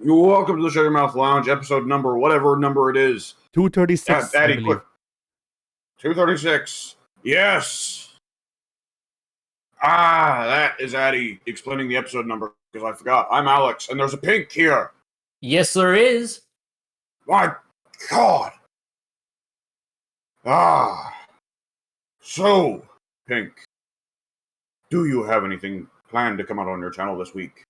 You're welcome to the Shut Your Mouth Lounge, episode number, whatever number it is. 236, I Addy, believe. quick. 236. Yes. That is Addy explaining the episode number, because I forgot. I'm Alex, and there's a pink here. Yes, there is. My God. So, Pink, do you have anything planned to come out on your channel this week?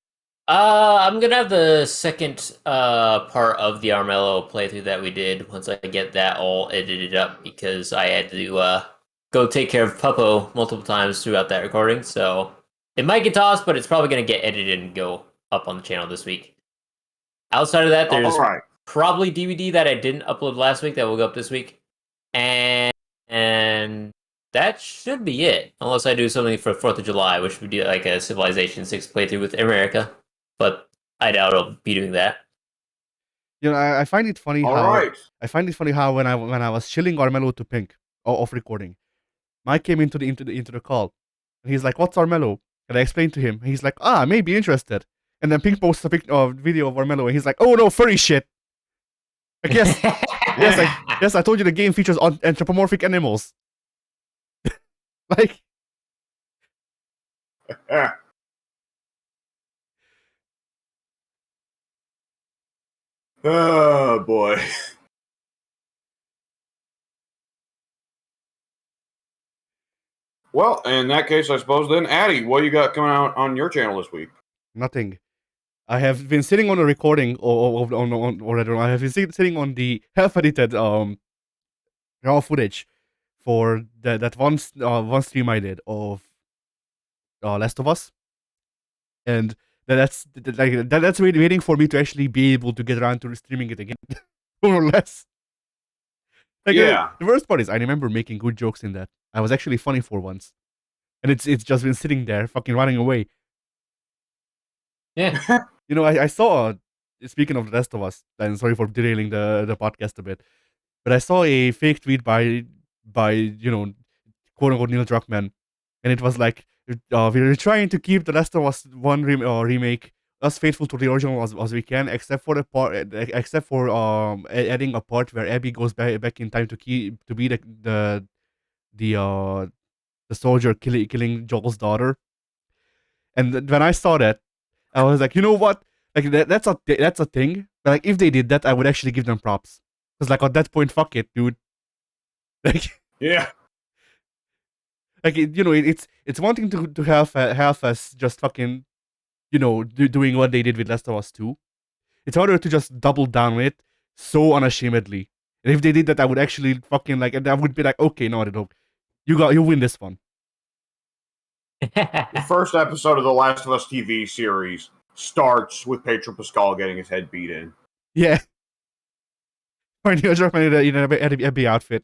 I'm gonna have the second part of the Armello playthrough that we did once I get that all edited up, because I had to go take care of Puppo multiple times throughout that recording, so it might get tossed, but it's probably gonna get edited and go up on the channel this week. Outside of that, there's probably DVD that I didn't upload last week that will go up this week, and that should be it, unless I do something for 4th of July, which would be like a Civilization 6 playthrough with America. But I doubt I'll be doing that. You know, I find it funny All I find it funny how when I was chilling Armello to Pink off recording, Mike came into the call, and he's like, "What's Armello?" And I explained to him, and he's like, maybe interested." And then Pink posts a video of Armello, and he's like, "Oh no, furry shit." Like, yes, I told you the game features anthropomorphic animals. Like, oh boy. Well, in that case, I suppose then, Addy, what you got coming out on your channel this week? Nothing. I have been sitting on a recording, or I have been sitting on the half-edited raw footage for that one stream I did of Last of Us, and that's waiting for me to actually be able to get around to streaming it again, more or less. Like, yeah. The worst part is I remember making good jokes in that. I was actually funny for once, and it's just been sitting there, fucking running away. Yeah. You know, I saw. Speaking of The Last of Us, and sorry for derailing the podcast a bit, but I saw a fake tweet by quote unquote Neil Druckmann, and it was like, we're trying to keep The Last of Us one remake as faithful to the original as we can, except for adding a part where Abby goes back in time to be the soldier killing Joel's daughter. And when I saw that, I was like, you know what? Like that's a thing. But like, if they did that, I would actually give them props. Because like at that point, fuck it, dude. Like, yeah. Like, it's one thing to have us just fucking, doing what they did with Last of Us 2. It's harder to just double down on it so unashamedly. And if they did that, I would actually fucking like, and I would be like, okay, no, you win this one. The first episode of the Last of Us TV series starts with Pedro Pascal getting his head beat in. Yeah. Or Neil Druckmann in an Abby outfit.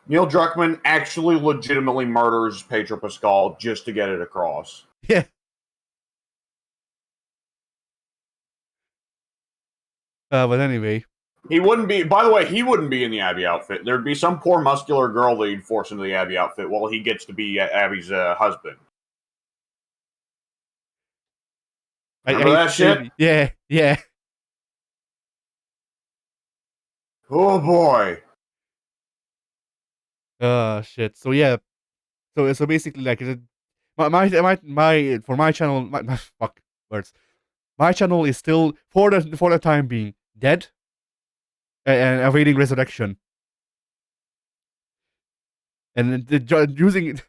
Neil Druckmann actually legitimately murders Pedro Pascal just to get it across. Yeah. But anyway. He wouldn't be, by the way, he wouldn't be in the Abby outfit. There'd be some poor muscular girl that he'd force into the Abby outfit while he gets to be Abby's husband. Remember that shit? Yeah. Oh boy. Shit. So yeah. So basically, like, my for my channel, my fuck words. My channel is still for the time being dead and awaiting resurrection. And using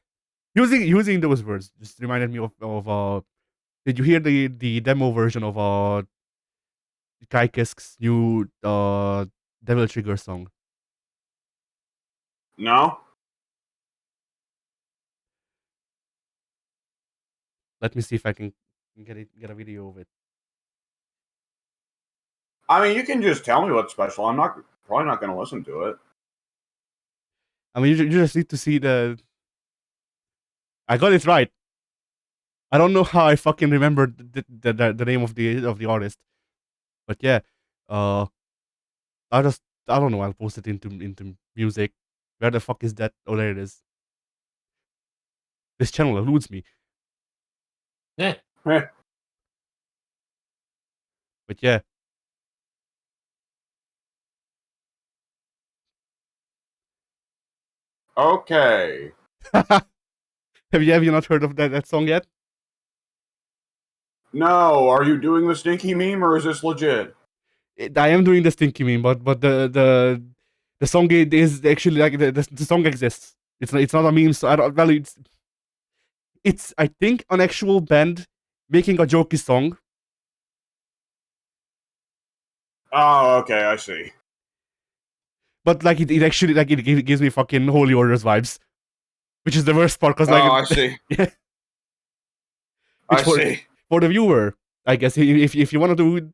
those words just reminded me of did you hear the demo version of Kai Kisk's new Devil Trigger song? No? Let me see if I can get a video of it. I mean, you can just tell me what's special. I'm probably not going to listen to it. I mean, you just need to see I got it right. I don't know how I fucking remembered the name of the artist, but yeah, I don't know. I'll post it into music. Where the fuck is that? Oh, there it is. This channel eludes me. Yeah. But yeah. Okay. Have you not heard of that song yet? No, are you doing the stinky meme or is this legit? I am doing the stinky meme, but the song is actually like the song exists. It's not a meme. So I don't well it's I think an actual band making a jokey song. Oh, okay, I see. But like it actually like it gives me fucking Holy Orders vibes, which is the worst part because like I see. yeah, I which see. for the viewer, I guess if you want to do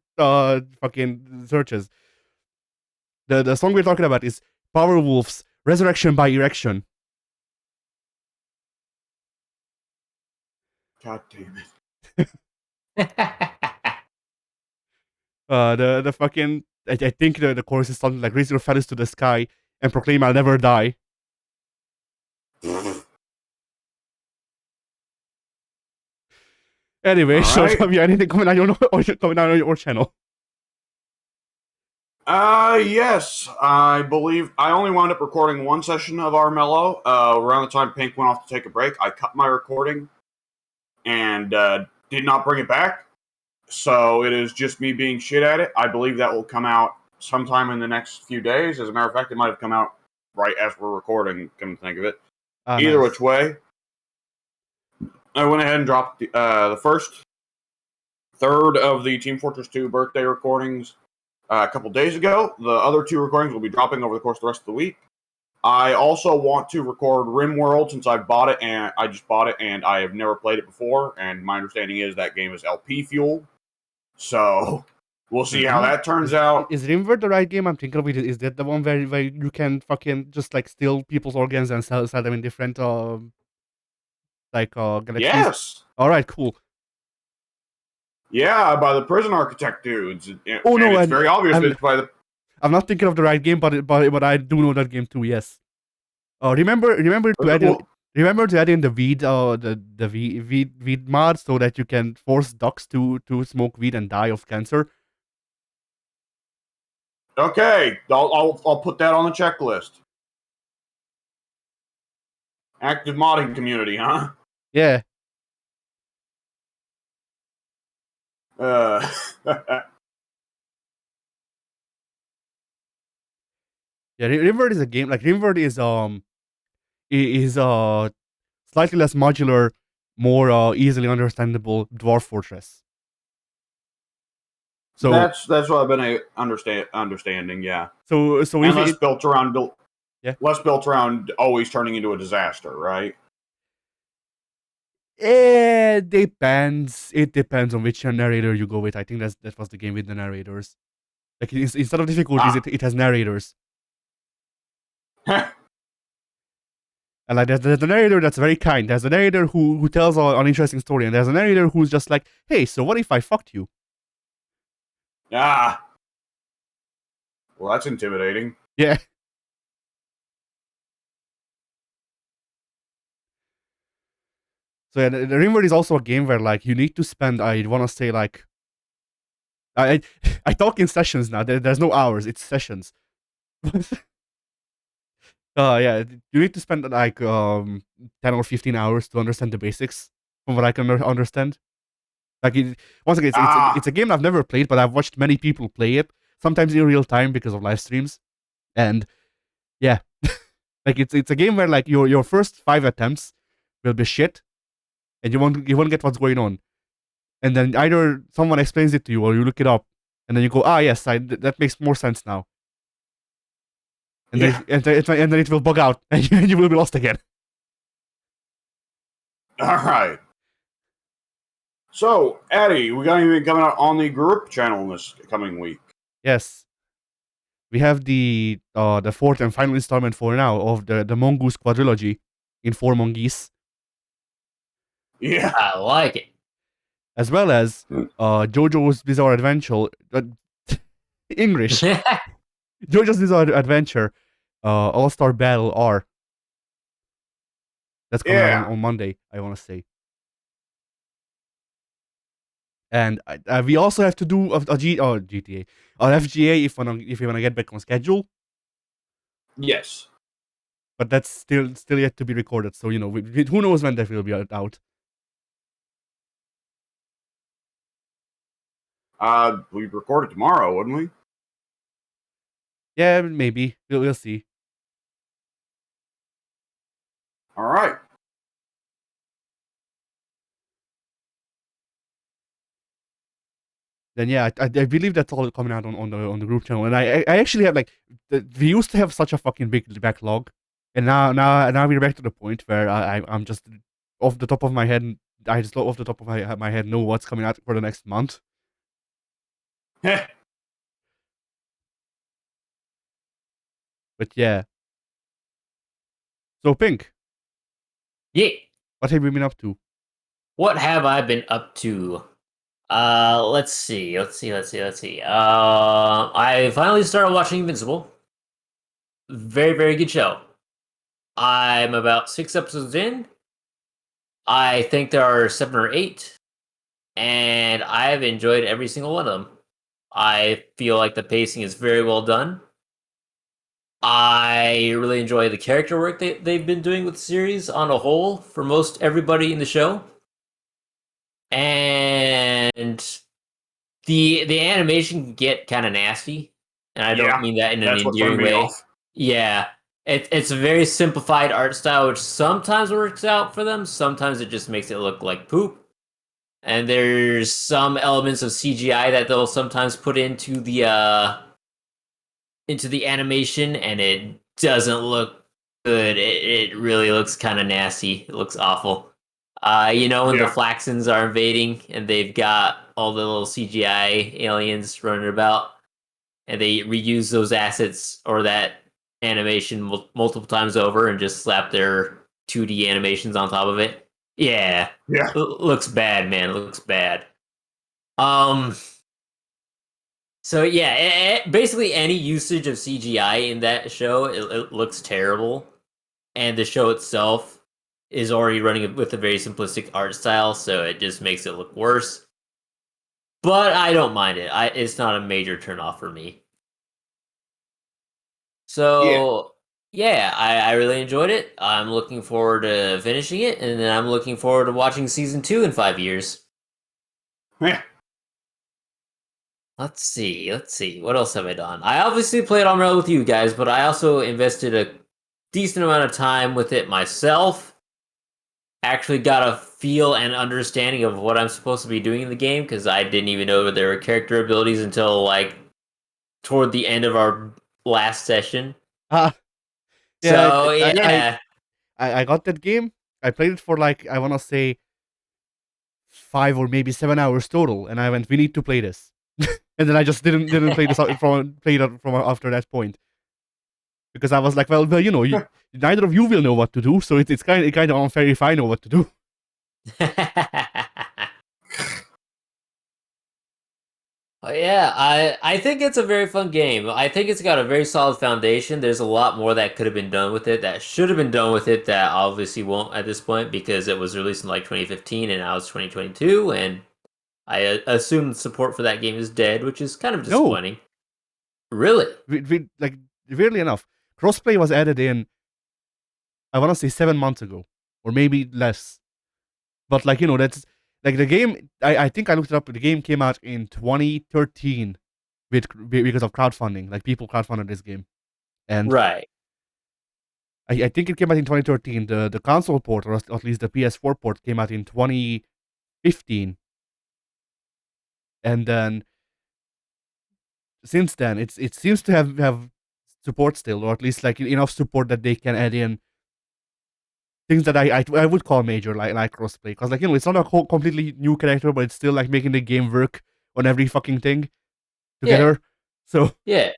fucking searches, the song we're talking about is Power Wolves Resurrection by Erection. God damn it. The fucking I think the chorus is something like raise your feathers to the sky and proclaim I'll never die. Anyway, so Alright. have you anything coming on your channel? Yes. I believe I only wound up recording one session of Armello. Around the time Pink went off to take a break, I cut my recording and did not bring it back. So it is just me being shit at it. I believe that will come out sometime in the next few days. As a matter of fact, it might have come out right as we're recording, come to think of it. Either Nice. which way, I went ahead and dropped the first third of the Team Fortress 2 birthday recordings a couple days ago. The other two recordings will be dropping over the course of the rest of the week. I also want to record RimWorld since I bought it and I just bought it and I have never played it before. And my understanding is that game is LP fuel. So we'll see how that turns out. Is RimWorld the right game I'm thinking of? Is that the one where you can fucking just like steal people's organs and sell them in different galaxies? Yes. All right, cool. Yeah, by the prison architect dudes. Oh no, it's very obvious it's by the. I'm not thinking of the right game, but I do know that game too. Yes. Remember to add in, remember to add in the weed the weed mod so that you can force ducks to smoke weed and die of cancer. Okay, I'll put that on the checklist. Active modding community, huh? Yeah. Uh, Yeah, RimWorld is a game like RimWorld is slightly less modular, more easily understandable dwarf fortress. So that's what I've been understanding. Yeah. So and less built around less built around always turning into a disaster, right? It depends. It depends on which narrator you go with. I think that was the game with the narrators. Like instead of difficulties, it has narrators. And like there's a narrator that's very kind. There's a narrator who tells an interesting story, and there's a narrator who's just like, "Hey, so what if I fucked you?" Ah, well, that's intimidating. Yeah. So yeah, the RimWorld is also a game where like you need to spend. I want to say like, I talk in sessions now. There's no hours. It's sessions. Yeah, you need to spend like 10 or 15 hours to understand the basics, from what I can understand. Like once again, it's a game I've never played, but I've watched many people play it. Sometimes in real time because of live streams, and yeah, like it's a game where like your first 5 attempts will be shit, and you won't get what's going on, and then either someone explains it to you or you look it up, and then you go, yes, that makes more sense now. And, then it will bug out, and you will be lost again. All right. So, Eddie, we got anything coming out on the group channel this coming week? Yes. We have the fourth and final installment for now of the Mongoose quadrilogy in 4 Mongoose. Yeah. I like it. As well as JoJo's Bizarre Adventure. English. JoJo's Bizarre Adventure All-Star Battle R. That's coming out on Monday, I want to say. And we also have to do GTA or FGA if we wanna get back on schedule. Yes. But that's still yet to be recorded. So who knows when that will be out. We'd record it tomorrow, wouldn't we? Yeah, maybe we'll see. All right. Then yeah, I believe that's all coming out on the group channel. And I actually have we used to have such a fucking big backlog, and now we're back to the point where I'm just off the top of my head. I just off the top of my head know what's coming out for the next month. Heh. But yeah. So Pink, Yeah. what have you been up to? What have I been up to? Let's see. I finally started watching Invincible. Very, very good show. I'm about 6 episodes in. I think there are 7 or 8, and I've enjoyed every single one of them. I feel like the pacing is very well done. I really enjoy the character work they've been doing with the series on a whole for most everybody in the show. And the animation can get kind of nasty, and I don't mean that in an That's what turned endearing me way. off. Yeah, it's a very simplified art style, which sometimes works out for them. Sometimes it just makes it look like poop. And there's some elements of CGI that they'll sometimes put into the animation, and it doesn't look good. It really looks kind of nasty. It looks awful. When the Flaxons are invading and they've got all the little CGI aliens running about, and they reuse those assets or that animation multiple times over and just slap their 2D animations on top of it. Yeah. Yeah. Looks bad, man. It looks bad. So yeah, basically any usage of CGI in that show, it looks terrible, and the show itself is already running with a very simplistic art style, so it just makes it look worse. But I don't mind it. It's not a major turnoff for me. So yeah, I really enjoyed it. I'm looking forward to finishing it, and then I'm looking forward to watching season 2 in 5 years. Yeah. Let's see. What else have I done? I obviously played Umbrella with you guys, but I also invested a decent amount of time with it myself. Actually got a feel and understanding of what I'm supposed to be doing in the game, because I didn't even know that there were character abilities until toward the end of our last session. Yeah, So yeah. I got that game. I played it for I wanna say 5 or maybe 7 hours total, and I went, we need to play this. And then I just didn't play this from after that point. Because I was like, well, neither of you will know what to do, so it's kind of unfair if I know what to do. Yeah, I think it's a very fun game. I think it's got a very solid foundation. There's a lot more that could have been done with it, that should have been done with it, that obviously won't at this point because it was released in 2015 and now it's 2022, and I assume support for that game is dead, which is kind of disappointing. No. Really? Weirdly enough, crossplay was added in, I want to say 7 months ago, or maybe less. But that's the game. I think I looked it up. The game came out in 2013 because of crowdfunding. People crowdfunded this game, and right. I think it came out in 2013. The console port, or at least the PS4 port, came out in 2015, and then since then it seems to have support still, or at least enough support that they can add in things that I would call major, like crossplay, because it's not a completely new character, but it's still making the game work on every fucking thing together. Yeah. So yeah,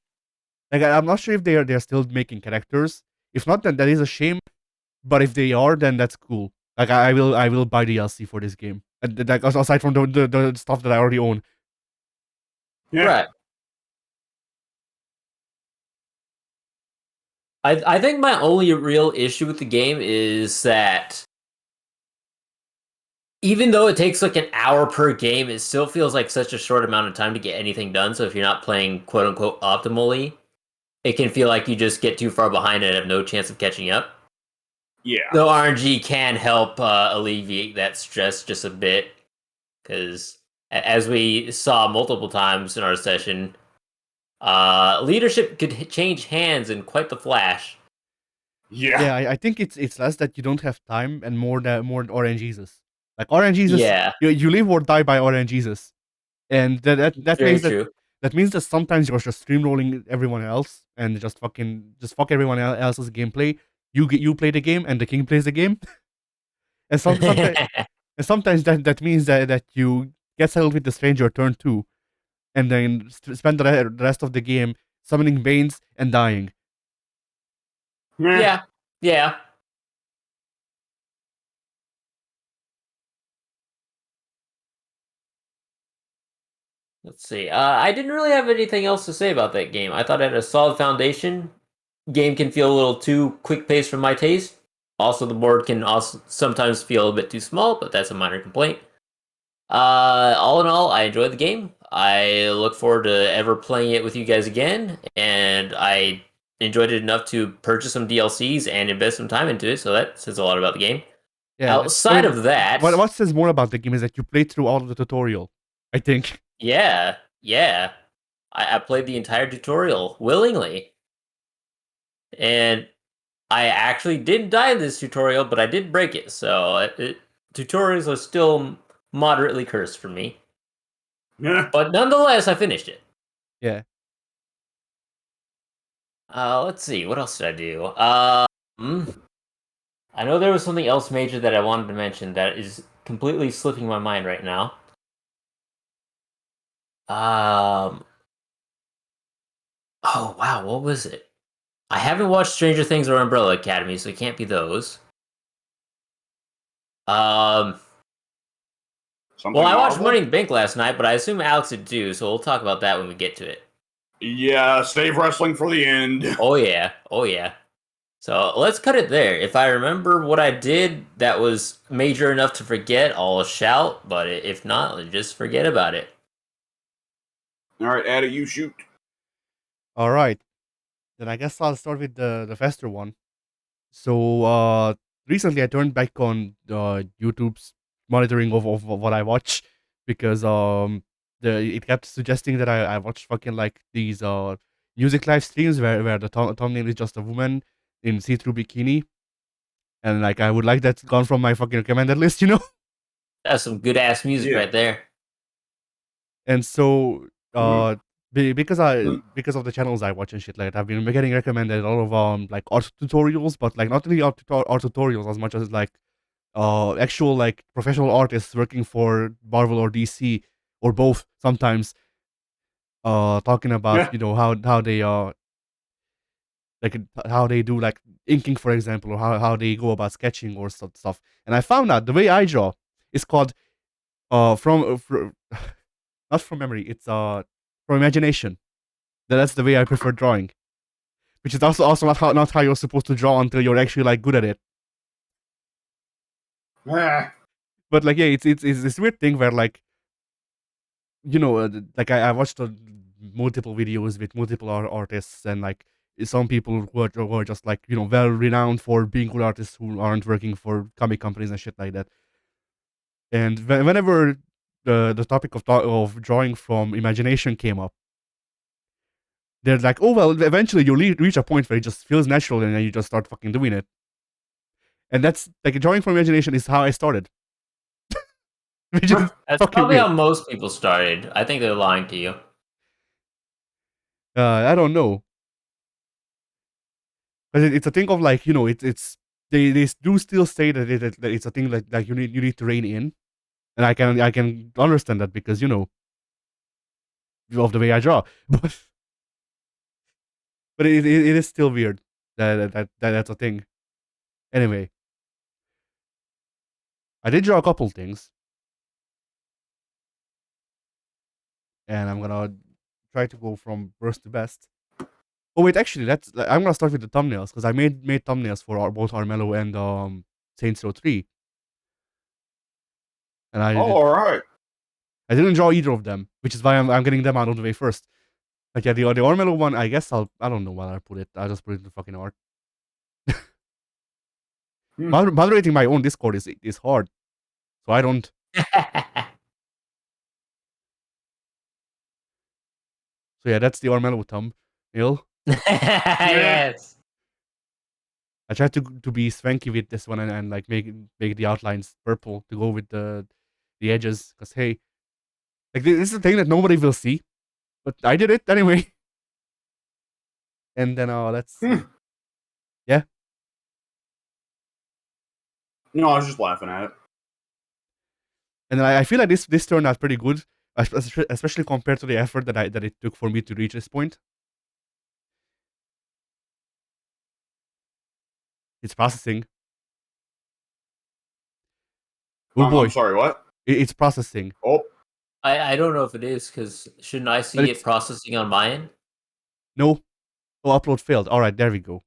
I'm not sure if they're still making characters. If not, then that is a shame. But if they are, then that's cool. I will buy the DLC for this game, and aside from the stuff that I already own. Yeah. Right. I think my only real issue with the game is that even though it takes like an hour per game, it still feels like such a short amount of time to get anything done. So if you're not playing quote unquote optimally, it can feel like you just get too far behind and have no chance of catching up. Yeah. Though RNG can help alleviate that stress just a bit, because as we saw multiple times in our session, leadership could change hands in quite the flash. Yeah, I think it's less that you don't have time and more RNGesus. Like RNGesus, Yeah, you live or die by RNGesus, and that very means true. that means that sometimes you're just streamrolling everyone else and just fuck everyone else's gameplay. You play the game and the king plays the game, and sometimes that means that you get settled with the stranger turn 2, and then spend the rest of the game summoning Banes and dying. Yeah, yeah. Let's see. I didn't really have anything else to say about that game. I thought it had a solid foundation. Game can feel a little too quick paced for my taste. Also, the board can also sometimes feel a bit too small, but that's a minor complaint. All in all, I enjoyed the game. I look forward to ever playing it with you guys again, and I enjoyed it enough to purchase some DLCs and invest some time into it. So that says a lot about the game. Yeah, Outside of that, what says more about the game is that you played through all of the tutorial. I think. yeah, I played the entire tutorial willingly, and I actually didn't die in this tutorial, but I did break it. So tutorials are still moderately cursed for me. Yeah. But nonetheless, I finished it. Yeah. Let's see. What else did I do? I know there was something else major that I wanted to mention that is completely slipping my mind right now. Oh wow, what was it? I haven't watched Stranger Things or Umbrella Academy, so it can't be those. Something Well, I watched Marvel? Money in the Bank last night, but I assume Alex did too, so we'll talk about that when we get to it. Yeah, save wrestling for the end. Oh yeah. So let's cut it there. If I remember what I did that was major enough to forget, I'll shout, but if not, just forget about it. All right, Addy, you shoot. All right. Then I guess I'll start with the faster one. So recently I turned back on YouTube's monitoring of what I watch because it kept suggesting that I watch fucking like these music live streams where the thumbnail is just a woman in see-through bikini, and like I would like that gone from my fucking recommended list, you know. That's some good ass music Yeah. right there. And so because of the channels I watch and shit like that, I've been getting recommended a lot of like art tutorials, but like not really art tutorials as much as like actual like professional artists working for Marvel or DC or both sometimes talking about Yeah. how they like how they do like inking, for example, or how they go about sketching or stuff. And I found out the way I draw is called not from memory, it's from imagination. That's the way I prefer drawing, which is also not how you're supposed to draw until you're actually like good at it. Ah. But like yeah, it's this weird thing where like like I watched multiple videos with multiple artists, and like some people who are just like well renowned for being good artists who aren't working for comic companies and shit like that. And whenever the topic of drawing from imagination came up, they're like, oh well, eventually you reach a point where it just feels natural, and then you just start fucking doing it. And that's like drawing from imagination is how I started, which is That's fucking probably weird. how most people started. I think they're lying to you. I don't know. But it's a thing of like it's they do still say that it's a thing like you need to rein in, and I can understand that because of the way I draw, but it is still weird that's a thing. Anyway, I did draw a couple things, and I'm gonna try to go from worst to best. Oh wait, actually, I'm gonna start with the thumbnails because I made thumbnails for both Armello and Saints Row 3. and I all right. didn't draw either of them, which is why I'm getting them out of the way first. Like yeah, the Ormelo one, I guess I don't know where I put it. I just put it in the fucking art. Moderating my own Discord is hard, so I don't. So yeah, that's the Ormelo thumbnail. Yes. I tried to be swanky with this one and like make the outlines purple to go with the edges, because hey, like this is a thing that nobody will see, but I did it anyway. And then let's see. Yeah. No, I was just laughing at it. And I feel like this turned out pretty good, especially compared to the effort that it took for me to reach this point. It's processing. Oh boy. I'm sorry, what? It's processing. Oh. I don't know if it is, because shouldn't I see it processing on my end? No. Oh, upload failed. All right, there we go.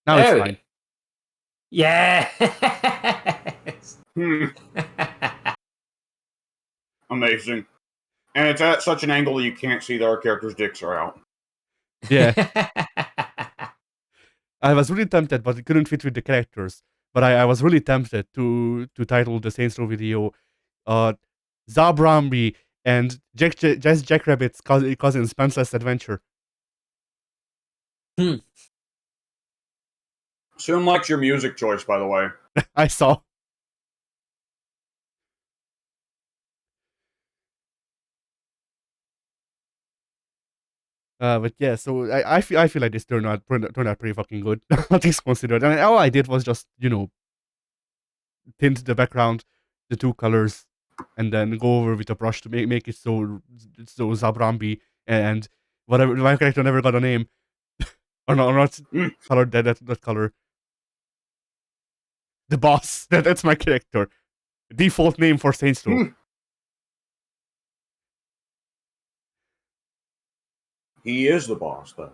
Now there it's fine. Go. Yeah. Amazing. And it's at such an angle that you can't see that our characters' dicks are out. Yeah. I was really tempted, but it couldn't fit with the characters. But I was really tempted to title the Saints Row video Zabrambi and Jackrabbit's cousin Spencer's Adventure. Soon likes your music choice, by the way. I saw. But yeah, so I feel like this turned out pretty fucking good. All things considered, and all I did was just tint the background, the two colors, and then go over with a brush to make it so Zabrambi and whatever my character never got a name or not colored that color. The boss, that's my character. Default name for Saints Row. He is the boss, though.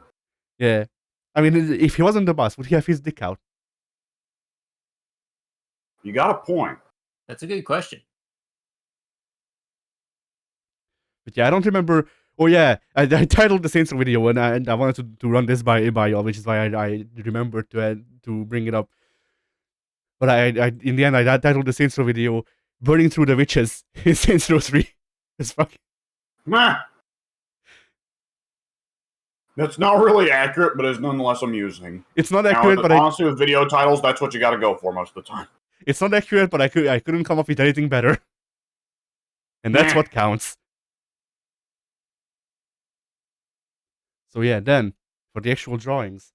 Yeah. I mean, if he wasn't the boss, would he have his dick out? You got a point. That's a good question. But yeah, I don't remember. Oh yeah, I titled the Saints Row video and I wanted to run this by y'all, which is why I remembered to bring it up. But I in the end I titled the Saints Row video "Burning Through the Witches" in Saints Row 3. It's fucking. That's not really accurate, but it's nonetheless amusing. It's not accurate, but honestly, with video titles, that's what you got to go for most of the time. It's not accurate, but I couldn't come up with anything better, and that's what counts. So yeah, then for the actual drawings,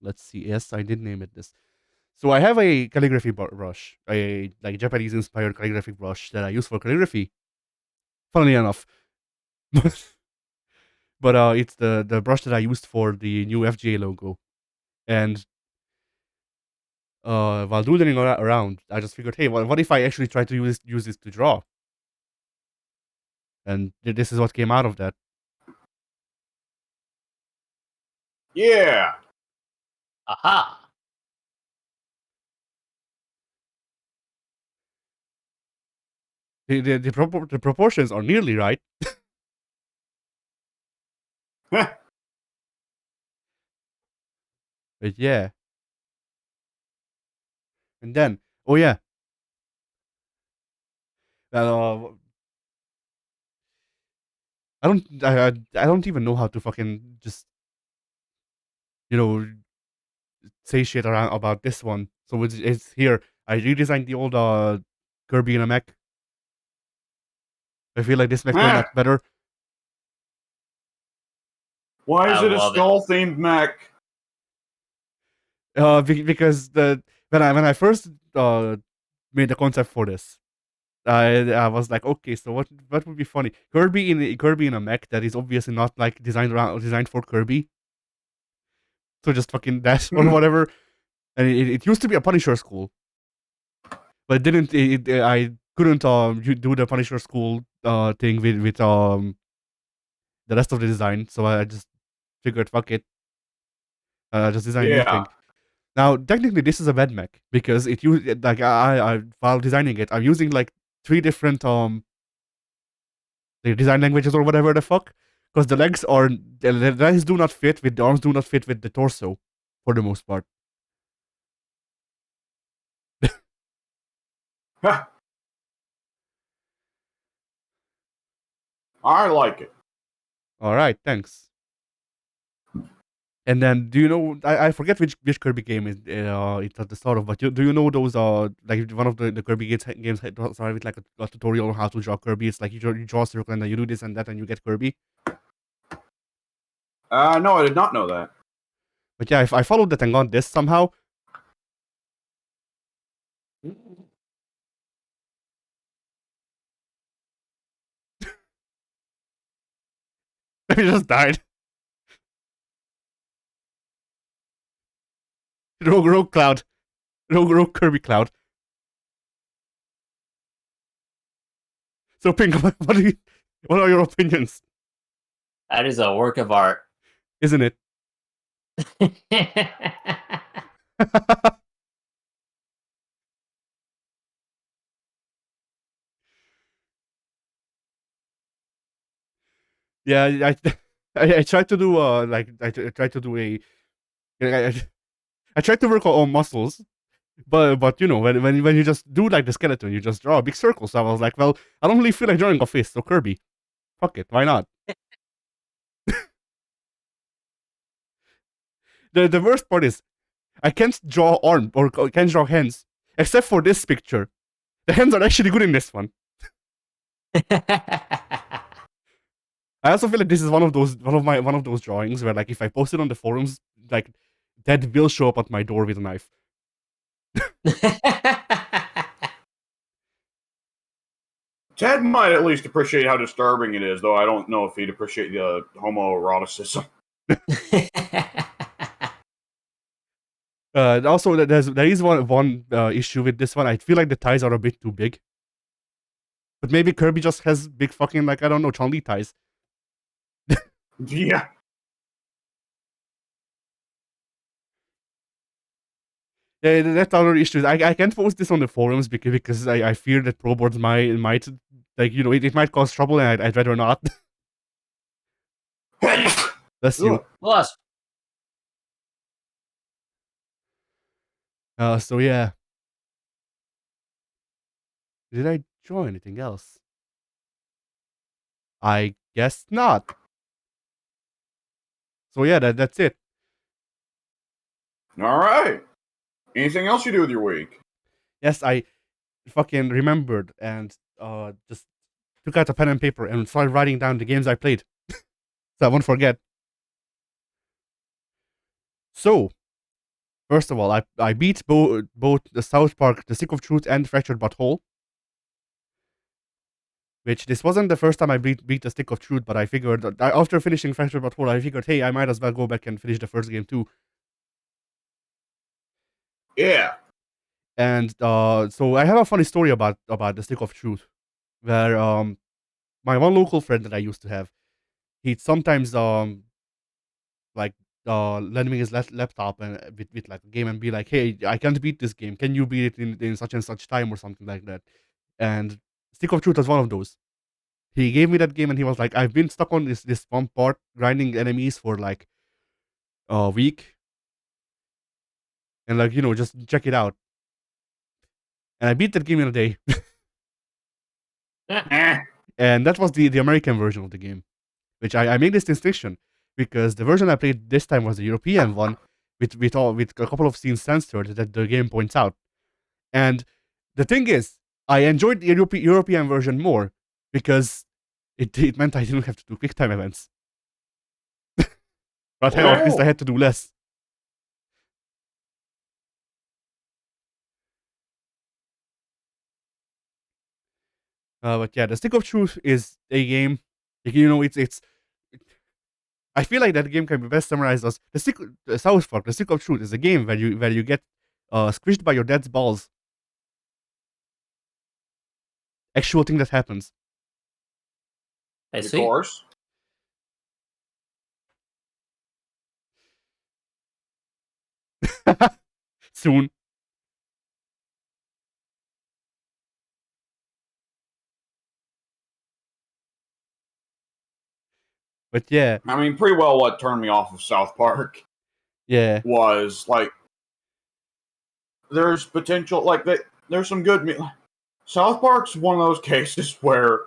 let's see. Yes, I did name it this. So I have a calligraphy brush, a like Japanese-inspired calligraphy brush that I use for calligraphy. Funnily enough. But it's the brush that I used for the new FGA logo. And while doodling around, I just figured, hey, what if I actually try to use this to draw? And this is what came out of that. Yeah. Aha. The proportions are nearly right. But yeah. And then, oh yeah. I don't even know how to fucking just say shit around about this one. So it's here. I redesigned the old Kirby in a mech. I feel like this mech turned out better. Why is it a skull-themed mech? Because when I first made the concept for this, I was like, okay, so what would be funny? Kirby in a mech that is obviously not like designed for Kirby. So just fucking that or whatever. And it used to be a Punisher school, but it didn't. I couldn't do the Punisher school thing with the rest of the design. So I just figured, fuck it. Just design a new thing. Now, technically, this is a bad mech because it used like I while designing it, I'm using like 3 different the design languages or whatever the fuck, because the legs do not fit with the arms, do not fit with the torso for the most part. I like it. All right, thanks. And then, do you know? I forget which Kirby game it's at the start of, but do you know those like one of the Kirby games started with like a tutorial on how to draw Kirby. It's like you draw a circle and then you do this and that and you get Kirby. No, I did not know that. But yeah, if I followed that and got this somehow. I just died. Rogue Cloud. Rogue Kirby Cloud. So Pink, what are your opinions? That is a work of art. Isn't it? Yeah, I tried to do like I tried to do I tried to work on muscles, but you know when you just do like the skeleton, you just draw a big circle. So I was like, well, I don't really feel like drawing a fist, so Kirby, fuck it, why not? The worst part is I can't draw arm or can't draw hands except for this picture. The hands are actually good in this one. I also feel like this is one of those drawings where like if I post it on the forums, like Ted will show up at my door with a knife. Ted might at least appreciate how disturbing it is, though I don't know if he'd appreciate the homoeroticism. Also, there is one issue with this one. I feel like the ties are a bit too big. But maybe Kirby just has big fucking, like, I don't know, Chun-Li ties. Yeah. Yeah, that's other issues. I can't post this on the forums because I fear that pro boards might like, you know, it might cause trouble and I'd rather not. Bless you. Plus, So yeah. Did I draw anything else? I guess not. So yeah, that's it. All right. Anything else you do with your week? Yes, I fucking remembered and just took out a pen and paper and started writing down the games I played. So I won't forget. So, first of all, I beat both the South Park, The Stick of Truth, and Fractured Butthole. Which this wasn't the first time I beat the Stick of Truth, but I figured that after finishing Fractured Butthole, I figured, hey, I might as well go back and finish the first game too. Yeah. And so I have a funny story about the Stick of Truth, where my one local friend that I used to have, he'd sometimes like lend me his laptop and with like a game and be like, hey, I can't beat this game. Can you beat it in such and such time or something like that? And Stick of Truth was one of those. He gave me that game and he was like, I've been stuck on this one part grinding enemies for like a week, and like, you know, just check it out. And I beat that game in a day. And that was the American version of the game, which I made this distinction because the version I played this time was the European one with a couple of scenes censored that the game points out. And the thing is, I enjoyed the European version more because it meant I didn't have to do quick time events. But hell, at least I had to do less. But yeah, the Stick of Truth is a game. Like, you know, it's. I feel like that game can be best summarized as the South Park. The Stick of Truth is a game where you get squished by your dad's balls. Actual thing that happens. I Of see. course. soon. But yeah, I mean, pretty well what turned me off of South Park yeah, was like there's potential, like there's some good. South Park's one of those cases where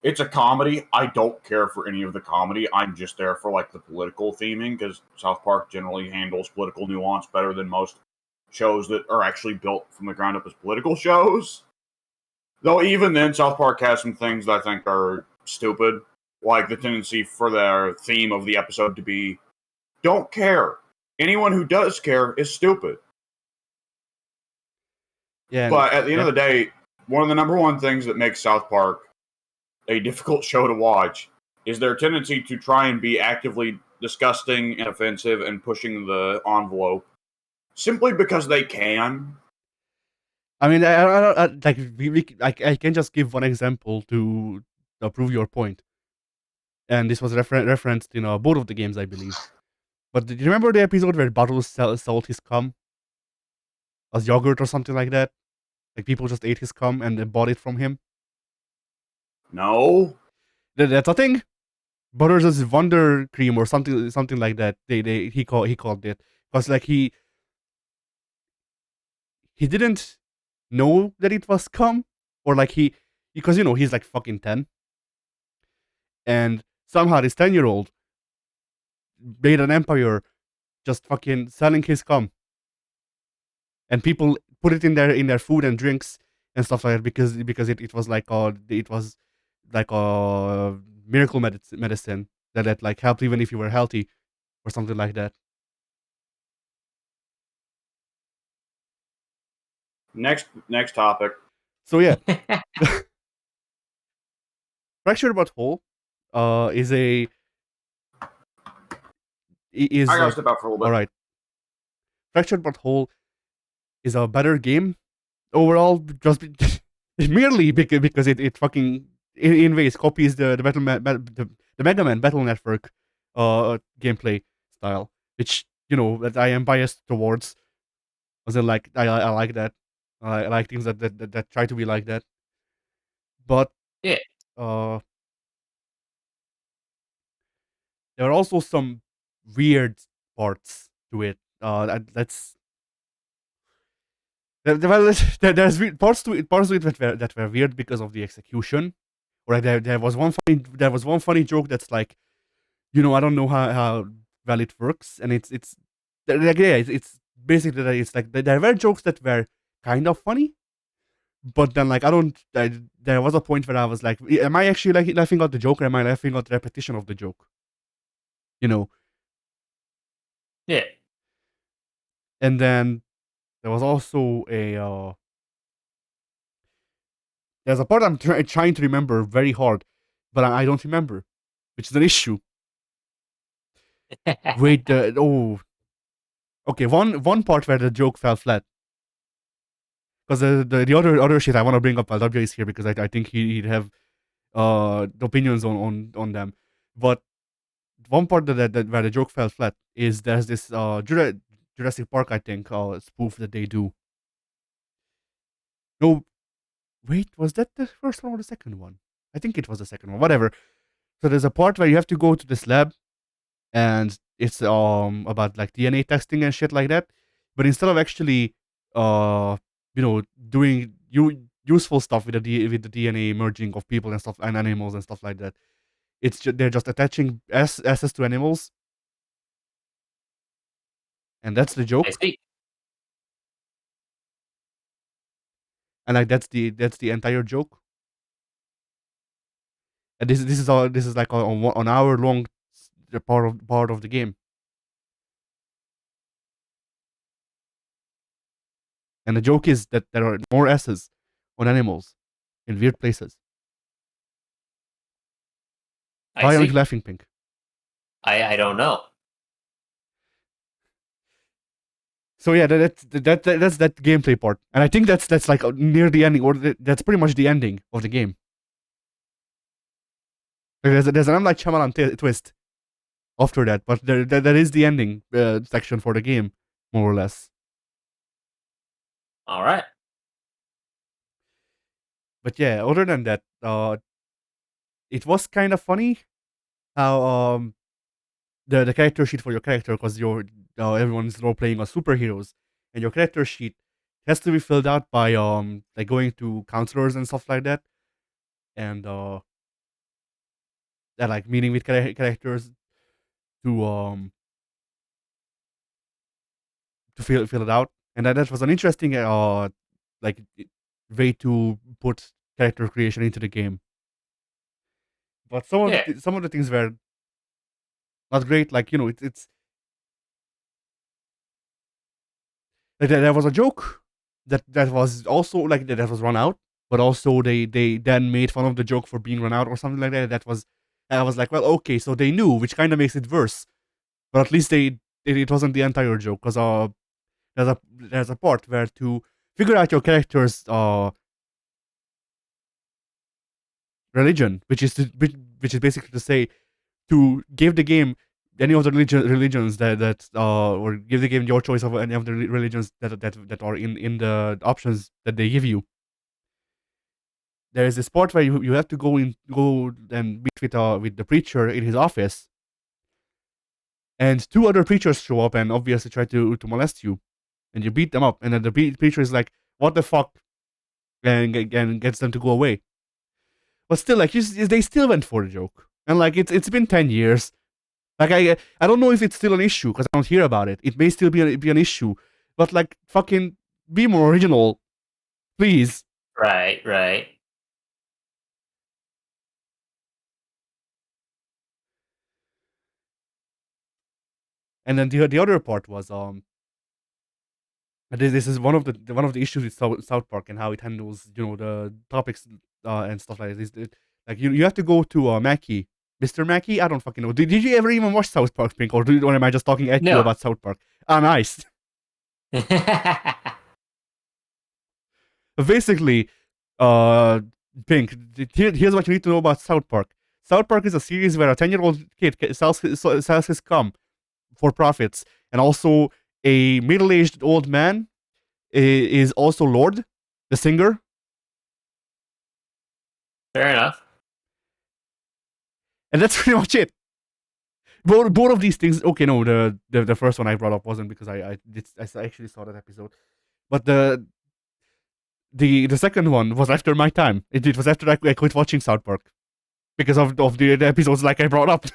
it's a comedy. I don't care for any of the comedy. I'm just there for like the political theming because South Park generally handles political nuance better than most shows that are actually built from the ground up as political shows. Though even then, South Park has some things that I think are stupid, like the tendency for their theme of the episode to be "Don't care." Anyone who does care is stupid. yeah, But at the end yeah. of the day, one of the number one things that makes South Park a difficult show to watch is their tendency to try and be actively disgusting and offensive and pushing the envelope simply because they can. I mean, like I can just give one example to prove your point, and this was referenced in both of the games, I believe. But do you remember the episode where Bottles sold his cum as yogurt or something like that? Like people just ate his cum and then bought it from him. No. That's a thing. Butters' Wonder Cream or something like that. He called it because like he didn't know that it was cum, or like because he's like fucking 10, and somehow this 10-year-old made an empire just fucking selling his cum, and people put it in their food and drinks and stuff like that because it was like a miracle medicine that like helped even if you were healthy or something like that. Next topic. So yeah, fractured but whole is a is I gotta step out for a little bit. all right. Fractured but whole is a better game overall, just merely because it fucking in ways copies the Mega Man Battle Network gameplay style, which that I am biased towards. As in, like I like that. I like things that try to be like that. But Yeah. uh, there are also some weird parts to it. That's well, there's parts to it that were weird because of the execution. Or like there was one funny joke that's like, I don't know how well it works, and it's like, yeah, it's basically that it's like there were jokes that were kind of funny, but then like there was a point where I was like, am I actually like laughing at the joke, or am I laughing at the repetition of the joke? Yeah. And then there was also there's a part I'm trying to remember very hard, but I don't remember, which is an issue. Wait, okay, one part where the joke fell flat. Because the other shit I want to bring up while W is here, because I think he'd have opinions on them. But one part that where the joke fell flat is there's this Jurassic Park, I think, spoof that they do. No, wait, was that the first one or the second one? I think it was the second one. Whatever. So there's a part where you have to go to this lab, and it's about like DNA testing and shit like that. But instead of actually doing useful stuff with the DNA merging of people and stuff and animals and stuff like that, they're just attaching S's to animals, and that's the I joke. see. And like that's the entire joke. And this is like an hour long part of the game. And the joke is that there are more S's on animals in weird places. I Why aren't you see. laughing, Pink? I don't know. So yeah, that's that gameplay part, and I think that's like near the ending, or that's pretty much the ending of the game. Like there's an M. Night Shyamalan twist after that, but there is the ending section for the game, more or less. All right. But yeah, other than that, it was kind of funny how the character sheet for your character, because everyone's role playing as superheroes, and your character sheet has to be filled out by like going to counselors and stuff like that, and like meeting with characters to fill it out, and that was an interesting like way to put character creation into the game. But Yeah. some of the things were not great. Like it's like there was a joke that was also like that was run out, but also they then made fun of the joke for being run out or something like that. That was I was like, well, okay, so they knew, which kind of makes it worse. But at least it wasn't the entire joke, because there's a part where to figure out your character's religion, which is basically to say to give the game any of the religions that or give the game your choice of any of the religions that are in the options that they give you. There is this part where you have to go and meet with the preacher in his office, and two other preachers show up and obviously try to molest you, and you beat them up, and then the preacher is like, "What the fuck," and gets them to go away. But still, like they still went for the joke, and like it's been 10 years. Like I don't know if it's still an issue because I don't hear about it. It may still be an issue, but like fucking be more original, please. Right. And then the other part was this is one of the issues with South Park and how it handles the topics and stuff like this. Like you have to go to Mackey, Mr. Mackey. I don't fucking know. Did you ever even watch South Park, Pink, or am I just talking at you No. about South Park? Ah, nice. Basically, Pink, here's what you need to know about South Park. South Park is a series where a 10-year-old kid sells his cum for profits, and also a middle-aged old man is also Lord, the singer. Fair enough. And that's pretty much it. Both of these things. Okay, no, the first one I brought up wasn't because I actually saw that episode, but the second one was after my time. It was after I quit watching South Park because of the episodes like I brought up.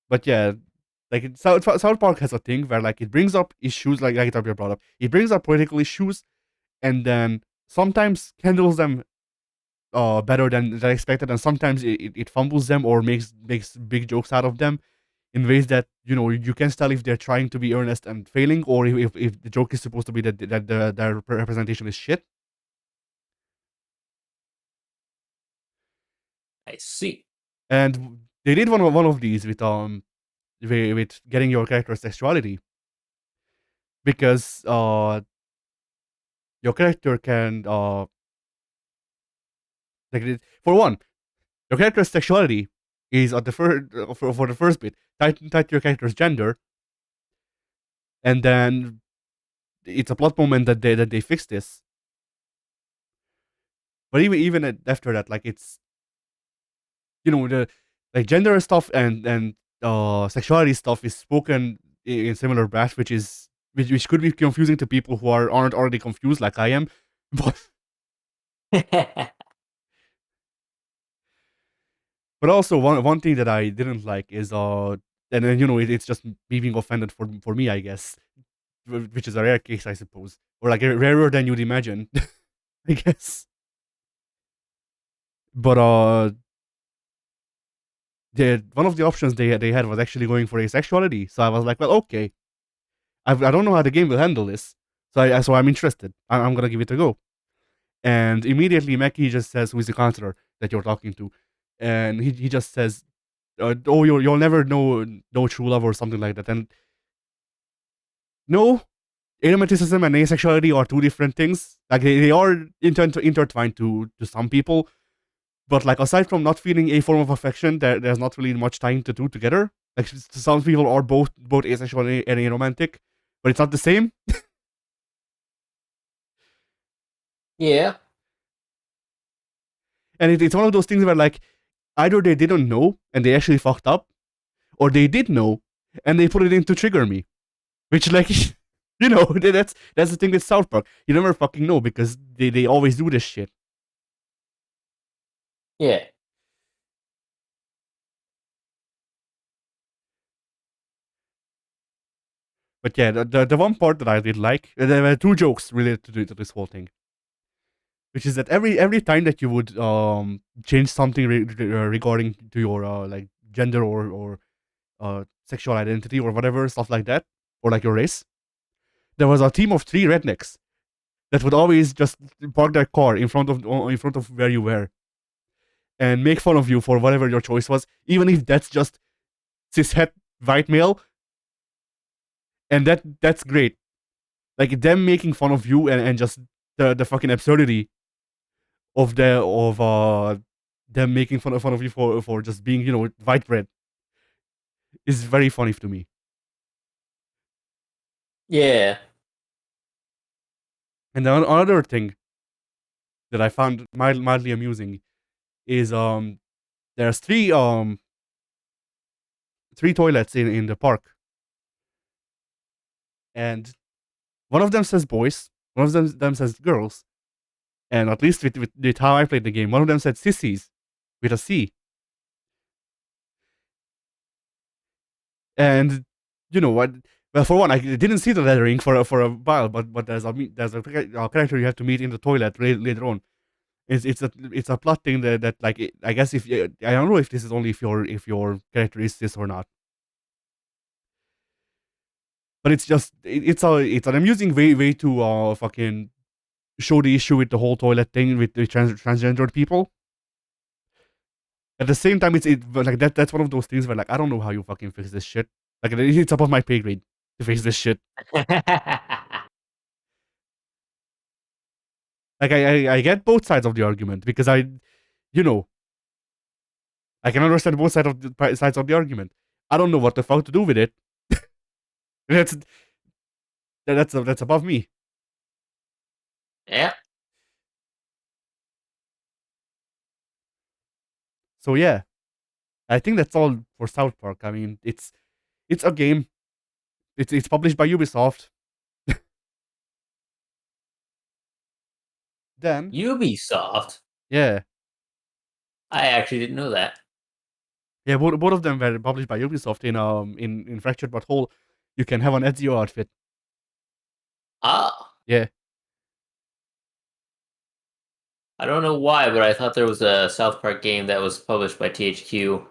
But yeah, like South Park has a thing where like it brings up issues like I brought up. It brings up political issues, and then sometimes handles them better than expected, and sometimes it fumbles them or makes big jokes out of them in ways that you can tell if they're trying to be earnest and failing, or if the joke is supposed to be that their representation is shit. I see. And they did one of these with getting your character's sexuality, because your character can for one, your character's sexuality is at the first for the first bit tied to your character's gender, and then it's a plot moment that they fix this. But even after that, like it's the like gender stuff and sexuality stuff is spoken in similar brass, which could be confusing to people who aren't already confused like I am. But also one thing that I didn't like is and then it's just me being offended for me, I guess, which is a rare case, I suppose, or like rarer than you'd imagine, I guess. But one of the options they had was actually going for asexuality. So I was like, well, okay, I don't know how the game will handle this, so I'm interested. I'm gonna give it a go. And immediately Mackie just says, "Who's the counselor that you're talking to?" And he just says, "Oh, you'll never know true love," or something like that. And no, aromanticism and asexuality are two different things. Like they are intertwined to some people, but like aside from not feeling a form of affection, there's not really much tying to do together. Like some people are both asexual and aromantic, but it's not the same. Yeah. And it's one of those things where like either they didn't know and they actually fucked up, or they did know and they put it in to trigger me. Which like that's the thing with South Park. You never fucking know because they always do this shit. Yeah. But yeah, the one part that I did like, there were two jokes related to this whole thing, which is that every time that you would change something regarding to your like gender or sexual identity or whatever stuff like that, or like your race, there was a team of three rednecks that would always just park their car in front of where you were and make fun of you for whatever your choice was, even if that's just cishet white male, and that's great. Like them making fun of you and just the fucking absurdity of them making fun of you for just being white bread is very funny to me. Yeah. And then another thing that I found mildly amusing is there's three toilets in the park, and one of them says boys, one of them says girls, and at least with how I played the game, one of them said sissies with a C. And you know what? Well, for one, I didn't see the lettering for a while, but there's a character you have to meet in the toilet later on. It's a plot thing that like I guess if I don't know if this is only if your character is cis or not, but it's just it's an amusing way to fucking show the issue with the whole toilet thing with the transgendered people. At the same time, but like that's one of those things where like I don't know how you fucking fix this shit. Like it's above my pay grade to fix this shit. Like I get both sides of the argument because you know I can understand both sides of the argument. I don't know what the fuck to do with it. that's that's above me. Yeah. So yeah, I think that's all for South Park. I mean, it's a game. It's published by Ubisoft. Then Ubisoft. yeah, I actually didn't know that. yeah, both of them were published by Ubisoft in Fractured But Whole. You can have an Ezio outfit. Ah. Yeah, I don't know why, but I thought there was a South Park game that was published by THQ.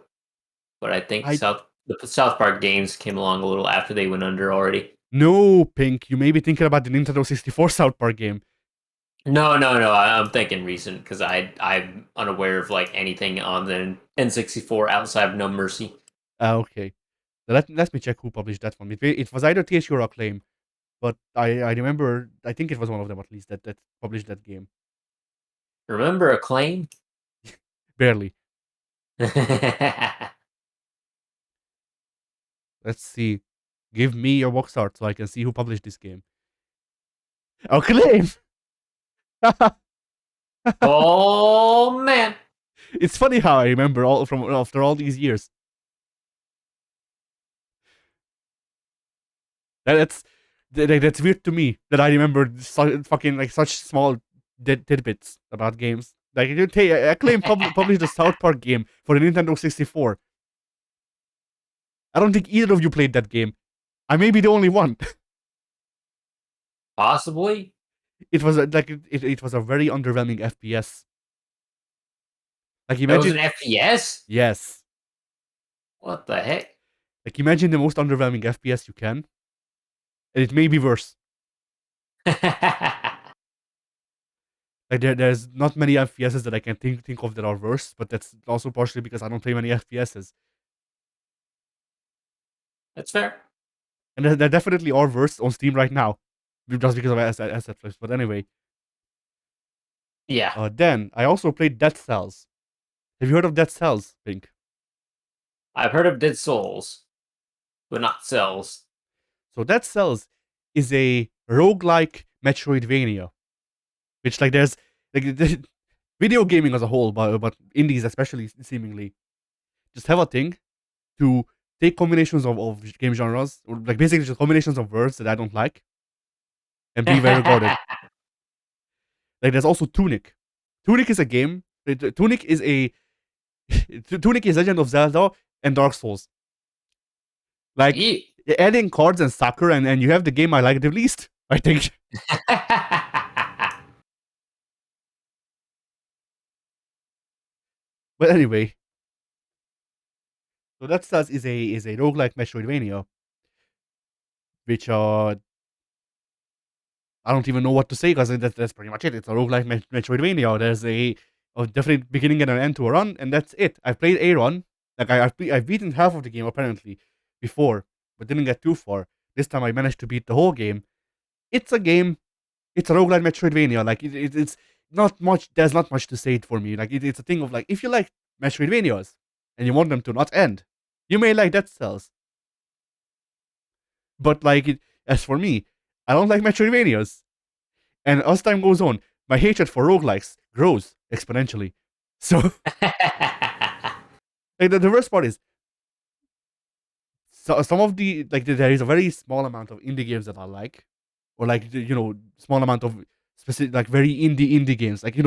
But I think I the South Park games came along a little after they went under already. no Pink. You may be thinking about the Nintendo 64 South Park game. No. I'm thinking recent because I'm unaware of like anything on the N64 outside of No Mercy. Okay. Let me check who published that one. It was either THQ or Acclaim, but I remember I think it was one of them at least that published that game. Remember Acclaim? Barely. Let's see. Give me your box art so I can see who published this game. Acclaim. Oh man. It's funny how I remember all from after all these years. That's that's weird to me that I remember fucking like such small tidbits about games. Like you take Acclaim published a South Park game for the Nintendo 64. I don't think either of you played that game. I may be the only one. Possibly. It was it was a very underwhelming FPS. Like That was imagine an FPS? yes. What the heck? Like imagine the most underwhelming FPS you can, and it may be worse. Like there's not many FPSs that I can think of that are worse, but that's also partially because I don't play many FPSs. That's fair. And there definitely are worse on Steam right now, just because of asset flips. But anyway, Yeah. then I also played Dead Cells. Have you heard of Dead Cells, Pink? I've heard of Dead Souls. but not Cells. So Dead Cells is a roguelike Metroidvania, which like there's like video gaming as a whole, but indies especially seemingly just have a thing to take combinations of game genres, or like basically just combinations of words that I don't like, and be very regarded. Like there's also Tunic. Tunic is a game. Tunic is a Tunic is Legend of Zelda and Dark Souls. Like adding cards and soccer, and you have the game I like the least, I think. But anyway, so Dead Cells is a roguelike Metroidvania, which I don't even know what to say because that's pretty much it. It's a roguelike Metroidvania. There's a definite beginning and an end to a run, and that's it. I played a run. Like I've beaten half of the game apparently before, but didn't get too far. This time I managed to beat the whole game. It's a game. It's a roguelike Metroidvania. Like it's not much. There's not much to say it for me. Like it's a thing of like if you like Metroidvanias and you want them to not end, you may like Dead Cells. But like as for me, I don't like Metroidvanias. And as time goes on, my hatred for roguelikes grows exponentially. So like the worst part is some of the like there is a very small amount of indie games that I like. Or like small amount of specific like very indie games. Like the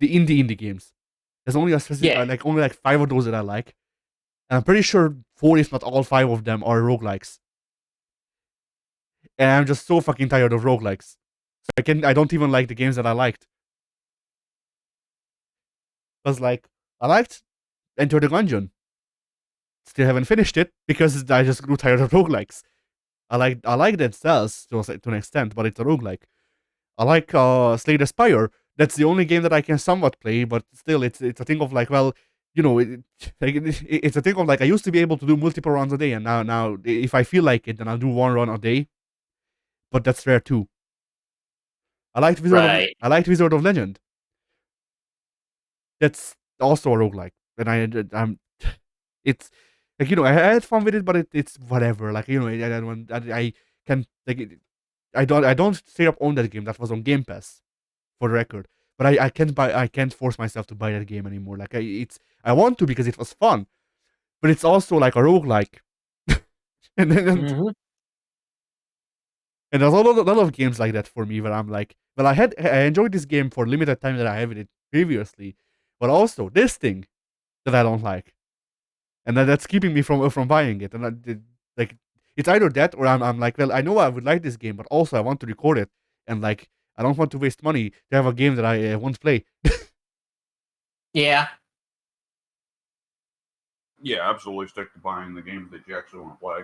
indie games. There's only a specific like only like 5 of those that I like. And I'm pretty sure 4 if not all 5 of them are roguelikes. And I'm just so fucking tired of roguelikes. So I don't even like the games that I liked. Because like I liked Enter the Gungeon. Still haven't finished it because I just grew tired of roguelikes. I like Dead Cells to an extent, but it's a roguelike. I like Slay the Spire. That's the only game that I can somewhat play, but still, it's a thing of like, well, it's a thing of like I used to be able to do multiple runs a day, and now if I feel like it, then I'll do one run a day. But that's rare too. I liked Wizard of Legend. That's also a roguelike, and I'm it's like I had fun with it, but it's whatever. Like I can like I don't straight up own that game. That was on Game Pass, for the record. But I can't force myself to buy that game anymore. Like I want to because it was fun, but it's also like a roguelike. and and there's a lot of games like that for me where I'm like, well, I enjoyed this game for limited time that I have it previously, but also this thing that I don't like, and that's keeping me from buying it. And like it's either that or I'm like, well, I know I would like this game, but also I want to record it, and like I don't want to waste money to have a game that I won't play. Yeah. Yeah, absolutely stick to buying the games that you actually want to play.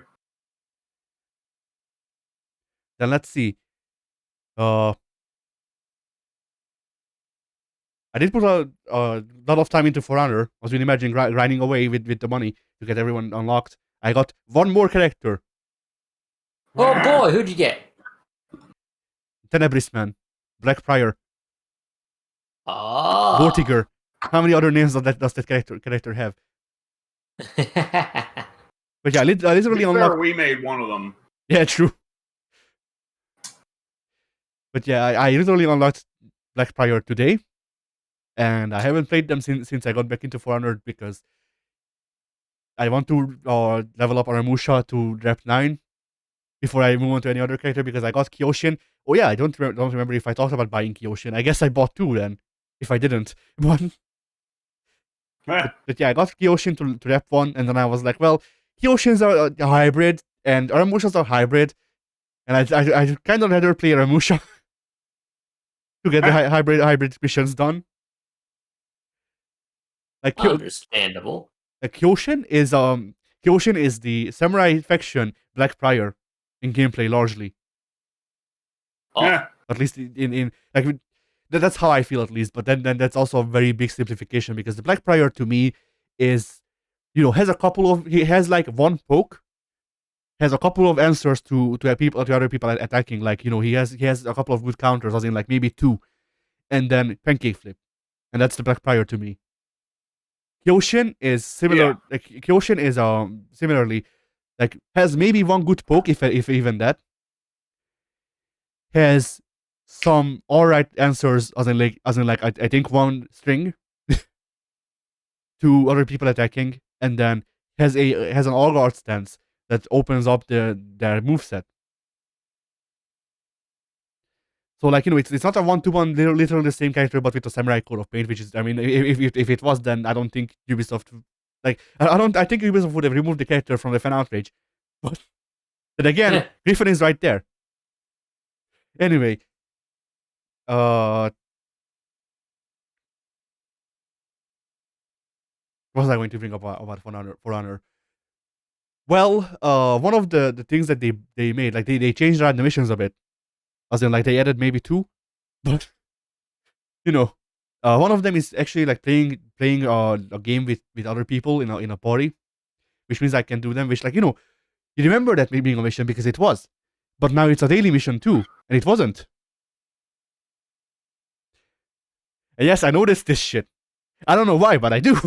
Then let's see. I did put a lot of time into For Honor. I was really imagining grinding away with the money to get everyone unlocked. I got one more character. Oh boy, who'd you get? Tenebris Man, Black Prior, Oh. Vortiger. How many other names does that character have? But yeah, I literally unlocked. We made one of them. Yeah, true. But yeah, I literally unlocked Black Prior today, and I haven't played them since I got back into 400 because I want to level up Aramusha to rep 9 before I move on to any other character because I got Kyoshin. Oh yeah, I don't remember if I talked about buying Kyoshin. I guess I bought 2 then, if I didn't. But yeah, I got Kyoshin to rep 1, and then I was like, well, Kyoshins are a hybrid, and Aramushas are hybrid, and I kind of rather play Aramusha to get the hybrid missions done. Like understandable. Kyoshin is the samurai faction Black Prior in gameplay largely. Yeah. At least in like that's how I feel at least. But then that's also a very big simplification because the Black Prior to me is has a couple of he has like one poke, has a couple of answers to other people attacking. Like he has a couple of good counters, as in like maybe 2, and then pancake flip, and that's the Black Prior to me. Kyoshin is similar. Yeah. Like Kyoshin is similarly like has maybe one good poke, if even that. Has some alright answers, as in like I think one string to other people attacking, and then has an all guard stance that opens up their moveset. So like it's not a 1-to-1 literally the same character but with a samurai coat of paint, which is, I mean, if it was, then I don't think Ubisoft, like I think Ubisoft would have removed the character from the fan outrage. But then again, Griffin is right there. Anyway, what was I going to bring up about For Honor? Well, one of the things that they made, like they changed around the missions a bit, as in like they added maybe 2, but one of them is actually like playing a game with other people in a party, which means I can do them. Which, like, you remember that being a mission because it was, but now it's a daily mission too, and it wasn't. And yes, I noticed this shit. I don't know why, but I do.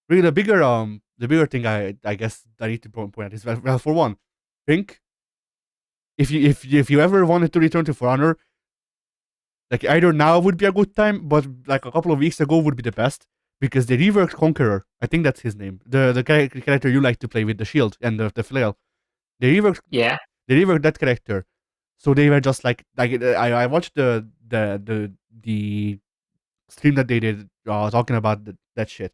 Really, the bigger thing I guess I need to point out is, well, for one, think if you ever wanted to return to For Honor, like either now would be a good time, but like a couple of weeks ago would be the best, because they reworked Conqueror. I think that's his name. The character you like to play with the shield and the flail. They reworked that character. So they were just like I watched the stream that they did talking about that shit.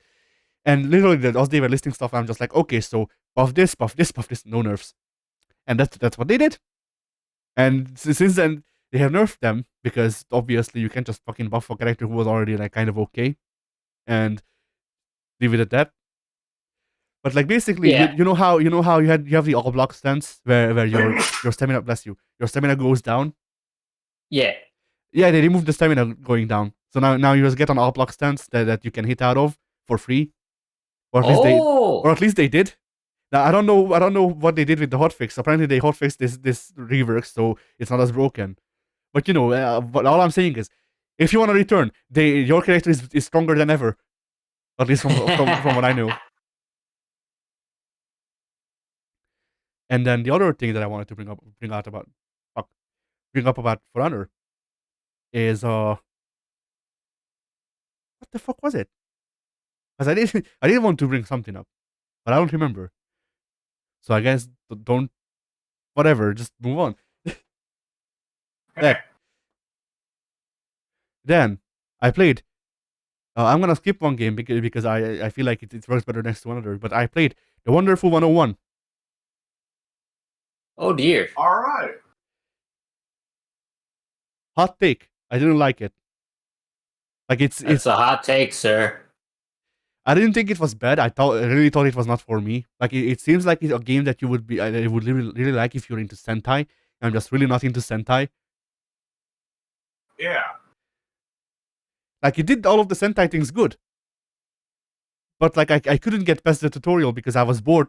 And literally, as they were listing stuff, I'm just like, okay, so buff this, no nerfs. And that's what they did. And since then, they have nerfed them, because obviously you can't just fucking buff a character who was already like kind of okay and leave it at that. But like basically, you know how you have the all block stance where your stamina, bless you, your stamina goes down. Yeah, they removed the stamina going down, so now you just get an all block stance that you can hit out of for free, or at least they did. Now I don't know what they did with the hotfix. Apparently they hotfixed this rework, so it's not as broken. But but all I'm saying is, if you want to return, your character is stronger than ever, at least from what I know. And then the other thing that I wanted to bring up about For Honor is what the fuck was it? Because I didn't want to bring something up, but I don't remember. So I guess don't, whatever, just move on. Then I played. I'm gonna skip one game because I feel like it works better next to another. But I played The Wonderful 101. Oh dear. All right. Hot take. I didn't like it. Like it's a hot take, sir. I didn't think it was bad. I really thought it was not for me. Like it seems like it's a game that you would really like if you're into Sentai. I'm just really not into Sentai. Yeah. Like it did all of the Sentai things good. But like I couldn't get past the tutorial because I was bored.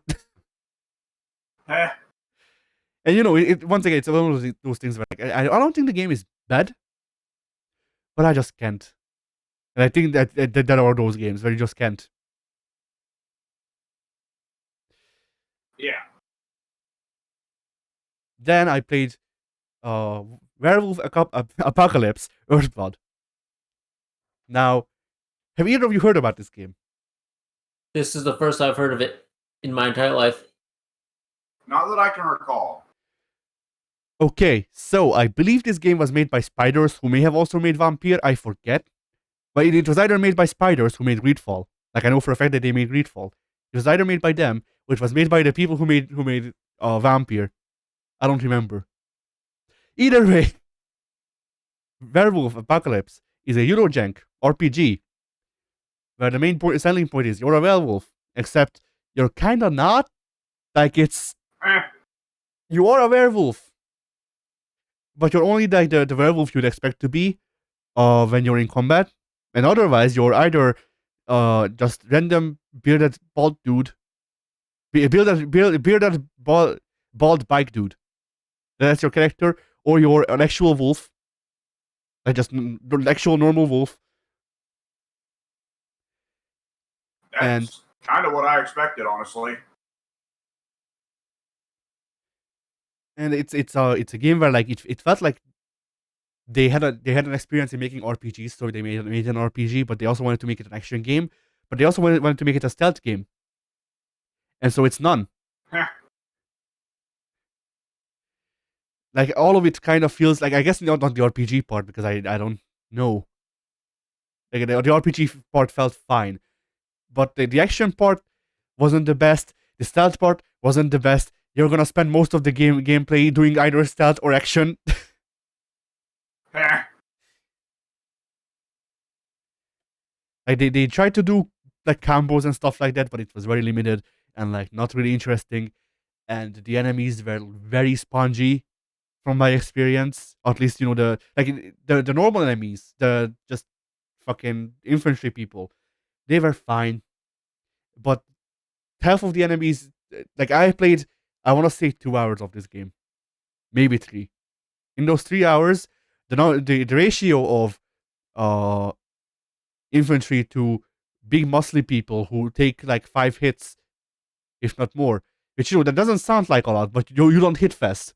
And once again, it's one of those things where like, I don't think the game is bad, but I just can't. And I think that there are those games where you just can't. Yeah. Then I played Werewolf Apocalypse Earthblood. Now, have either of you heard about this game? This is the first I've heard of it in my entire life. Not that I can recall. Okay, so I believe this game was made by Spiders, who may have also made Vampire. I forget. But it was either made by Spiders, who made Greedfall. Like, I know for a fact that they made Greedfall. It was either made by them, or it was made by the people who made Vampire. I don't remember. Either way, Werewolf Apocalypse is a Eurojank RPG where the main selling point is you're a werewolf, except you're kinda not. Like, it's you are a werewolf, but you're only like the werewolf you'd expect to be when you're in combat, and otherwise you're either just random bearded bald dude, bearded bald bike dude. That's your character, or you're an actual wolf, like just an actual normal wolf. That's kind of what I expected, honestly. And it's a game where like it felt like they had an experience in making RPGs, so they made an RPG, but they also wanted to make it an action game, but they also wanted to make it a stealth game, and so it's none. Like all of it kind of feels like, I guess not the RPG part, because I don't know. Like the RPG part felt fine, but the action part wasn't the best. The stealth part wasn't the best. You're gonna spend most of the gameplay doing either stealth or action. Like they tried to do like combos and stuff like that, but it was very limited and like not really interesting. And the enemies were very spongy, from my experience. At least the normal enemies, the just fucking infantry people, they were fine. But half of the enemies, like I played, I want to say 2 hours of this game, maybe 3. In those 3 hours, the ratio of uh infantry to big muscly people who take like 5 hits, if not more. Which that doesn't sound like a lot, but you don't hit fast.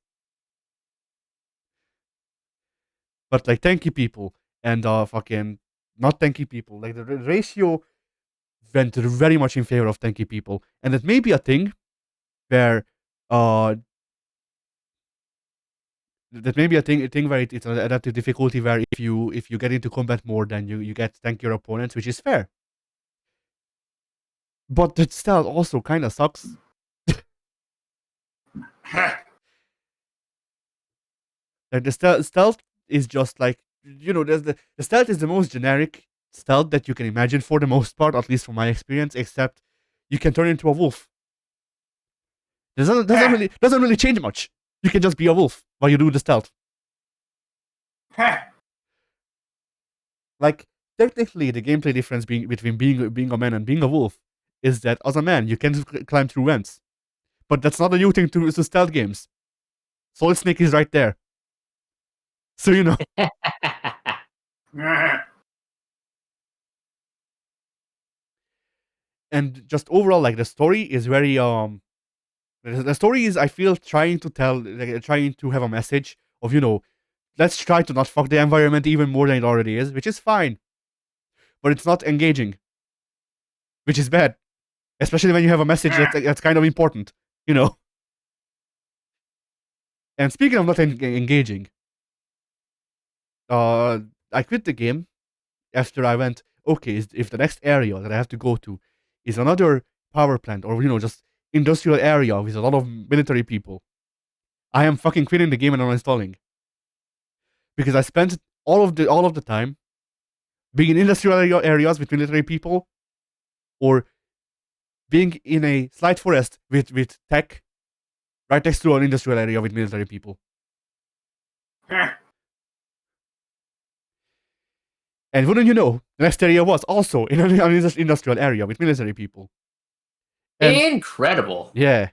But like tanky people and fucking not tanky people, like the ratio went very much in favor of tanky people, and it may be a thing where uh a thing where it's an adaptive difficulty where if you get into combat more, then you get tankier opponents, which is fair. But the stealth also kind of sucks. Like the stealth is just like, there's the stealth is the most generic stealth that you can imagine for the most part, at least from my experience, except you can turn into a wolf. Doesn't really change much. You can just be a wolf while you do the stealth. Like technically, the gameplay difference between being a man and being a wolf is that as a man you can climb through vents, but that's not a new thing to stealth games. Solid Snake is right there, so And just overall, like the story is very the story is, I feel, trying to have a message of let's try to not fuck the environment even more than it already is, which is fine, but it's not engaging, which is bad, especially when you have a message that's kind of important, And speaking of not engaging, I quit the game after I went, okay, if the next area that I have to go to is another power plant or just industrial area with a lot of military people, I am fucking quitting the game and uninstalling. Because I spent all of the time being in industrial areas with military people, or being in a slight forest with tech right next to an industrial area with military people. And wouldn't you know, the next area was also in an industrial area with military people. And incredible. Yeah.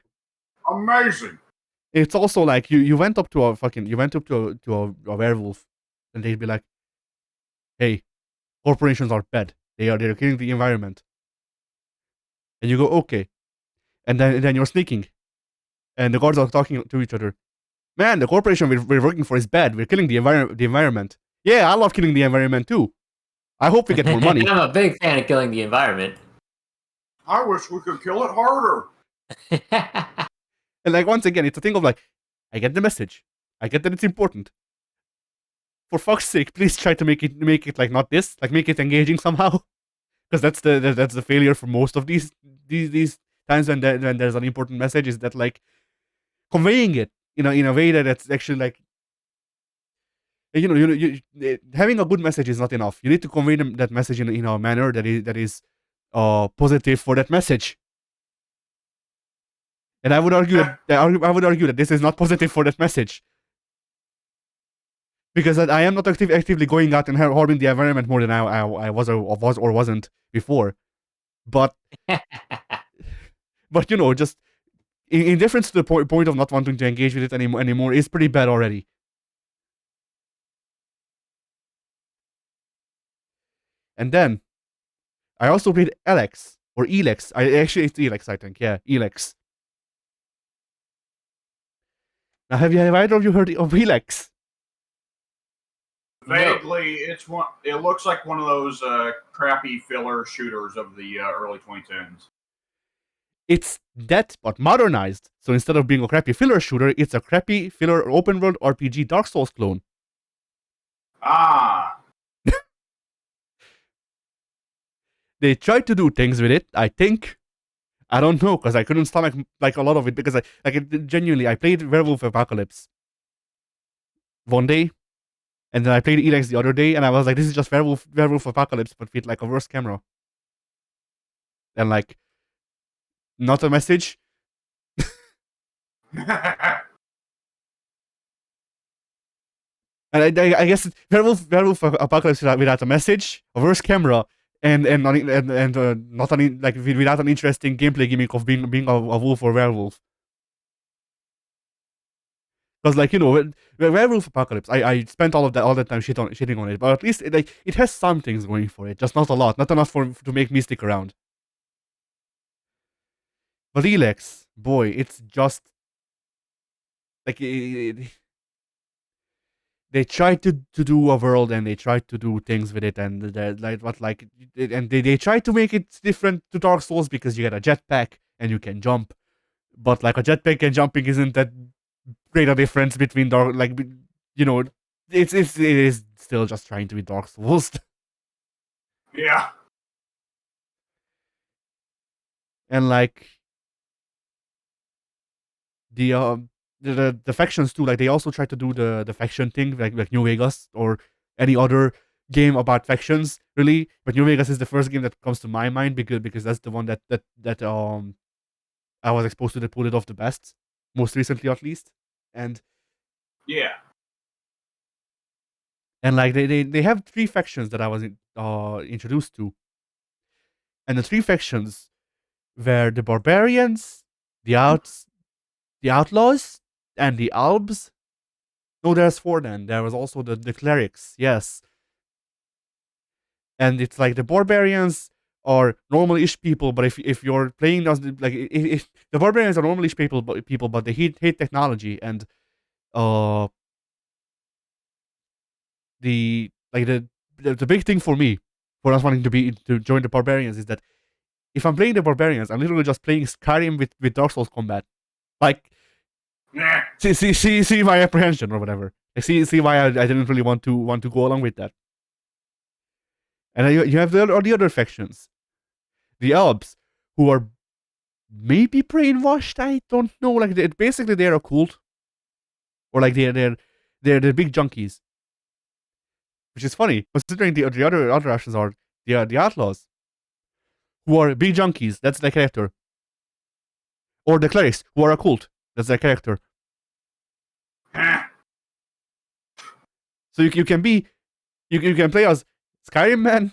Amazing. It's also like you went up to a werewolf, and they'd be like, "Hey, corporations are bad. They're killing the environment." And you go, "Okay," and then you're sneaking, and the guards are talking to each other. Man, the corporation we're working for is bad. We're killing the environment. Yeah, I love killing the environment too. I hope we get more money. I'm a big fan of killing the environment. I wish we could kill it harder. And like, once again, it's a thing of like, I get the message. I get that it's important. For fuck's sake, please try to make it like not this. Like, make it engaging somehow. Because that's the failure for most of these times when there's an important message, is that like conveying it in a way that's actually like, having a good message is not enough. You need to convey that message in a manner that is positive for that message. And I would argue that this is not positive for that message, because I am not actively going out and harming the environment more than I was or wasn't before. But just in difference to the point of not wanting to engage with it anymore is pretty bad already. And then I also played Alex, or Elex. It's Elex, I think. Yeah, Elex. Now, have either of you heard of Elex? Vaguely, it's one. It looks like one of those crappy filler shooters of the early 2010s. It's that, but modernized. So instead of being a crappy filler shooter, it's a crappy filler open world RPG Dark Souls clone. Ah. They tried to do things with it, I think. I don't know, because I couldn't stomach like a lot of it, because genuinely, I played Werewolf Apocalypse one day, and then I played Elex the other day, and I was like, this is just Werewolf Apocalypse, but with like a worse camera. And like, not a message. And I guess Werewolf Apocalypse without a message, a worse camera, and not like without an interesting gameplay gimmick of being a wolf or werewolf. Because like, you know, Werewolf Apocalypse, I spent all that time shitting on it, but at least it has some things going for it, just not a lot, not enough to make me stick around. But Elex, boy, it's just like they tried to do a world, and they tried to do things with it, and they tried to make it different to Dark Souls because you get a jetpack and you can jump, but like a jetpack and jumping isn't that great a difference between Dark, like, you know, it is still just trying to be Dark Souls. Yeah. And like the factions too, like they also try to do the faction thing, like New Vegas or any other game about factions, really. But New Vegas is the first game that comes to my mind because that's the one that I was exposed to that pulled it off the best, most recently at least. And yeah, and like they have 3 factions that I was introduced to, and the 3 factions were the barbarians, the outlaws, and the albs. No, there's 4 then. There was also the clerics, yes. And it's like the barbarians are normal-ish people, but if you're playing as like if the barbarians are normal-ish people, but they hate technology, and the big thing for me for not wanting to join the barbarians is that if I'm playing the barbarians, I'm literally just playing Skyrim with Dark Souls combat. Like, see my apprehension or whatever. Like, see why I didn't really want to go along with that. And you have the other factions, the Alps, who are maybe brainwashed. I don't know. Like, basically they're a cult, or like they're big junkies, which is funny considering the other actions are the outlaws, who are big junkies. That's their character. Or the clerics, who are a cult. That's their character. So you can play as Skyrim man,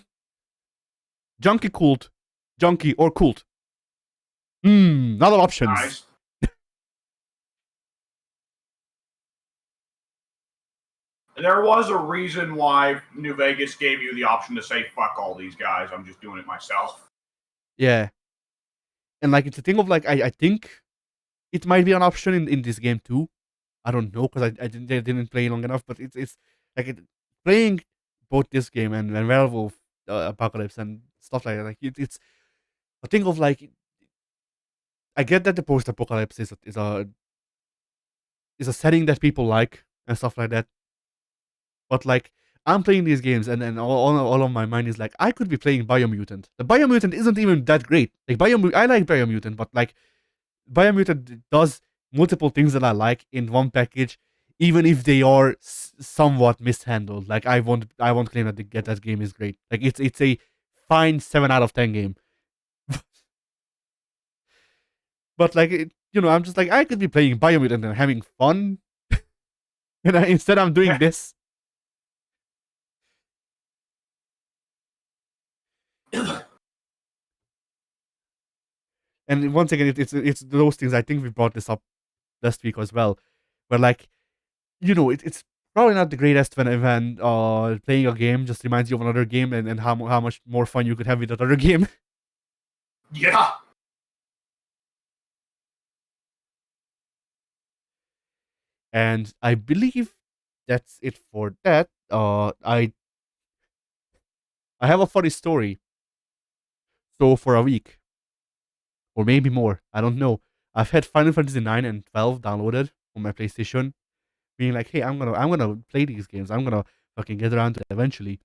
junkie cult, junkie or cult. Not options. Nice. There was a reason why New Vegas gave you the option to say, fuck all these guys, I'm just doing it myself. Yeah. And like, it's a thing of like, I think it might be an option in this game too. I don't know, because I didn't play long enough, but it's like playing both this game and Werewolf Apocalypse and stuff like that. Like, it's a thing of like, I get that the post-apocalypse is a setting that people like and stuff like that. But like, I'm playing these games, and then all on my mind is like, I could be playing Biomutant. The Biomutant isn't even that great. Like, I like Biomutant, but like, Biomutant does multiple things that I like in one package, even if they are somewhat mishandled. Like, I won't claim that that game is great. Like, it's a fine 7 out of 10 game. But like, I'm just like, I could be playing Biomutant and having fun, and instead I'm doing this. And once again, it's those things. I think we brought this up last week as well, where like, it's probably not the greatest when playing a game just reminds you of another game, and how much more fun you could have with that other game. Yeah. And I believe that's it for that. I have a funny story. So for a week, or maybe more, I don't know. I've had Final Fantasy 9 and 12 downloaded on my PlayStation, being like, hey, I'm gonna play these games. I'm gonna fucking get around to it eventually.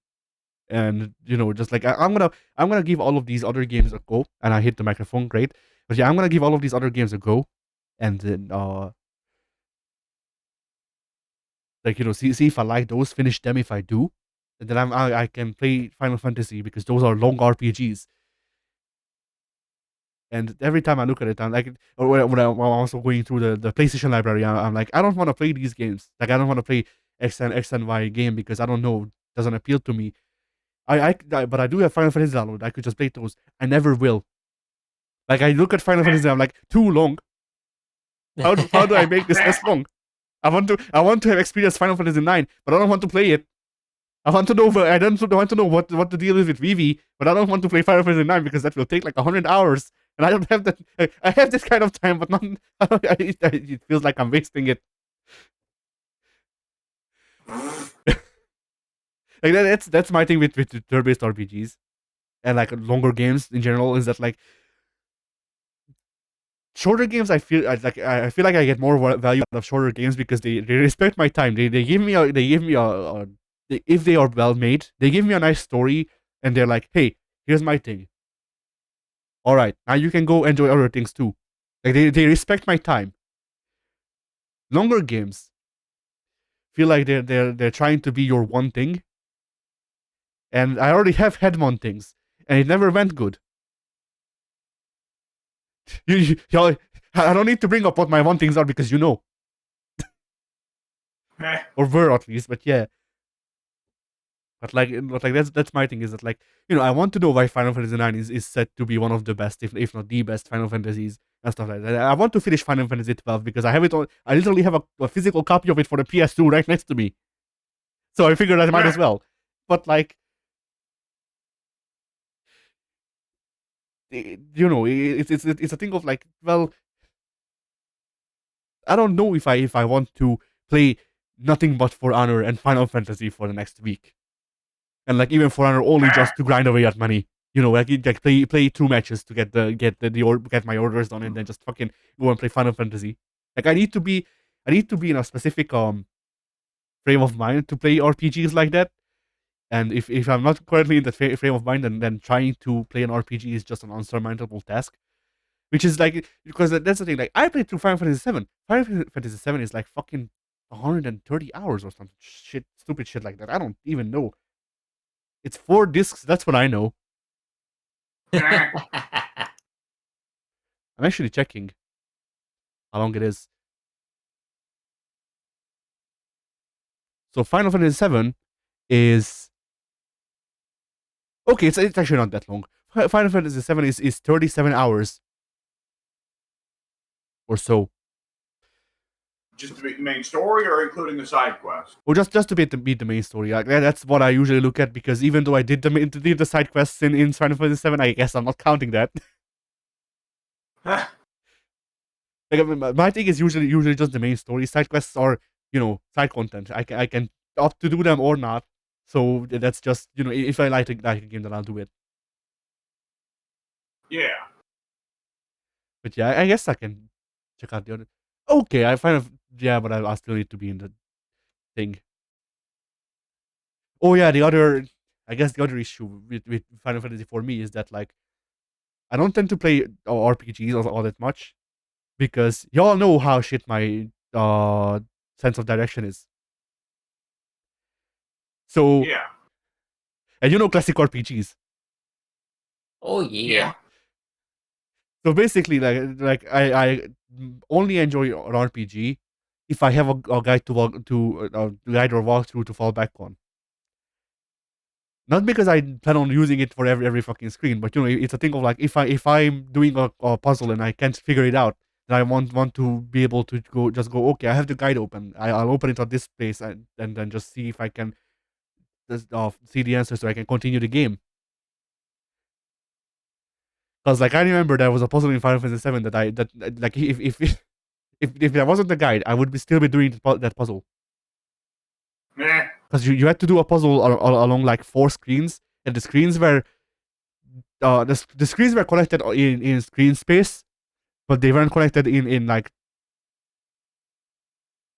And just like I'm gonna give all of these other games a go. And I hit the microphone, great. But yeah, I'm gonna give all of these other games a go, and then like see if I like those, finish them if I do, and then I can play Final Fantasy because those are long RPGs. And every time I look at it, I'm like, or when I'm also going through the PlayStation library, I'm like, I don't want to play these games. Like, I don't want to play X and Y game because I don't know, doesn't appeal to me. But I do have Final Fantasy download. I could just play those. I never will. Like, I look at Final Fantasy, I'm like, too long. How do I make this less long? I want to have experienced Final Fantasy 9, but I don't want to play it. I want to know what the deal is with Vivi, but I don't want to play Final Fantasy 9 because that will take like 100 hours, and I don't have that. I have this kind of time, but not. It feels like I'm wasting it. Like that's my thing with turn-based RPGs and like longer games in general, is that like shorter games, I feel like I get more value out of shorter games because they respect my time. They give me if they are well made, they give me a nice story, and they're like, hey, here's my thing. All right, now you can go enjoy other things too. Like they respect my time. Longer games feel like they're trying to be your one thing, and I already have had one things, and it never went good. I don't need to bring up what my one things are because you know. Or were at least, but yeah. But that's my thing, is that like, I want to know why Final Fantasy 9 is said to be one of the best, if not the best Final Fantasies and stuff like that. I want to finish Final Fantasy 12 because I have it on. I literally have a physical copy of it for the PS2 right next to me. So I figured I might as well. But like, it's a thing of like, well, I don't know if I want to play nothing but For Honor and Final Fantasy for the next week, and like even For Honor only just to grind away at money. Like play 2 matches to get my orders done, and then just fucking go and play Final Fantasy. Like I need to be in a specific frame of mind to play RPGs like that. And if I'm not currently in that frame of mind, then trying to play an RPG is just an unsurmountable task. Which is like, because that's the thing. Like I played through Final Fantasy 7. Final Fantasy 7 is like fucking 130 hours or some stupid shit like that. I don't even know. It's 4 discs. That's what I know. I'm actually checking how long it is. So Final Fantasy 7 is okay. It's actually not that long. Final Fantasy 7 is 37 hours or so. Just to beat the main story, or including the side quest? Well, just to beat the main story. Like that's what I usually look at, because even though I did the side quests in Final Fantasy 7, I guess I'm not counting that. Like my thing is usually just the main story. Side quests are side content. I can opt to do them or not. So that's just if I like a game, then I'll do it. Yeah. But yeah, I guess I can check out the other. Okay, I but I still need to be in the thing. Oh yeah, I guess the other issue with Final Fantasy for me is that like I don't tend to play RPGs all that much, because y'all know how shit my sense of direction is. So Yeah. and classic RPGs. Oh yeah. So basically, like I only enjoy an RPG if I have a guide guide or walkthrough to fall back on. Not because I plan on using it for every fucking screen, but it's a thing of like, if I'm doing a puzzle and I can't figure it out, then I want to be able to go, okay, I have the guide open. I'll open it at this place, and then just see if I can just see the answer so I can continue the game. Because like I remember there was a puzzle in Final Fantasy VII that like if there wasn't a guide, I would still be doing that puzzle. Because you had to do a puzzle along like 4 screens, and the screens were the screens were connected in screen space, but they weren't connected in like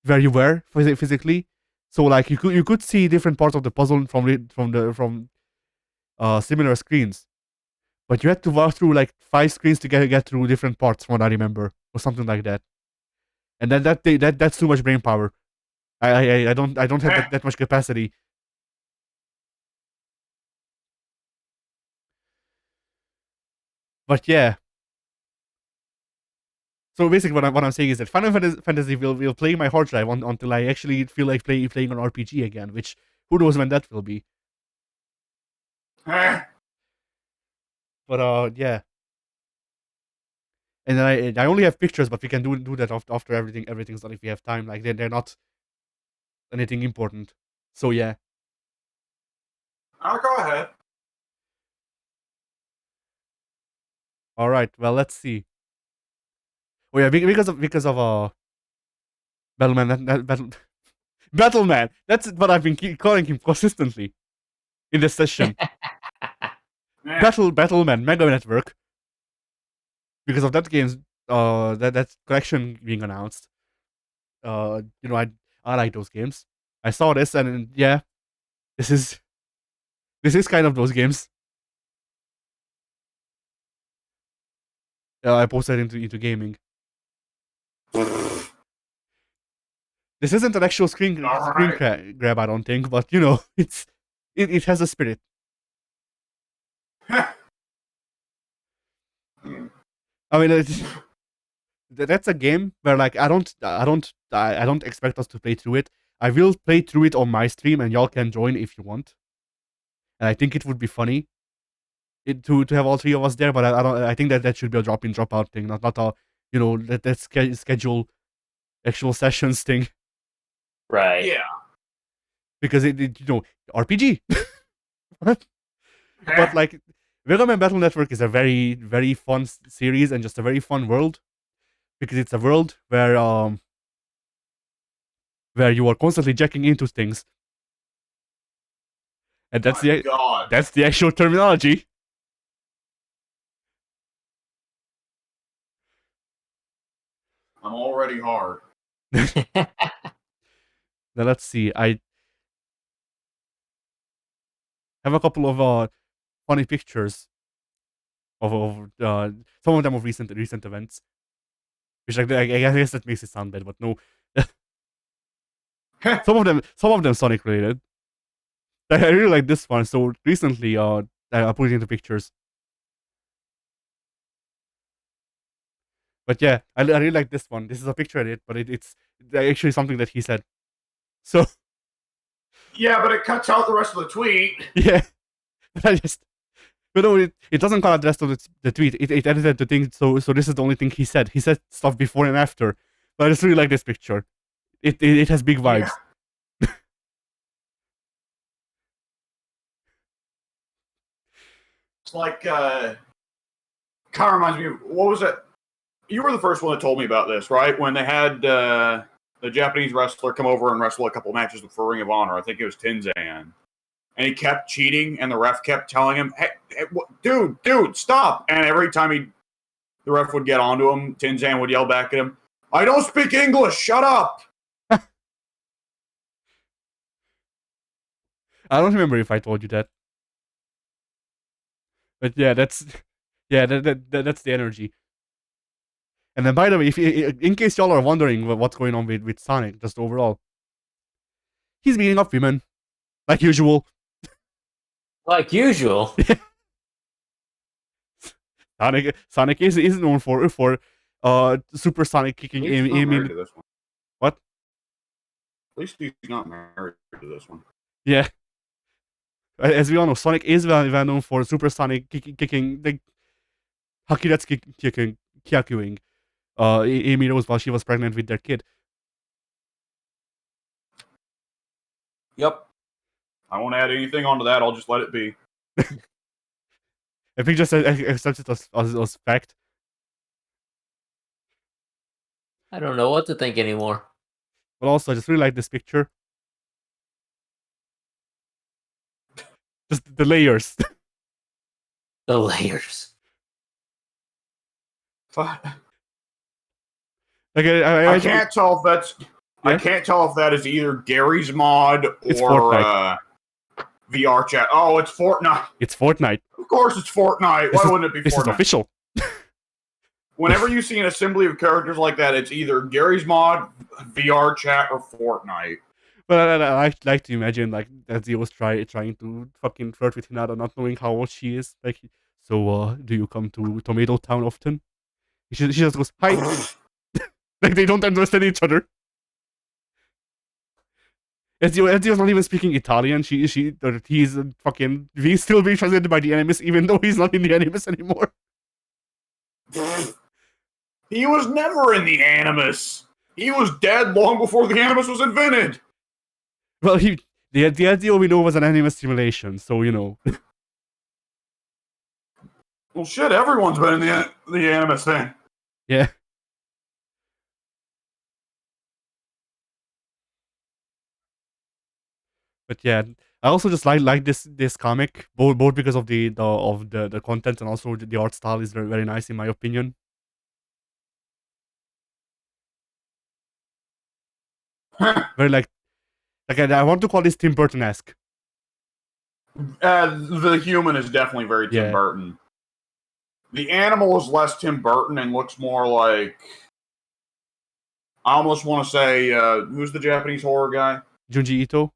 where you were physically. So like you could see different parts of the puzzle from similar screens, but you had to walk through like 5 screens to get through different parts, from what I remember, or something like that. And then that's too much brain power. I don't have that much capacity. But yeah. So basically, what I'm saying is that Final Fantasy will play my hard drive until I actually feel like playing an RPG again. Which, who knows when that will be. But yeah. And then I only have pictures, but we can do that after everything's done if we have time. Like they're not anything important. So yeah. I'll go ahead. All right. Well, let's see. Oh yeah, because of Battleman. Battleman. That's what I've been calling him consistently in this session. Battleman Mega Network. Because of that game's that collection being announced. I like those games. I saw this and yeah, this is kind of those games. I posted into gaming. This isn't an actual screen grab, I don't think, but it has a spirit. I mean, that's a game where like I don't expect us to play through it. I will play through it on my stream, and y'all can join if you want. And I think it would be funny to have all 3 of us there, but I think that should be a drop in drop out thing, not a let's schedule actual sessions thing. Right. Yeah. Because it RPG. But like Mega Man Battle Network is a very, very fun series and just a very fun world, because it's a world where you are constantly jacking into things, and that's the actual terminology. I'm already hard. Now let's see. I have a couple of funny pictures of some of them of recent events, which like I guess that makes it sound bad, but no. some of them Sonic related. I really like this one. So recently, I put it into pictures. But yeah, I really like this one. This is a picture edit, but it's actually something that he said. So yeah, but it cuts out the rest of the tweet. Yeah, but no, it doesn't cut out the rest of the tweet. It edited the thing. So this is the only thing he said. He said stuff before and after. But I just really like this picture. It has big vibes. Yeah. It's like kind of reminds me of, what was it? You were the first one that told me about this, right? When they had the Japanese wrestler come over and wrestle a couple matches for Ring of Honor. I think it was Tenzan. And he kept cheating, and the ref kept telling him, hey dude, stop. And every time the ref would get onto him, Tenzan would yell back at him, I don't speak English, shut up. I don't remember if I told you that. But yeah, that's the energy. And then, by the way, in case y'all are wondering what's going on with Sonic, just overall, he's beating up women, like usual. Like usual. Sonic is known for supersonic kicking. Married to this one. What? At least he's not married to this one. Yeah. As we all know, Sonic is well known for supersonic kicking, like Hakiretsuki kicking, Kyakuing. Amy Rose while she was pregnant with their kid. Yep. I won't add anything onto that. I'll just let it be. I think just accept it as fact. I don't know what to think anymore. But also, I just really like this picture. Just the layers. The layers. Fuck. Like I can't tell if that's. Yeah? I can't tell if that is either Gary's mod It's or Fortnite. VR chat. Oh, it's Fortnite. It's Fortnite. Of course, it's Fortnite. Why wouldn't it be This Fortnite? is official. Whenever you see an assembly of characters like that, it's either Gary's mod, VR chat, or Fortnite. But I like to imagine like that he was trying to fucking flirt with Hinata, not knowing how old she is. Like, so do you come to Tomato Town often? She just goes hi. Like they don't understand each other. Ezio's not even speaking Italian. He's still being translated by the enemies, even though he's not in the enemies anymore. He was never in the Animus. He was dead long before the Animus was invented. Well, the Ezio we know was an anime simulation, so you know. Well, shit, everyone's been in the Animus thing. Yeah. But yeah, I also just like this comic both because of the content and also the art style is very, very nice in my opinion. Very like I want to call this Tim Burton-esque. The human is definitely very Tim Burton. The animal is less Tim Burton and looks more like. I almost want to say, who's the Japanese horror guy? Junji Ito.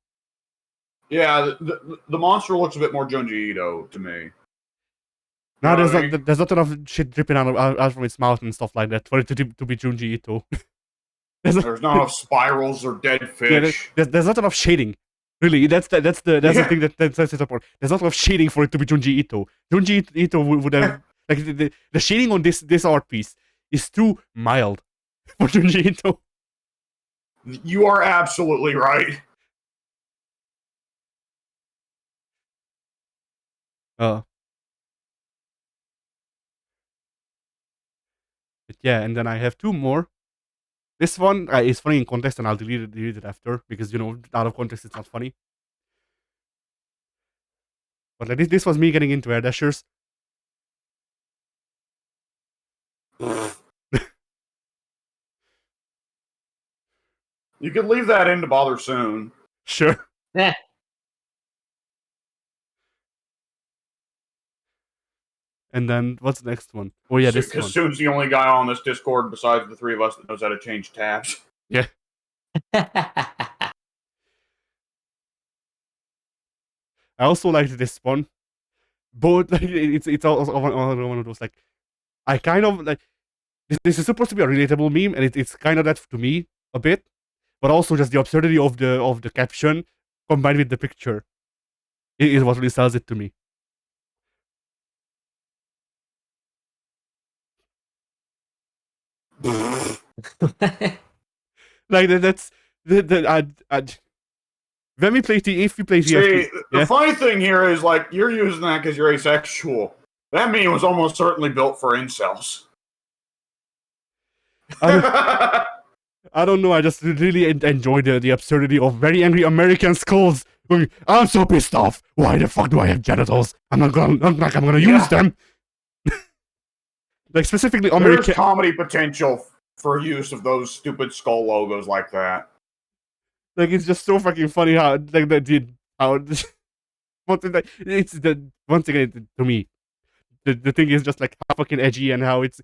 Yeah, the monster looks a bit more Junji Ito to me. No, there's not enough shit dripping out from its mouth and stuff like that for it to be Junji Ito. There's not enough spirals or dead fish. Yeah, there's not enough shading. Really, that's the thing that sets it apart. There's not enough shading for it to be Junji Ito. Junji Ito would have like the shading on this art piece is too mild for Junji Ito. You are absolutely right. But yeah, and then I have two more. This one is funny in context, and I'll delete it after because you know out of context it's not funny. But like this was me getting into air dashers. You could leave that in to bother soon. Sure. Yeah. And then what's the next one? Oh yeah, this one. Because Soon's the only guy on this Discord besides the three of us that knows how to change tabs. Yeah. I also liked this one. Both like it's also one of those like I kind of like this is supposed to be a relatable meme, and it's kind of that to me a bit, but also just the absurdity of the caption combined with the picture is what really sells it to me. Like that's when we play if we play See, the funny thing here is like you're using that because you're asexual. That meme was almost certainly built for incels. I don't know. I just really enjoy the absurdity of very angry American skulls. Going, I'm so pissed off. Why the fuck do I have genitals? I'm not gonna use them. Like specifically American. There's comedy potential for use of those stupid skull logos like that. Like it's just so fucking funny how like that did how. It's the once again to me, the thing is just like how fucking edgy and how it's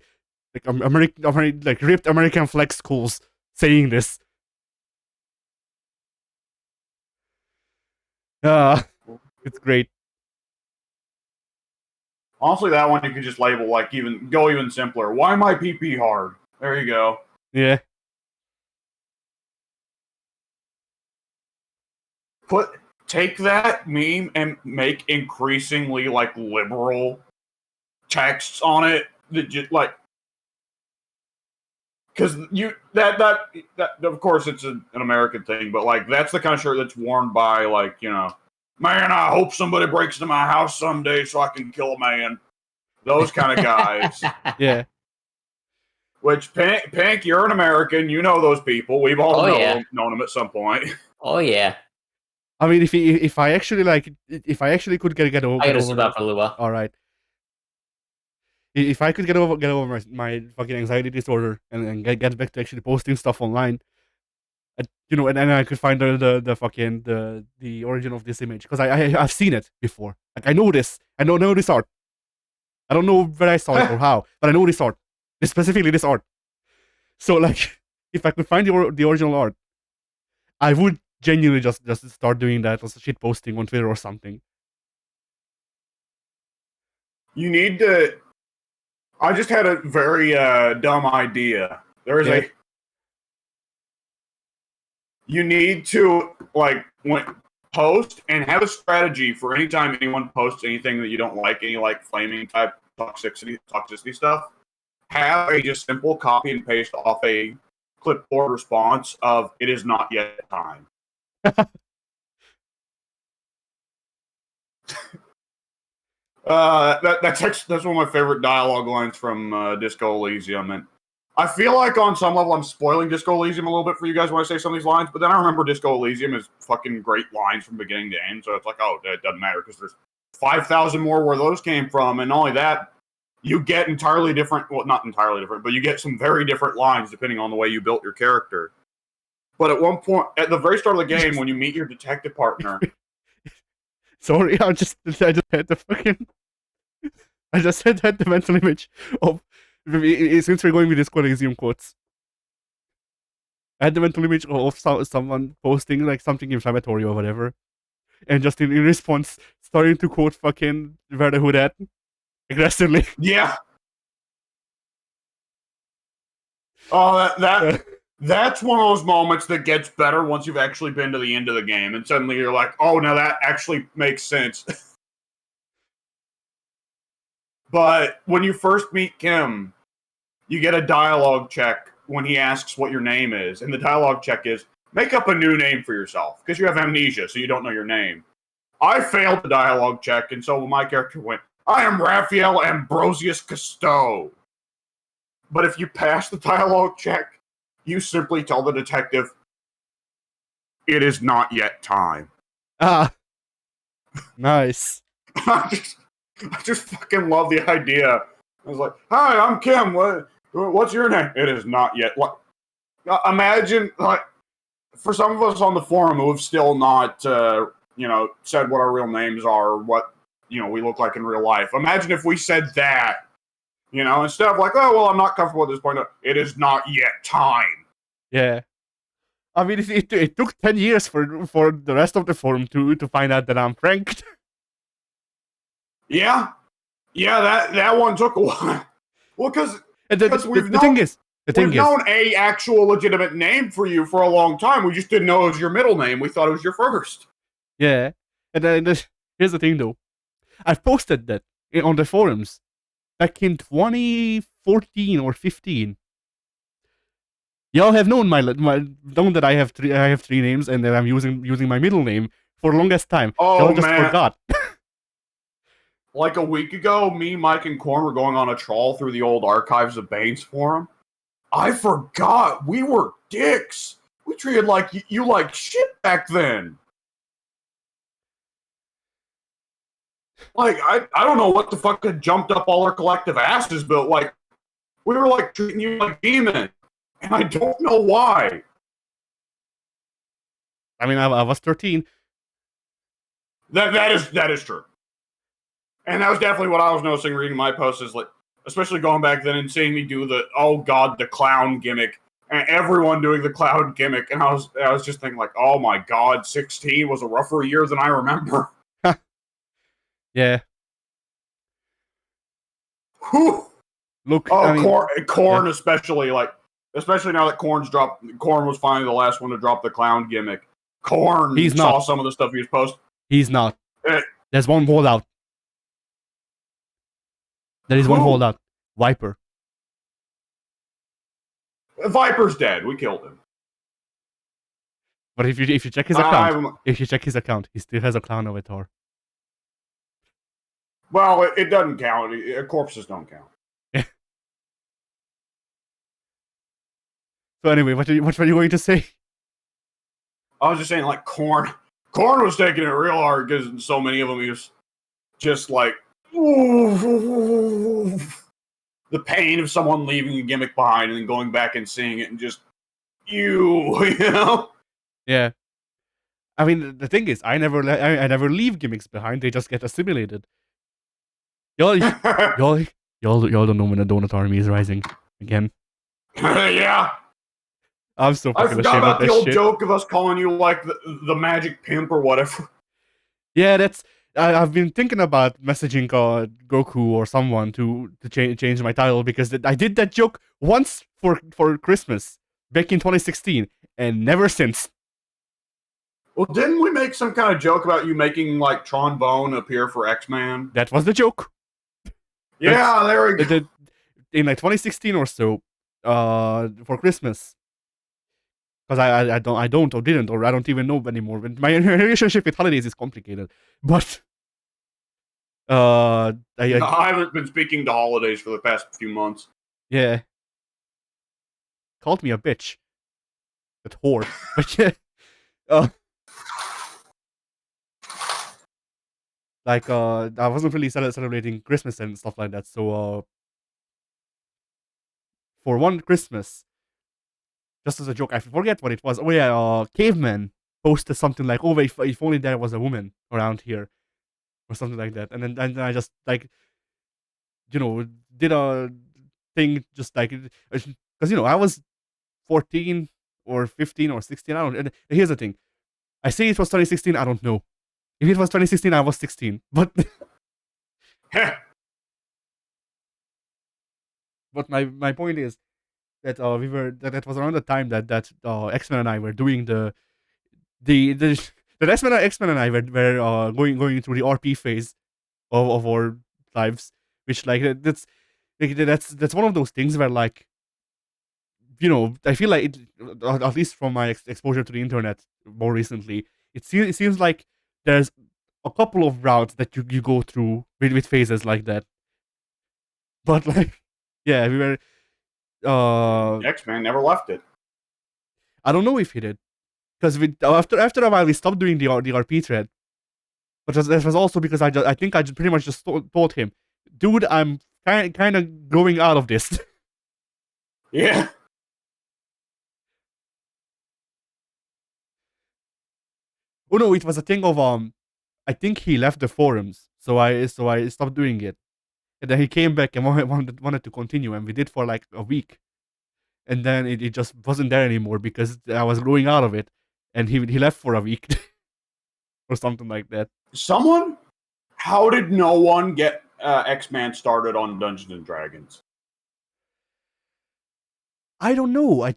like American like ripped American flag schools saying this. It's great. Honestly, that one you could just label like even simpler. Why my PP hard? There you go. Yeah. Take that meme and make increasingly like liberal texts on it that just like because that of course it's an American thing, but like that's the kind of shirt that's worn by like man, I hope somebody breaks into my house someday so I can kill a man. Those kind of guys. Yeah. Which, Pink, you're an American. You know those people. We've all known them at some point. Oh yeah. I mean, if I actually could get over. I gotta sub out for Lua. All right. If I could get over my fucking anxiety disorder and get back to actually posting stuff online, and I could find the fucking the origin of this image, because I've seen it before. Like, I know this. I know this art. I don't know where I saw it or how, but I know this art. Specifically this art. So, like, if I could find the original art, I would genuinely just start doing that, or shit posting on Twitter or something. You need to. I just had a very dumb idea. There is you need to, like, post and have a strategy for any time anyone posts anything that you don't like, any like flaming type toxicity stuff. Have a just simple copy and paste off a clipboard response of "It is not yet time." That's one of my favorite dialogue lines from Disco Elysium, and I feel like on some level I'm spoiling Disco Elysium a little bit for you guys when I say some of these lines, but then I remember Disco Elysium is fucking great lines from beginning to end, so it's like, oh, it doesn't matter because there's 5,000 more where those came from, and not only that, you get entirely different, well, not entirely different, but you get some very different lines depending on the way you built your character. But at one point, at the very start of the game, when you meet your detective partner... Sorry, I just had the fucking... I just had the mental image of... Since we're going with Disco Elysium quotes, I had the mental image of someone posting like something inflammatory or whatever, and just in response, starting to quote fucking "Where the Hood at?" aggressively. Yeah. Oh, that's one of those moments that gets better once you've actually been to the end of the game, and suddenly you're like, oh, now that actually makes sense. But when you first meet Kim, you get a dialogue check when he asks what your name is, and the dialogue check is, make up a new name for yourself, because you have amnesia, so you don't know your name. I failed the dialogue check, and so my character went, I am Raphael Ambrosius Cousteau. But if you pass the dialogue check, you simply tell the detective, it is not yet time. Ah. Nice. I just fucking love the idea. I was like, hi, I'm Kim. What's your name? It is not yet. What? Imagine, like, for some of us on the forum who have still not, said what our real names are, or what, we look like in real life. Imagine if we said that, instead of like, oh, well, I'm not comfortable at this point. It is not yet time. Yeah. I mean, it took 10 years for the rest of the forum to find out that I'm pranked. Yeah, that one took a while. Well, because the thing is, known a actual legitimate name for you for a long time. We just didn't know it was your middle name. We thought it was your first. Yeah, and then here's the thing, though. I've posted that on the forums back in 2014 or 15. Y'all have known known that I have three names and that I'm using my middle name for the longest time. Oh, Y'all just forgot. Like a week ago, me, Mike, and Korn were going on a trawl through the old archives of Bane's forum. I forgot we were dicks. We treated you like shit back then. Like, I don't know what the fuck had jumped up all our collective asses, but like, we were like treating you like demon, and I don't know why. I mean, I was 13. That is true. And that was definitely what I was noticing reading my posts, is like, especially going back then and seeing me do the clown gimmick, and everyone doing the clown gimmick, and I was just thinking like, oh my god, 16 was a rougher year than I remember. Yeah. Whew. Look, Korn, yeah. especially now that Korn was finally the last one to drop the clown gimmick. Korn saw some of the stuff he was posting. He's not. There's one holdout. There is one holdout. Viper. Viper's dead. We killed him. But if you check his account, he still has a clown avatar. Well, it doesn't count. Corpses don't count. So anyway, what were you going to say? I was just saying, like, Korn was taking it real hard because so many of them, he was just like, ooh, the pain of someone leaving a gimmick behind and then going back and seeing it and just, you know? Yeah. I mean, the thing is, I never leave gimmicks behind. They just get assimilated. Y'all don't know when the Donut Army is rising again. Yeah. I'm so I fucking forgot ashamed about of the this old shit. joke of us calling you, like, the magic pimp or whatever. Yeah, that's. I've been thinking about messaging Goku or someone to change my title because I did that joke once for Christmas back in 2016 and never since. Well, didn't we make some kind of joke about you making, like, Trombone appear for X-Man? That was the joke. Yeah, there we go. In like 2016 or so, for Christmas. Because I don't or didn't or I don't even know anymore. My relationship with holidays is complicated. But I haven't been speaking to holidays for the past few months. Yeah. Called me a bitch. That whore. But yeah. I wasn't really celebrating Christmas and stuff like that. So for one Christmas, just as a joke, I forget what it was. Oh yeah, Caveman posted something like, "Oh, if only there was a woman around here," or something like that. And then I just did a thing just like because I was 14 or 15 or 16. I don't. And here's the thing: I say it was 2016. I don't know. If it was 2016, I was 16. But but my point is that that was around the time that X-Men and I were doing the X-Men and I were going through the RP phase of our lives, which that's one of those things where I feel like at least from my exposure to the internet more recently, it seems like there's a couple of routes that you go through with phases like that. But yeah, we were. X-Man never left it. I don't know if he did, because after a while we stopped doing the RP thread. But that was also because I think I just pretty much just told him, dude, I'm kind of growing out of this. Yeah. Oh no, it was a thing of I think he left the forums, so I stopped doing it, and then he came back and wanted to continue, and we did for like a week, and then it just wasn't there anymore because I was growing out of it, and he left for a week or something like that. How did no one get X-Man started on Dungeons and Dragons? I don't know. I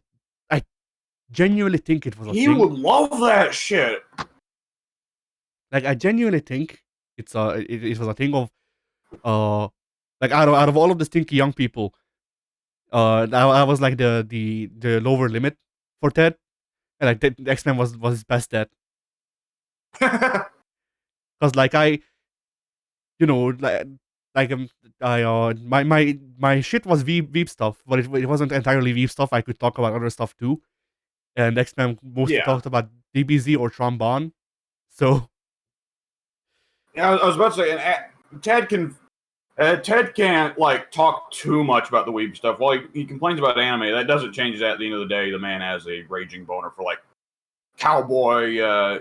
genuinely think it was a He thing. would love that shit. Like I genuinely think it was a thing of like out of all of the stinky young people, I was like the lower limit for Ted, and like the X-Men was his best at, because like I like my shit was Veep stuff, but it wasn't entirely Veep stuff. I could talk about other stuff too, and X-Men mostly talked about DBZ or trombone. So yeah, I was about to say, and Ted can't like talk too much about the weeb stuff. While he complains about anime, that doesn't change that. At the end of the day, the man has a raging boner for like Cowboy. How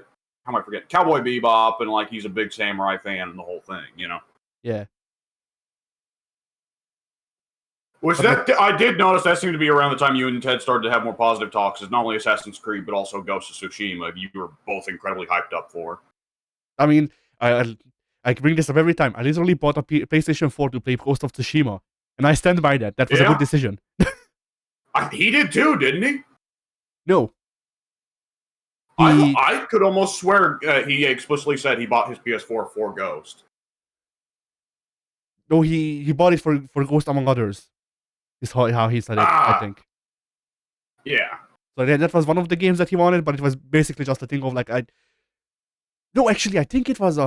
am I forgetting? Cowboy Bebop, and like he's a big samurai fan and the whole thing. yeah. Which I did notice that seemed to be around the time you and Ted started to have more positive talks. It's not only Assassin's Creed, but also Ghost of Tsushima. You were both incredibly hyped up for. I mean, I bring this up every time. I literally bought a PlayStation 4 to play Ghost of Tsushima, and I stand by that. That was a good decision. He did too, didn't he? No. I could almost swear he explicitly said he bought his PS4 for Ghost. No, he bought it for Ghost among others. Is how he said it, I think. Yeah. So that was one of the games that he wanted, but it was basically just a thing of like No, actually, I think it was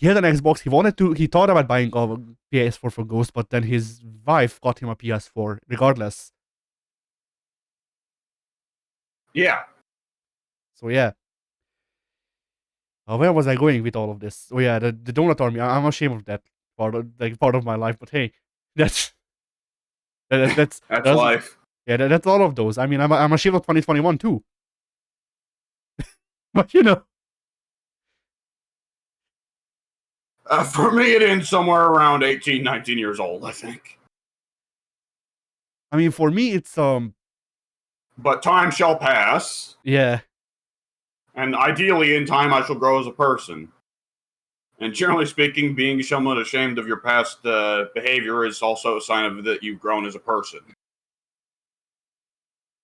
he had an Xbox. He thought about buying a PS4 for Ghost, but then his wife got him a PS4 regardless. Yeah. So yeah. Where was I going with all of this? Oh yeah, the donut army. I'm ashamed of that part of my life. But hey, that's That's life. yeah, that's all of those. I mean, I'm ashamed of 2021 too. But For me, it ends somewhere around 18, 19 years old, I think. I mean, for me, it's But time shall pass, yeah. and ideally, in time, I shall grow as a person. And generally speaking, being somewhat ashamed of your past behavior is also a sign of that you've grown as a person.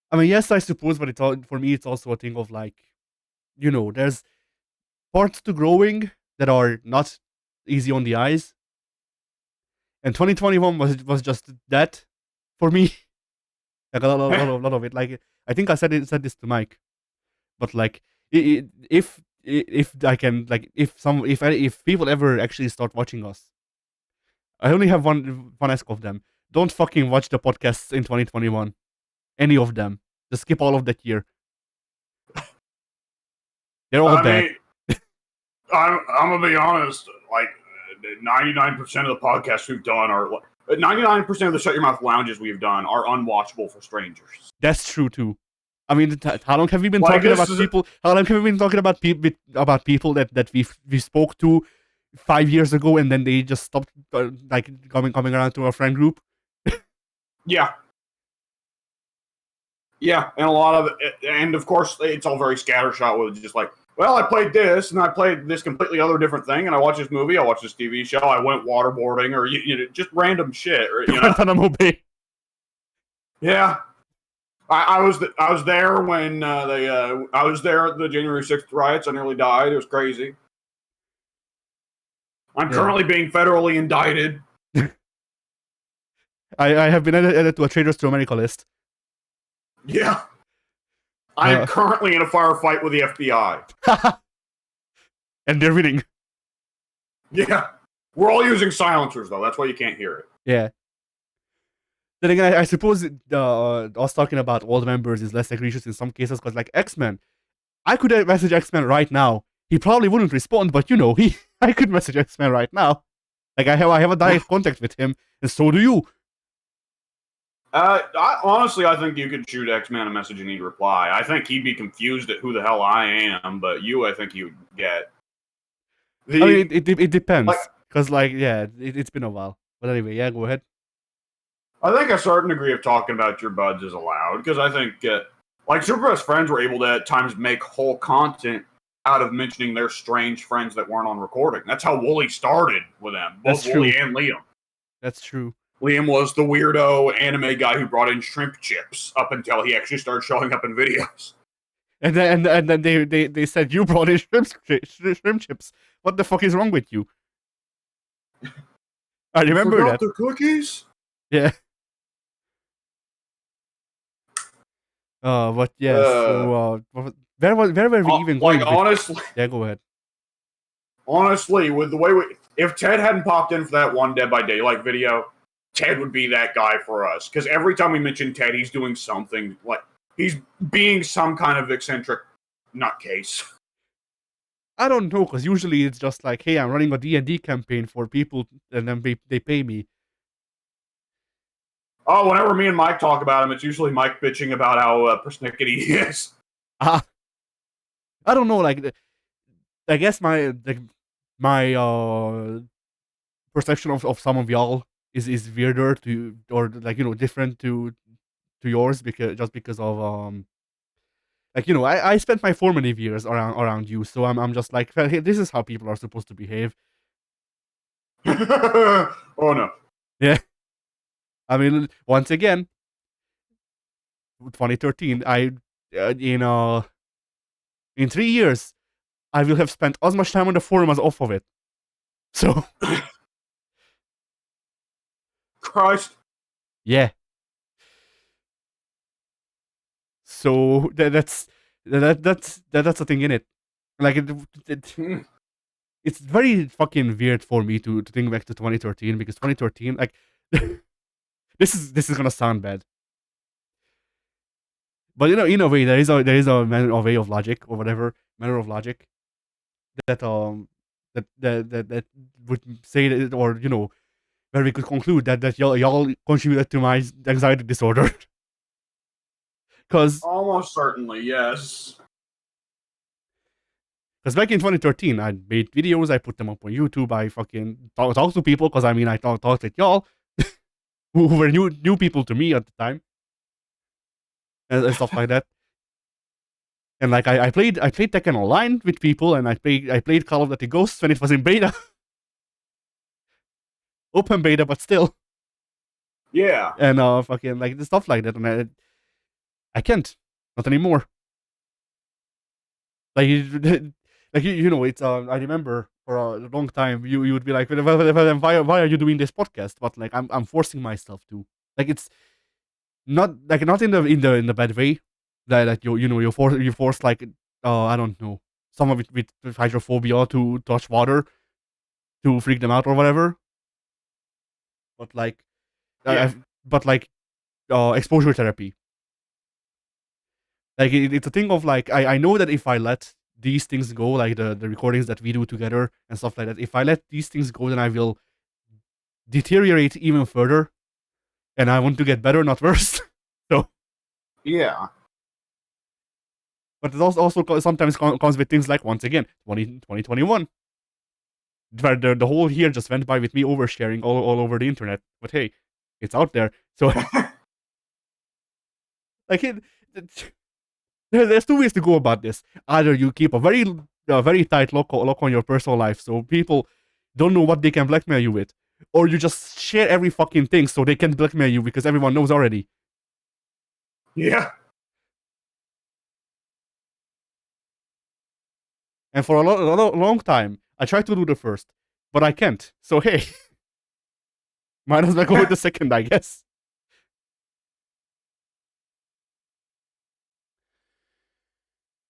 I mean, yes, I suppose, but for me, it's also a thing of like, there's parts to growing that are not easy on the eyes, and 2021 was just that for me. Like a lot of it. Like I think I said this to Mike, but like if I can like if people ever actually start watching us, I only have one ask of them: don't fucking watch the podcasts in 2021, any of them. Just skip all of that year. They're all bad. Mean, I'm gonna be honest. Like 99% of the podcasts we've done are 99% of the Shut Your Mouth lounges we've done are unwatchable for strangers. That's true too. I mean, how long have we been talking about people? How long have we been talking about people that we spoke to 5 years ago, and then they just stopped like coming around to our friend group? Yeah. Yeah, and a lot of it, and of course, it's all very scattershot with just like, well, I played this, and I played this completely other different thing, and I watched this movie, I watched this TV show, I went waterboarding, or just random shit, or Yeah, I was there when I was there at the January 6th riots. I nearly died. It was crazy. I'm currently being federally indicted. I have been added to a Traitors to America list. Yeah. I am currently in a firefight with the FBI. And they're winning. Yeah. We're all using silencers, though. That's why you can't hear it. Yeah. Then again, I suppose us talking about old members is less egregious in some cases, because like X-Men, I could message X-Men right now. He probably wouldn't respond, but I could message X-Men right now. Like I have a direct contact with him, and so do you. Honestly, I think you could shoot X-Man a message and he'd reply. I think he'd be confused at who the hell I am, but I think he would get. I mean, it depends, because it's been a while. But anyway, yeah, go ahead. I think a certain degree of talking about your buds is allowed, because I think Super Best Friends were able to at times make whole content out of mentioning their strange friends that weren't on recording. That's how Wooly started with them, both Wooly and Liam. That's true. Liam was the weirdo anime guy who brought in shrimp chips up until he actually started showing up in videos. And then they said you brought in shrimp chips. What the fuck is wrong with you? I remember that. The cookies? Yeah. But yeah. So where were we even going? Honestly. Yeah, go ahead. Honestly, with the way if Ted hadn't popped in for that one Dead by Daylight video, Ted would be that guy for us. Because every time we mention Ted, he's doing something like he's being some kind of eccentric nutcase. I don't know, because usually it's just like, hey, I'm running a D&D campaign for people, and then they pay me. Oh, whenever me and Mike talk about him, it's usually Mike bitching about how persnickety he is. I don't know, like, I guess my perception of some of y'all is weirder to, or like, different to yours, because of I spent my formative years around you, so I'm just like, well, hey, this is how people are supposed to behave. Oh no. Yeah. I mean, once again, 2013, in 3 years, I will have spent as much time on the forum as off of it. So Christ. Yeah. So that's the thing in it. Like it's very fucking weird for me to think back to 2013 because 2013, like, this is gonna sound bad, but in a way, there is a way of logic or whatever matter of logic that that would say that, or where we could conclude that y'all contributed to my anxiety disorder. Because Almost certainly, yes. back in 2013, I made videos, I put them up on YouTube, I fucking talk to people, because I mean, I talked with y'all, who were new people to me at the time, and stuff like that. And like I played Tekken Online with people, and I played Call of Duty Ghosts when it was in beta, open beta, but still. Yeah. And fucking like stuff like that, and I can't, not anymore. Like it's I remember for a long time you would be like, well, why are you doing this podcast? But like I'm forcing myself to. Like it's not in the bad way. That you force like I don't know, someone with hydrophobia to touch water to freak them out or whatever. But like Yeah. exposure therapy. Like it's a thing of like I know that if I let these things go, like the recordings that we do together and stuff like that, if I let these things go, then I will deteriorate even further, and I want to get better, not worse. So Yeah. but it also sometimes comes with things like, once again, 2021, where the whole year just went by with me oversharing all over the internet. But hey, it's out there. So like there's two ways to go about this. Either you keep a very tight lock on your personal life, so people don't know what they can blackmail you with, or you just share every fucking thing so they can blackmail you because everyone knows already. Yeah. And for a long time, I tried to do the first, but I can't. So hey, might as well go with the second, I guess.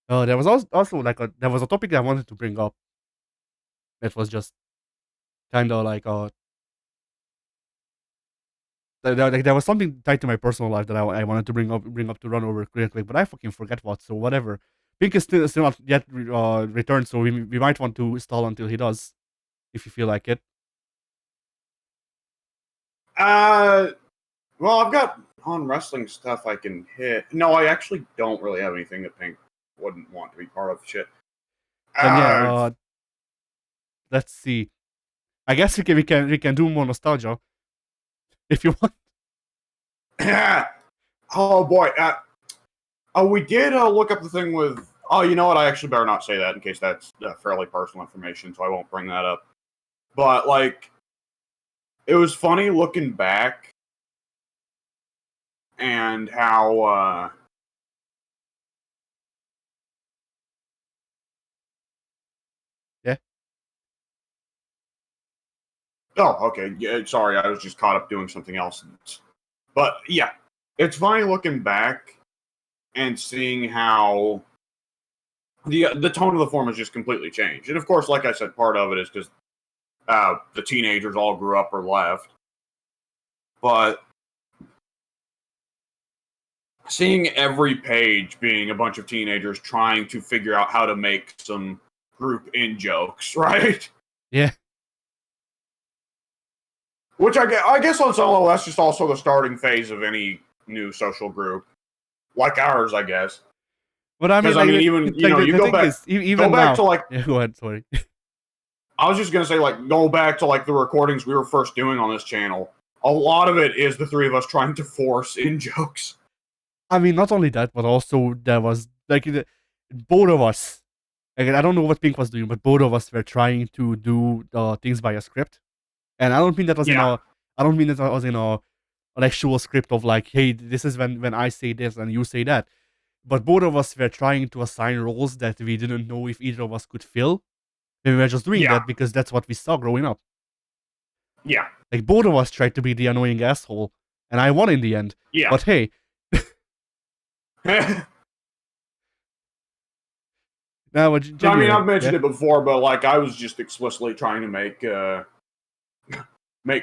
There was also like there was a topic that I wanted to bring up. That was just kind of like there was something tied to my personal life that I wanted to bring up to run over quickly, but I fucking forget what. So whatever. Pink is still not yet returned, so we might want to stall until he does, if you feel like it. Well, I've got non-wrestling stuff I can hit. No, I actually don't really have anything that Pink wouldn't want to be part of. Shit. Then yeah, let's see. I guess we can do more nostalgia if you want. Oh boy. We did look up the thing with. Oh, you know what? I actually better not say that in case that's fairly personal information, so I won't bring that up. But like, it was funny looking back, and how. Yeah. Oh, okay. Yeah, sorry, I was just caught up doing something else. But yeah, it's funny looking back and seeing how the tone of the form has just completely changed. And of course, like I said, part of it is because the teenagers all grew up or left. But seeing every page being a bunch of teenagers trying to figure out how to make some group in jokes, right? Yeah. Which I guess on some level, that's just also the starting phase of any new social group, like ours, I guess. But I mean, like, even you go back, even go back now, to like. Yeah, go ahead. Sorry. I was just gonna say, like, go back to like the recordings we were first doing on this channel. A lot of it is the three of us trying to force in jokes. I mean, not only that, but also there was like both of us. Like, I don't know what Pink was doing, but both of us were trying to do things by a script. And I don't mean that was in a. I don't mean that was in an actual script of like, hey, this is when I say this and you say that. But both of us were trying to assign roles that we didn't know if either of us could fill. And we were just doing that because that's what we saw growing up. Yeah. Like, both of us tried to be the annoying asshole, and I won in the end. Yeah. But hey. No, but I mean, I've genuine, mentioned yeah. it before, but like I was just explicitly trying to make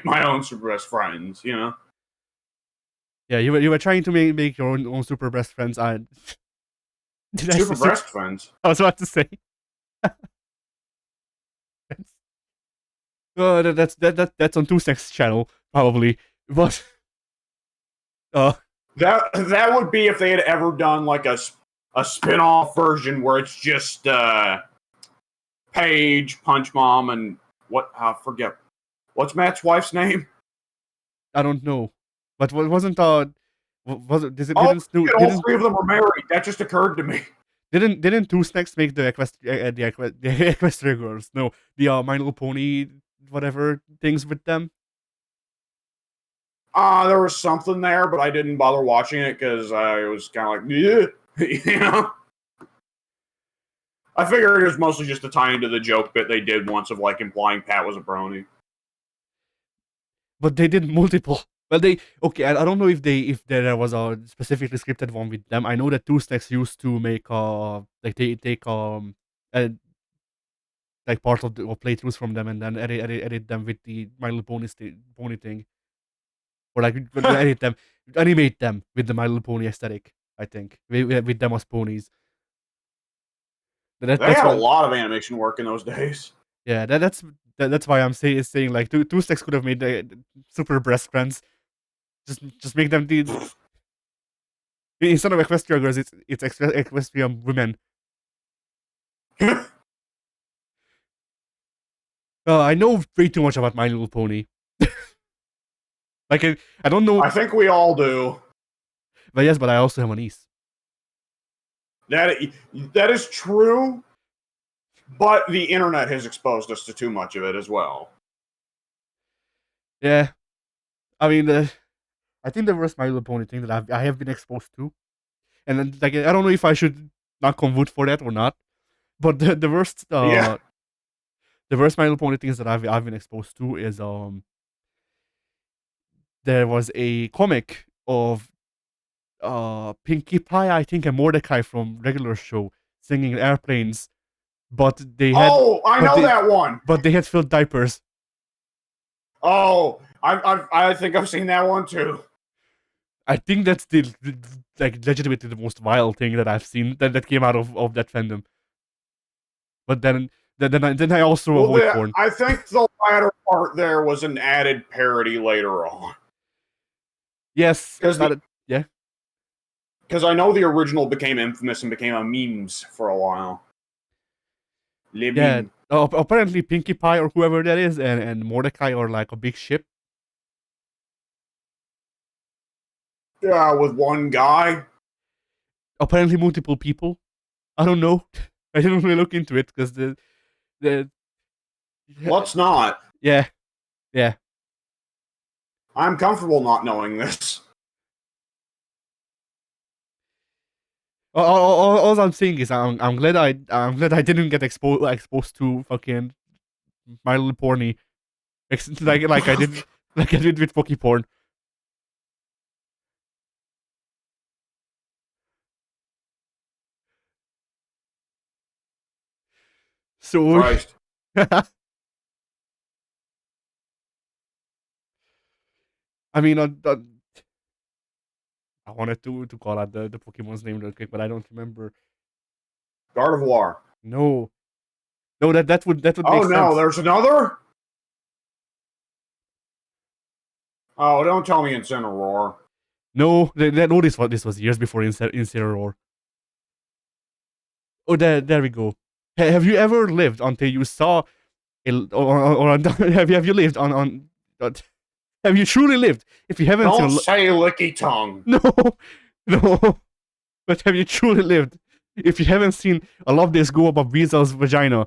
my own super best friends, you know. Yeah, you were trying to make your own super best friends. Did I say Super best friends. I was about to say. That's on 2Sex's channel probably, but That would be if they had ever done like a spin-off version where it's just Paige, Punch Mom, and what I forget. What's Matt's wife's name? I don't know. But what wasn't was it Oh, all didn't three of them are married. That just occurred to me. didn't 2Sex make the Equestria girls? No, the My Little Pony whatever things with them. There was something there, but I didn't bother watching it because I was kind of like, yeah, you know. I figured it was mostly just to tie into the joke bit they did once of like implying Pat was a brony. But they did multiple. Well, I don't know if there was a specifically scripted one with them. I know that 2Stacks used to make like they take like part of the or playthroughs from them and then edit them with the My Little Pony thing, or like edit them, animate them with the My Little Pony aesthetic. I think with them as ponies. They That's had a why. lot of animation work in those days. Yeah, that's why I'm saying like 2Stacks could have made the super breast friends. Just make them the instead of Equestria girls, it's Equestrian women. I know way too much about My Little Pony. Like I don't know, I think we all do. but yes, but I also have a niece. That is true, but the internet has exposed us to too much of it as well. Yeah, I mean, I think the worst My Little Pony thing that I have been exposed to, and then, like I don't know if I should knock on wood for that or not, but the worst Yeah. the worst My Little Pony things that I've been exposed to is there was a comic of Pinkie Pie, I think, and Mordecai from regular show singing in airplanes, but they had Oh, I know that one. but they had filled diapers. Oh, I think I've seen that one too. I think that's the like legitimately the most vile thing that I've seen that came out of that fandom. But then I also avoid porn. I think the latter part there was an added parody later on. Yes, yeah. Because I know the original became infamous and became a memes for a while. Yeah. Apparently Pinkie Pie or whoever that is and Mordecai are like a big ship. Yeah, with one guy. Apparently multiple people. I don't know. I didn't really look into it because the Let's not. Yeah. I'm comfortable not knowing this. All I'm saying is I'm glad I didn't get exposed to fucking My Little Pony, like I did with Poke Porn. So Christ. I mean, I wanted to call out the Pokemon's name real quick, but I don't remember. Gardevoir. No, that would make Oh sense. no, there's another? Oh, don't tell me Incineroar. No, this was years before Incineroar. Oh, there we go. Have you ever lived until you saw, or have you lived on have you truly lived? If you haven't Don't seen, say licky tongue. No, but have you truly lived? If you haven't seen I Love This Go Up a Weasel's vagina.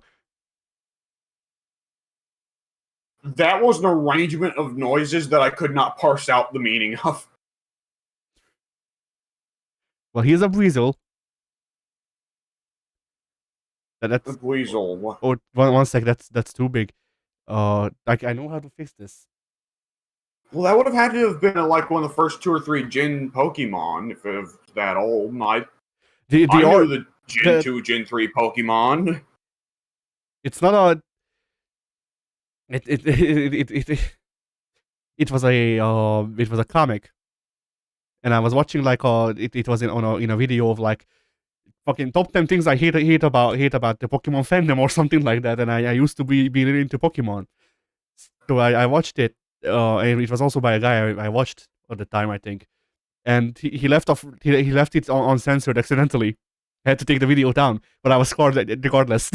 That was an arrangement of noises that I could not parse out the meaning of. Well, he's a weasel. That's The weasel. oh, one sec. That's too big. Like I know how to fix this. Well, that would have had to have been like one of the first 2 or 3 Gin Pokemon if it was that old. I knew the Gen 2, Gen 3 Pokemon. It's not a. It was a comic, and I was watching like it was in a video of like fucking top 10 things I hate about the Pokemon fandom or something like that, and I used to be really into Pokemon, so I watched it, and it was also by a guy I watched at the time, I think, and he left it uncensored accidentally. I had to take the video down, but I was scored regardless.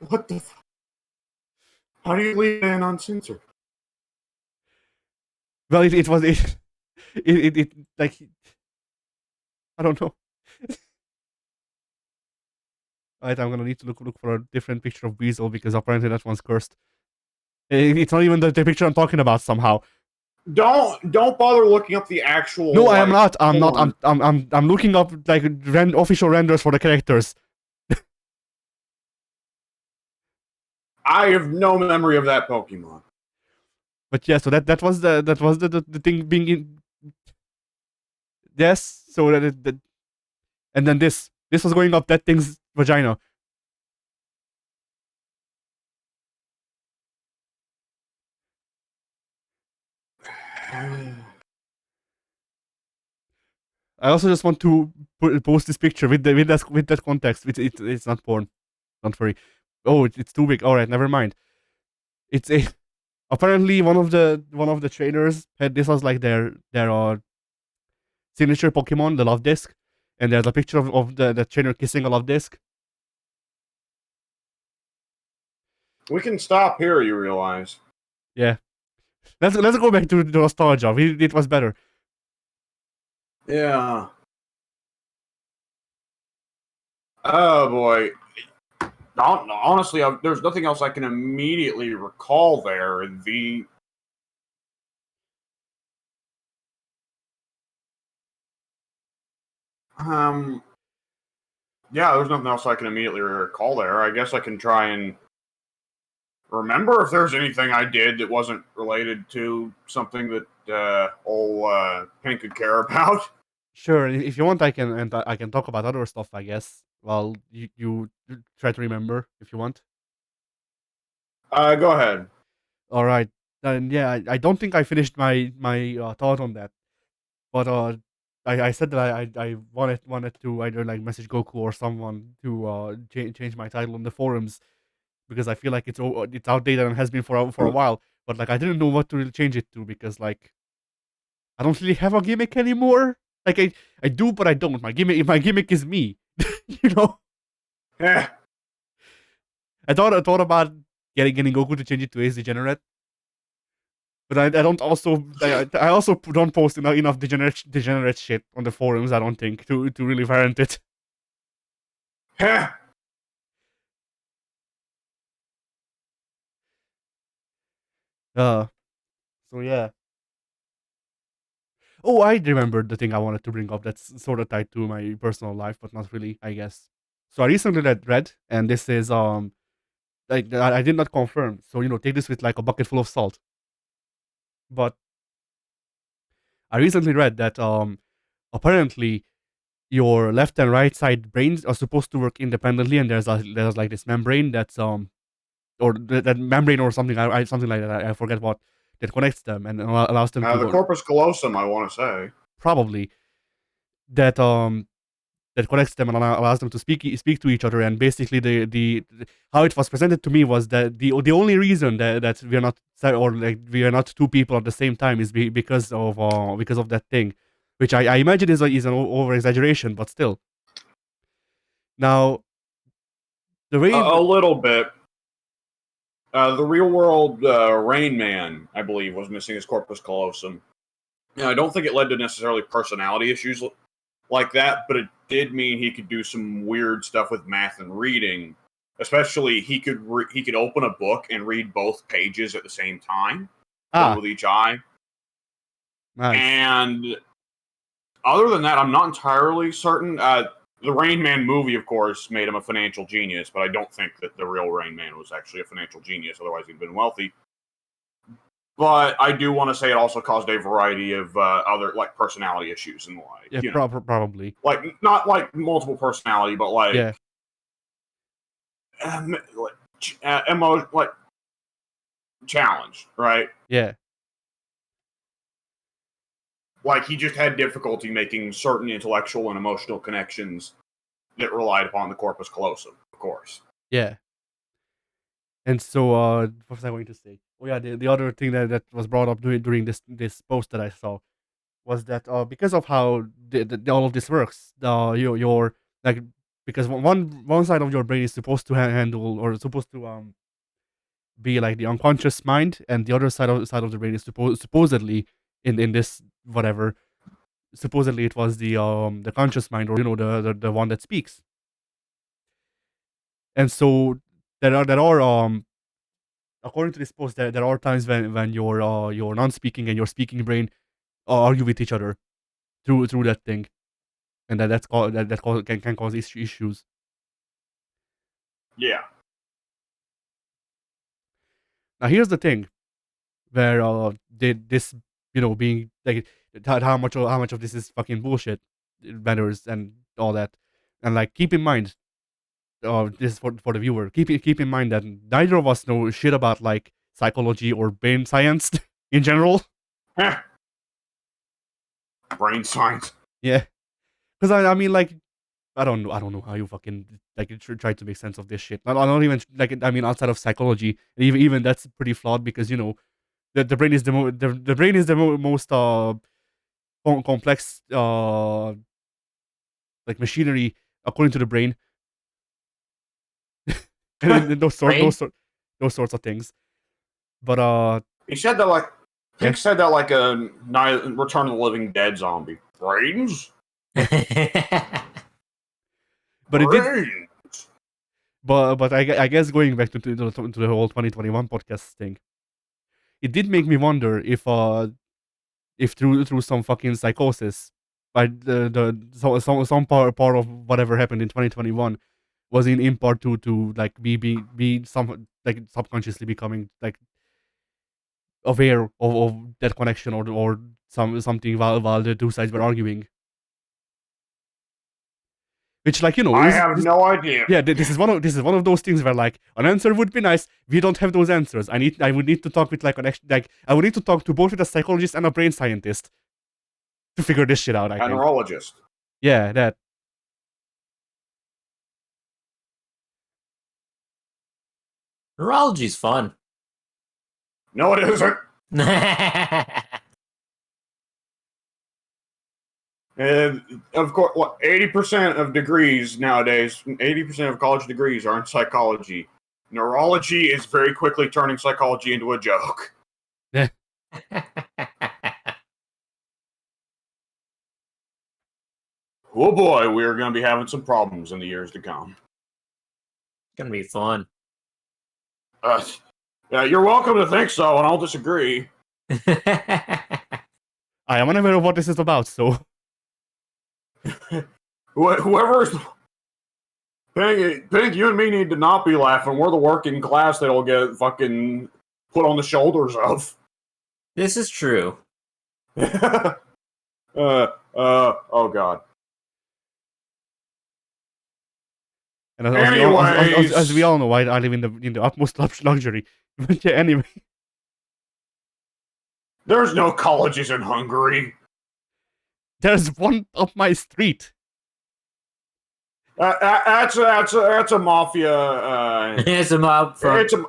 What the? How do you leave it uncensored? Well, it was like I don't know. Right, I'm gonna need to look for a different picture of Weasel because apparently that one's cursed. It's not even the picture I'm talking about somehow. Don't bother looking up the actual. No, I am not. I'm form. not. I'm looking up like official renders for the characters. I have no memory of that Pokemon. But yeah, so that was the thing being in. Yes, so that and then this was going up that thing's vagina. I also just want to post this picture with that context. It's not porn. Don't worry. Oh, it's too big. All right, never mind. It's a apparently one of the trainers had this was like their signature Pokemon, the Love Disc, and there's a picture of the trainer kissing a Love Disc. We can stop here. You realize? Yeah. Let's go back to the nostalgia. It was better. Yeah. Oh boy. Honestly, there's nothing else I can immediately recall there. Yeah, there's nothing else I can immediately recall there. I guess I can try and remember if there's anything I did that wasn't related to something that old Pink could care about. Sure, if you want, I can talk about other stuff, I guess. Well, you try to remember if you want. Go ahead. All right, then yeah, I don't think I finished my thought on that, but I said that I wanted to either like message Goku or someone to change my title on the forums because I feel like it's outdated and has been for a while. But like I didn't know what to really change it to because like I don't really have a gimmick anymore. Like I do, but I don't. My gimmick is me. You know. Yeah. I thought about getting Goku to change it to Ace Degenerate, but I don't also I also don't post enough degenerate shit on the forums. I don't think to really warrant it. Yeah. So yeah. Oh, I remembered the thing I wanted to bring up that's sort of tied to my personal life, but not really, I guess. So I recently read, and this is like I did not confirm. So take this with like a bucket full of salt. But I recently read that apparently your left and right side brains are supposed to work independently, and there's like this membrane that's or that membrane or something something like that. I forget what that connects them and allows them to The work. corpus callosum, I want to say. Probably that that connects them and allows them to speak to each other. And basically, the how it was presented to me was that the only reason that we are not or like we are not two people at the same time is because of that thing, which I imagine is an over exaggeration, but still. Now, the way A little bit. The real world Rain Man, I believe, was missing his corpus callosum. I don't think it led to necessarily personality issues like that, but it did mean he could do some weird stuff with math and reading. Especially, he could open a book and read both pages at the same time, one with each eye. Nice. And other than that, I'm not entirely certain. The Rain Man movie, of course, made him a financial genius, but I don't think that the real Rain Man was actually a financial genius. Otherwise, he'd been wealthy. But I do want to say it also caused a variety of other like personality issues and the like. Yeah, You know, probably. like not like multiple personality, but like Yeah, like challenged, right? yeah, Like he just had difficulty making certain intellectual and emotional connections that relied upon the corpus callosum, of course. yeah. And so, what was I going to say? Oh yeah, the other thing that was brought up during this post that I saw was that because of how all of this works, your like because one side of your brain is supposed to handle or supposed to be like the unconscious mind, and the other side of the brain is supposedly in this whatever, supposedly it was the conscious mind, or the one that speaks. And so there are according to this post, there are times when your non-speaking and your speaking brain argue with each other through that thing, and that's called can cause issues. Yeah. Now here's the thing, where this being like how much of this is fucking bullshit matters and all that, and like keep in mind, this is for the viewer. Keep in mind that neither of us know shit about like psychology or brain science in general. Brain science. Yeah, because I mean like I don't know how you fucking like try to make sense of this shit. Not even like I mean outside of psychology, even that's pretty flawed because the brain is the brain is the most complex like machinery according to the brain, and Brain? those sorts of things. But He said that like Yeah. Pink said that like a Return of the Living Dead zombie. Brains? but it did. Brains. But I guess going back to the whole 2021 podcast thing, it did make me wonder if through some fucking psychosis, by some part of whatever happened in 2021 was in part to like be some like subconsciously becoming like aware of that connection, or something while the two sides were arguing. Which, like, I have no idea. yeah, this is one of those things where like an answer would be nice. We don't have those answers. I would need to talk with I would need to talk to both with a psychologist and a brain scientist to figure this shit out. I A think. neurologist. Yeah, that. Neurology's fun. No, it isn't. And of course, 80% of degrees nowadays, 80% of college degrees are in psychology. Neurology is very quickly turning psychology into a joke. Oh boy, we're going to be having some problems in the years to come. It's gonna be fun. Yeah, you're welcome to think so, and I'll disagree. I am unaware of what this is about, so. Whoever's Pink, you and me need to not be laughing. We're the working class that'll get fucking put on the shoulders of. This is true. Oh god. And Anyways, as we all know, I live in the utmost luxury. But yeah, anyway. There's no colleges in Hungary. There's one up my street. That's a mafia. It's a mob from. It's a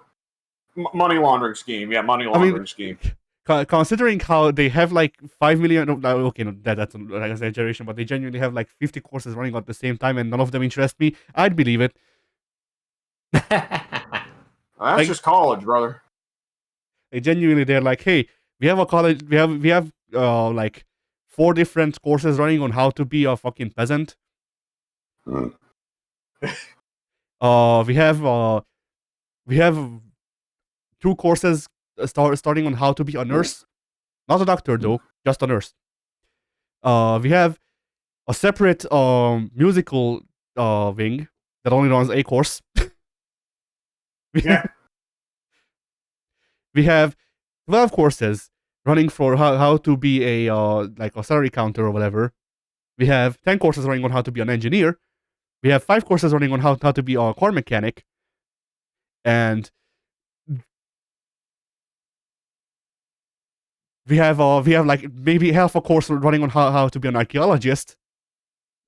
money laundering scheme. Yeah, money laundering scheme. Considering how they have like 5 million, okay, no, that's an exaggeration, but they genuinely have like 50 courses running at the same time, and none of them interest me. I'd believe it. That's just college, brother. They're like, hey, we have a college, we have like 4 different courses running on how to be a fucking peasant. We have 2 courses starting on how to be a nurse, not a doctor though, just a nurse. We have a separate musical wing that only runs a course. Yeah. We have 12 courses running for how to be a like a salary counter or whatever. We have 10 courses running on how to be an engineer. We have 5 courses running on how to be a car mechanic. And we have like maybe half a course running on how to be an archaeologist.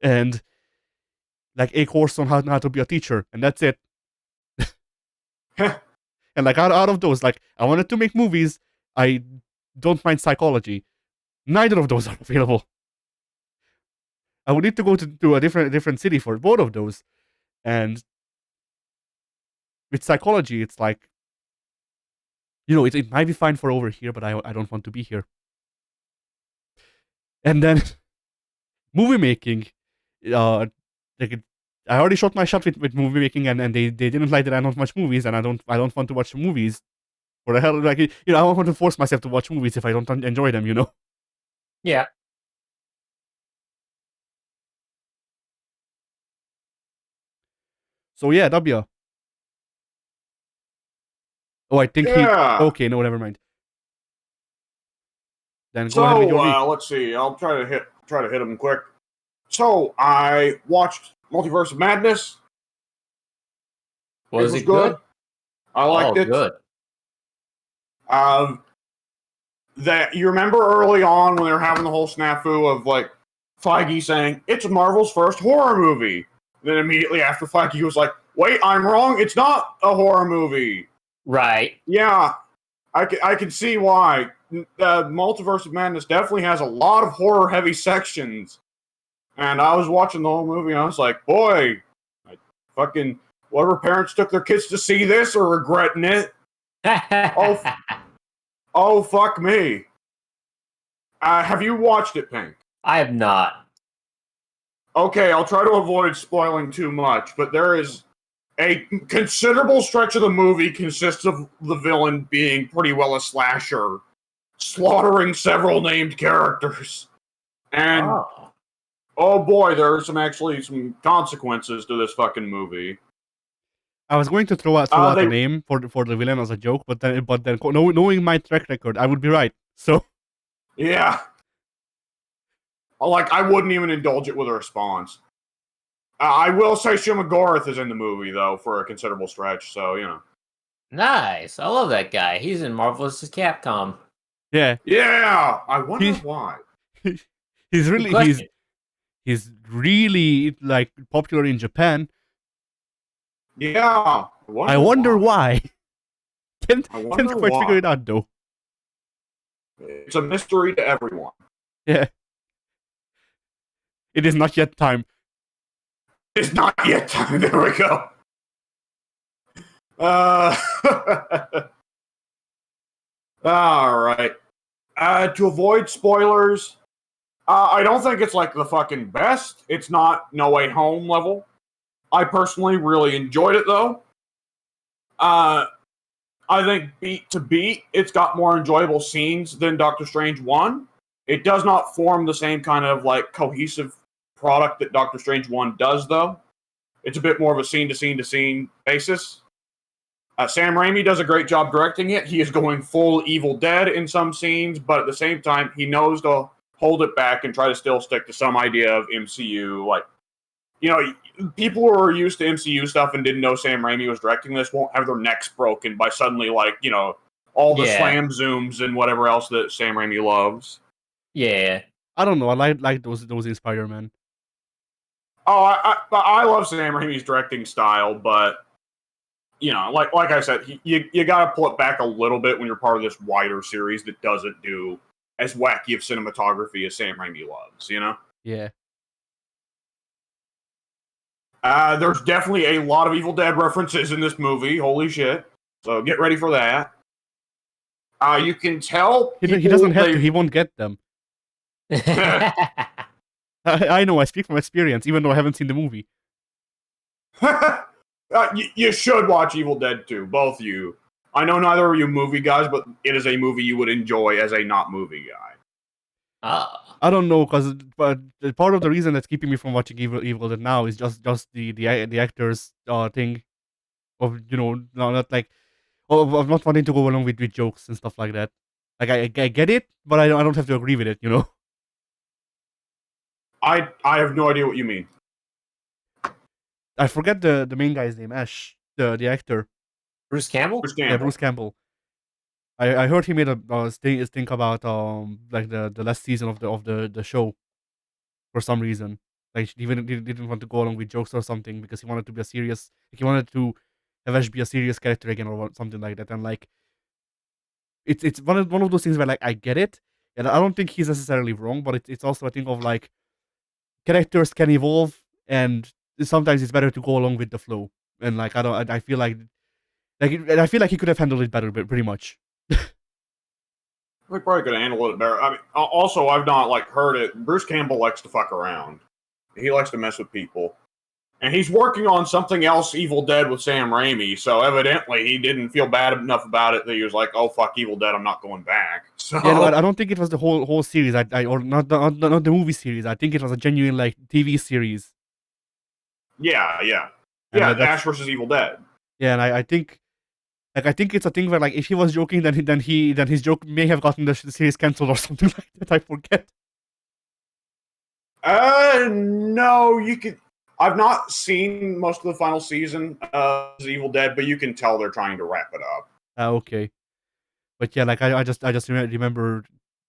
And like a course on how to be a teacher. And that's it. And like out of those, like I wanted to make movies. I don't mind psychology. Neither of those are available. I would need to go to a different city for both of those. And with psychology, it's like, it might be fine for over here, but I don't want to be here. And then movie making, like I already shot my shot with movie making, and they didn't like that I don't watch movies, and I don't want to watch movies. For the hell, like I don't want to force myself to watch movies if I don't enjoy them, Yeah. So yeah, W. Oh, I think Yeah. Okay, no, never mind. Then go ahead with your week. Let's see. I'll try to hit them quick. So I watched Multiverse of Madness. Was it good? I liked it. Good. That you remember early on when they were having the whole snafu of like Feige saying it's Marvel's first horror movie. Then immediately after Feige was like, "Wait, I'm wrong. It's not a horror movie." Right. Yeah, I can see why. Multiverse of Madness definitely has a lot of horror-heavy sections. And I was watching the whole movie, and I was like, boy, fucking whatever parents took their kids to see this are regretting it. Oh, fuck me. Have you watched it, Pink? I have not. Okay, I'll try to avoid spoiling too much, but there is a considerable stretch of the movie consists of the villain being pretty well a slasher, slaughtering several named characters. And oh boy, there are some consequences to this fucking movie. I was going to throw out a name for the villain as a joke, but then knowing my track record, I would be right. So yeah, like I wouldn't even indulge it with a response. I will say Shumagorath is in the movie though for a considerable stretch, so Nice. I love that guy. He's in Marvel vs. Capcom. Yeah. Yeah. I wonder why. He's really like popular in Japan. Yeah. I wonder why. Can't quite figure it out though. It's a mystery to everyone. Yeah. It is not yet time. It's not yet time. There we go. All right. To avoid spoilers, I don't think it's like the fucking best. It's not No Way Home level. I personally really enjoyed it though. I think beat to beat, it's got more enjoyable scenes than Doctor Strange 1. It does not form the same kind of like cohesive product that Doctor Strange 1 does though. It's a bit more of a scene to scene to scene basis. Sam Raimi does a great job directing it. He is going full Evil Dead in some scenes, but at the same time, he knows to hold it back and try to still stick to some idea of MCU. Like, people who are used to MCU stuff and didn't know Sam Raimi was directing this won't have their necks broken by suddenly, like, all the slam zooms and whatever else that Sam Raimi loves. Yeah. I don't know. I like those in Spider-Man. Oh, I love Sam Raimi's directing style, but like I said, you got to pull it back a little bit when you're part of this wider series that doesn't do as wacky of cinematography as Sam Raimi loves, Yeah. There's definitely a lot of Evil Dead references in this movie. Holy shit. So get ready for that. You can tell... He doesn't have to. He won't get them. I know. I speak from experience, even though I haven't seen the movie. You should watch Evil Dead 2, both of you. I know neither of you movie guys, but it is a movie you would enjoy as a not movie guy. I don't know, but part of the reason that's keeping me from watching Evil Dead now is just the actors thing of not like of not wanting to go along with jokes and stuff like that. Like I get it, but I don't have to agree with it. You know. I have no idea what you mean. I forget the main guy's name, Ash, the actor. Bruce Campbell? Bruce Yeah, Campbell. Bruce Campbell. I heard he made a think about like the last season of the show for some reason. Like he didn't want to go along with jokes or something because he wanted to be a serious. Like, he wanted to have Ash be a serious character again or something like that. And like it's one of those things where like I get it, and I don't think he's necessarily wrong, but it's also a thing of like characters can evolve, and sometimes it's better to go along with the flow. And like I feel like I feel like he could have handled it better, but pretty much. We probably could handle it better. I mean, also, I've not like heard it. Bruce Campbell likes to fuck around. He likes to mess with people, and he's working on something else, Evil Dead with Sam Raimi. So evidently, he didn't feel bad enough about it that he was like, "Oh fuck, Evil Dead, I'm not going back." So Yeah, no, I don't think it was the whole series. Or not the movie series. I think it was a genuine like TV series. yeah. And Ash versus Evil Dead. Yeah, and I think. Like I think it's a thing where like if he was joking, then his joke may have gotten the series cancelled or something like that. I forget. No, you could. I've not seen most of the final season of Evil Dead, but you can tell they're trying to wrap it up. Okay, but yeah, like I just remember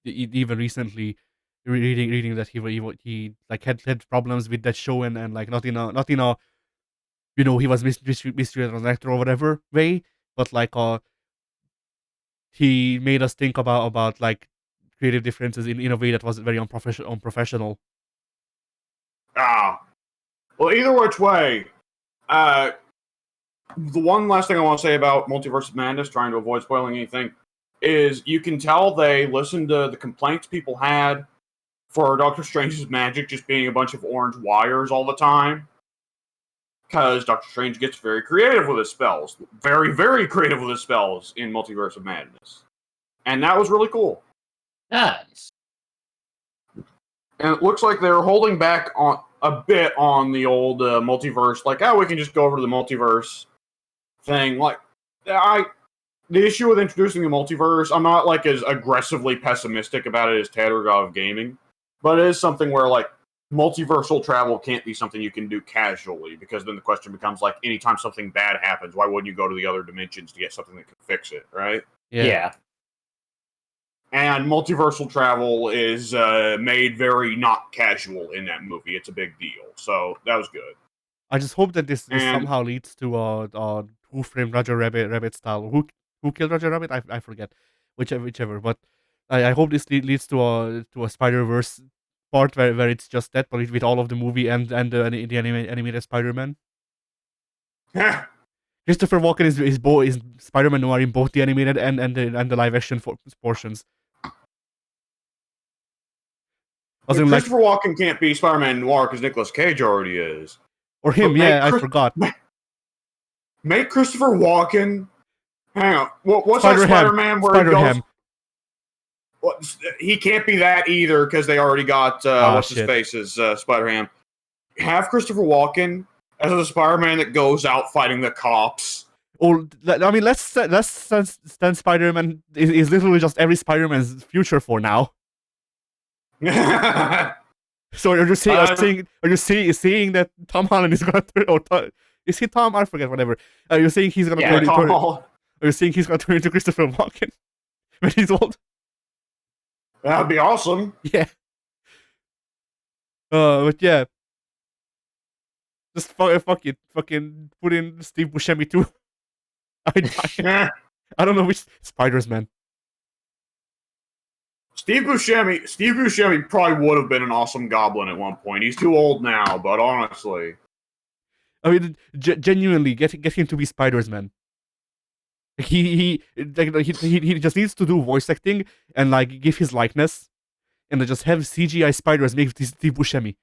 even recently reading that he like had problems with that show and like not in a he was mistreated as an actor or whatever way, but like he made us think about like creative differences in a way that was very unprofessional. Well, either which way, the one last thing I want to say about Multiverse of Madness, trying to avoid spoiling anything, is you can tell they listened to the complaints people had for Doctor Strange's magic just being a bunch of orange wires all the time. Because Doctor Strange gets very creative with his spells. Very, very creative with his spells in Multiverse of Madness. And that was really cool. Nice. And it looks like they're holding back on a bit on the old multiverse. Like, we can just go over to the multiverse thing. Like, the issue with introducing the multiverse, I'm not like as aggressively pessimistic about it as Tatter God of Gaming, but it is something where like multiversal travel can't be something you can do casually, because then the question becomes like, anytime something bad happens, why wouldn't you go to the other dimensions to get something that can fix it, right? Yeah. And multiversal travel is made very not casual in that movie. It's a big deal. So that was good. I just hope that this somehow leads to Who Framed Roger Rabbit style. Who killed Roger Rabbit? I forget, whichever. But I hope this leads to a Spider-Verse part where it's just that, but with all of the movie and the animated Spider-Man. Christopher Walken is Spider-Man Noir in both the animated and the live action portions. Christopher Walken can't be Spider-Man Noir because Nicolas Cage already is. Or him, I forgot. Make Christopher Walken. Hang on, what's that Spider-Man where Spider-Ham. he goes? He can't be that either because they already got what's his face as Spider-Ham. Have Christopher Walken as the Spider-Man that goes out fighting the cops. Or I mean, let's stand Spider-Man is literally just every Spider-Man's future for now. So are you saying that Tom Holland is gonna turn, is he Tom? I forget. Whatever. Are you saying he's gonna turn? Are you saying he's gonna turn into Christopher Walken when he's old? That'd be awesome. Yeah. But yeah. Just fuck it. Fucking put in Steve Buscemi too. I don't know which Spider-Man. Steve Buscemi probably would have been an awesome Goblin at one point. He's too old now, but honestly, I mean, genuinely, get him to be Spider-Man. He just needs to do voice acting and like give his likeness, and then just have CGI spiders make Steve Buscemi.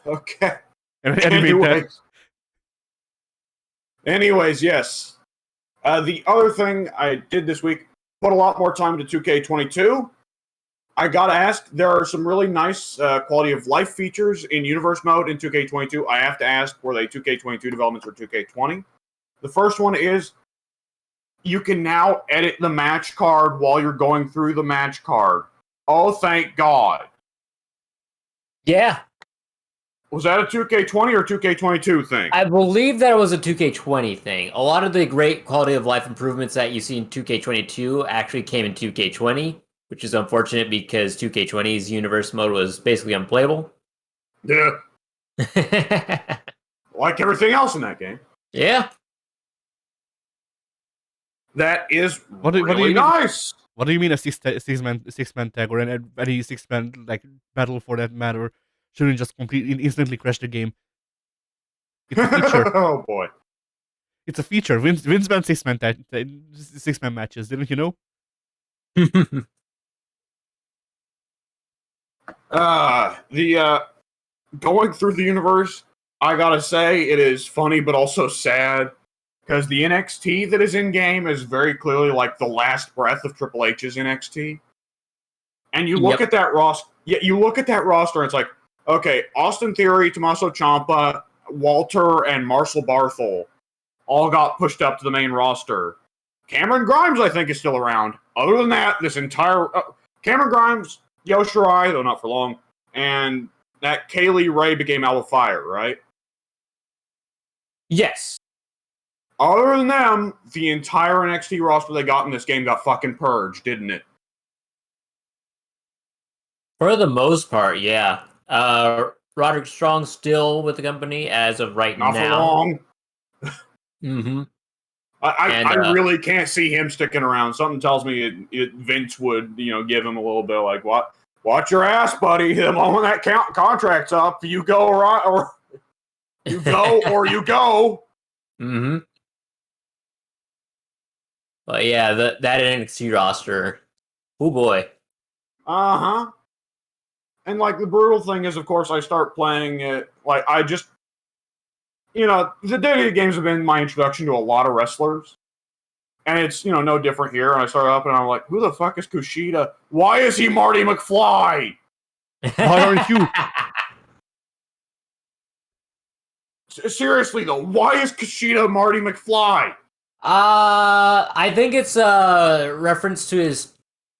Okay. Anyways, yes. The other thing I did this week, put a lot more time into 2K22. I gotta ask, there are some really nice quality of life features in universe mode in 2K22. I have to ask, were they 2K22 developments or 2K20? The first one is you can now edit the match card while you're going through the match card. Oh, thank God. Yeah. Was that a 2K20 or 2K22 thing? I believe that was a 2K20 thing. A lot of the great quality of life improvements that you see in 2K22 actually came in 2K20, which is unfortunate because 2K20's universe mode was basically unplayable. Yeah. Like everything else in that game. Yeah. That is What do you really mean? nice. What do you mean a six-man tag or any six-man like battle for that matter shouldn't just completely instantly crash the game? It's a feature. Oh boy. It's a feature. Vince banned six-man matches. Didn't you know? The going through the universe, I gotta say, it is funny but also sad because the NXT that is in game is very clearly like the last breath of Triple H's NXT. And you look at that roster, and it's like, okay, Austin Theory, Tommaso Ciampa, Walter, and Marcel Barthel all got pushed up to the main roster. Cameron Grimes, I think, is still around. Other than that, this entire Cameron Grimes, Io Shirai, though not for long, and that Kaylee Ray became Alpha Fire, right? Yes. Other than them, the entire NXT roster they got in this game got fucking purged, didn't it? For the most part, yeah. Roderick Strong still with the company as of right Not now. for long. Mm-hmm. I really can't see him sticking around. Something tells me Vince would, give him a little bit like, what? Watch your ass, buddy. The moment that contract's up, you go right, or you go, or you go. Mm-hmm. But yeah, that NXT roster. Oh boy. Uh-huh. And like the brutal thing is, of course, I start playing it. Like I just, the day-to-day games have been my introduction to a lot of wrestlers. And it's, no different here. And I started up and I'm like, who the fuck is Kushida? Why is he Marty McFly? Why aren't you? Seriously though, why is Kushida Marty McFly? I think it's a reference to his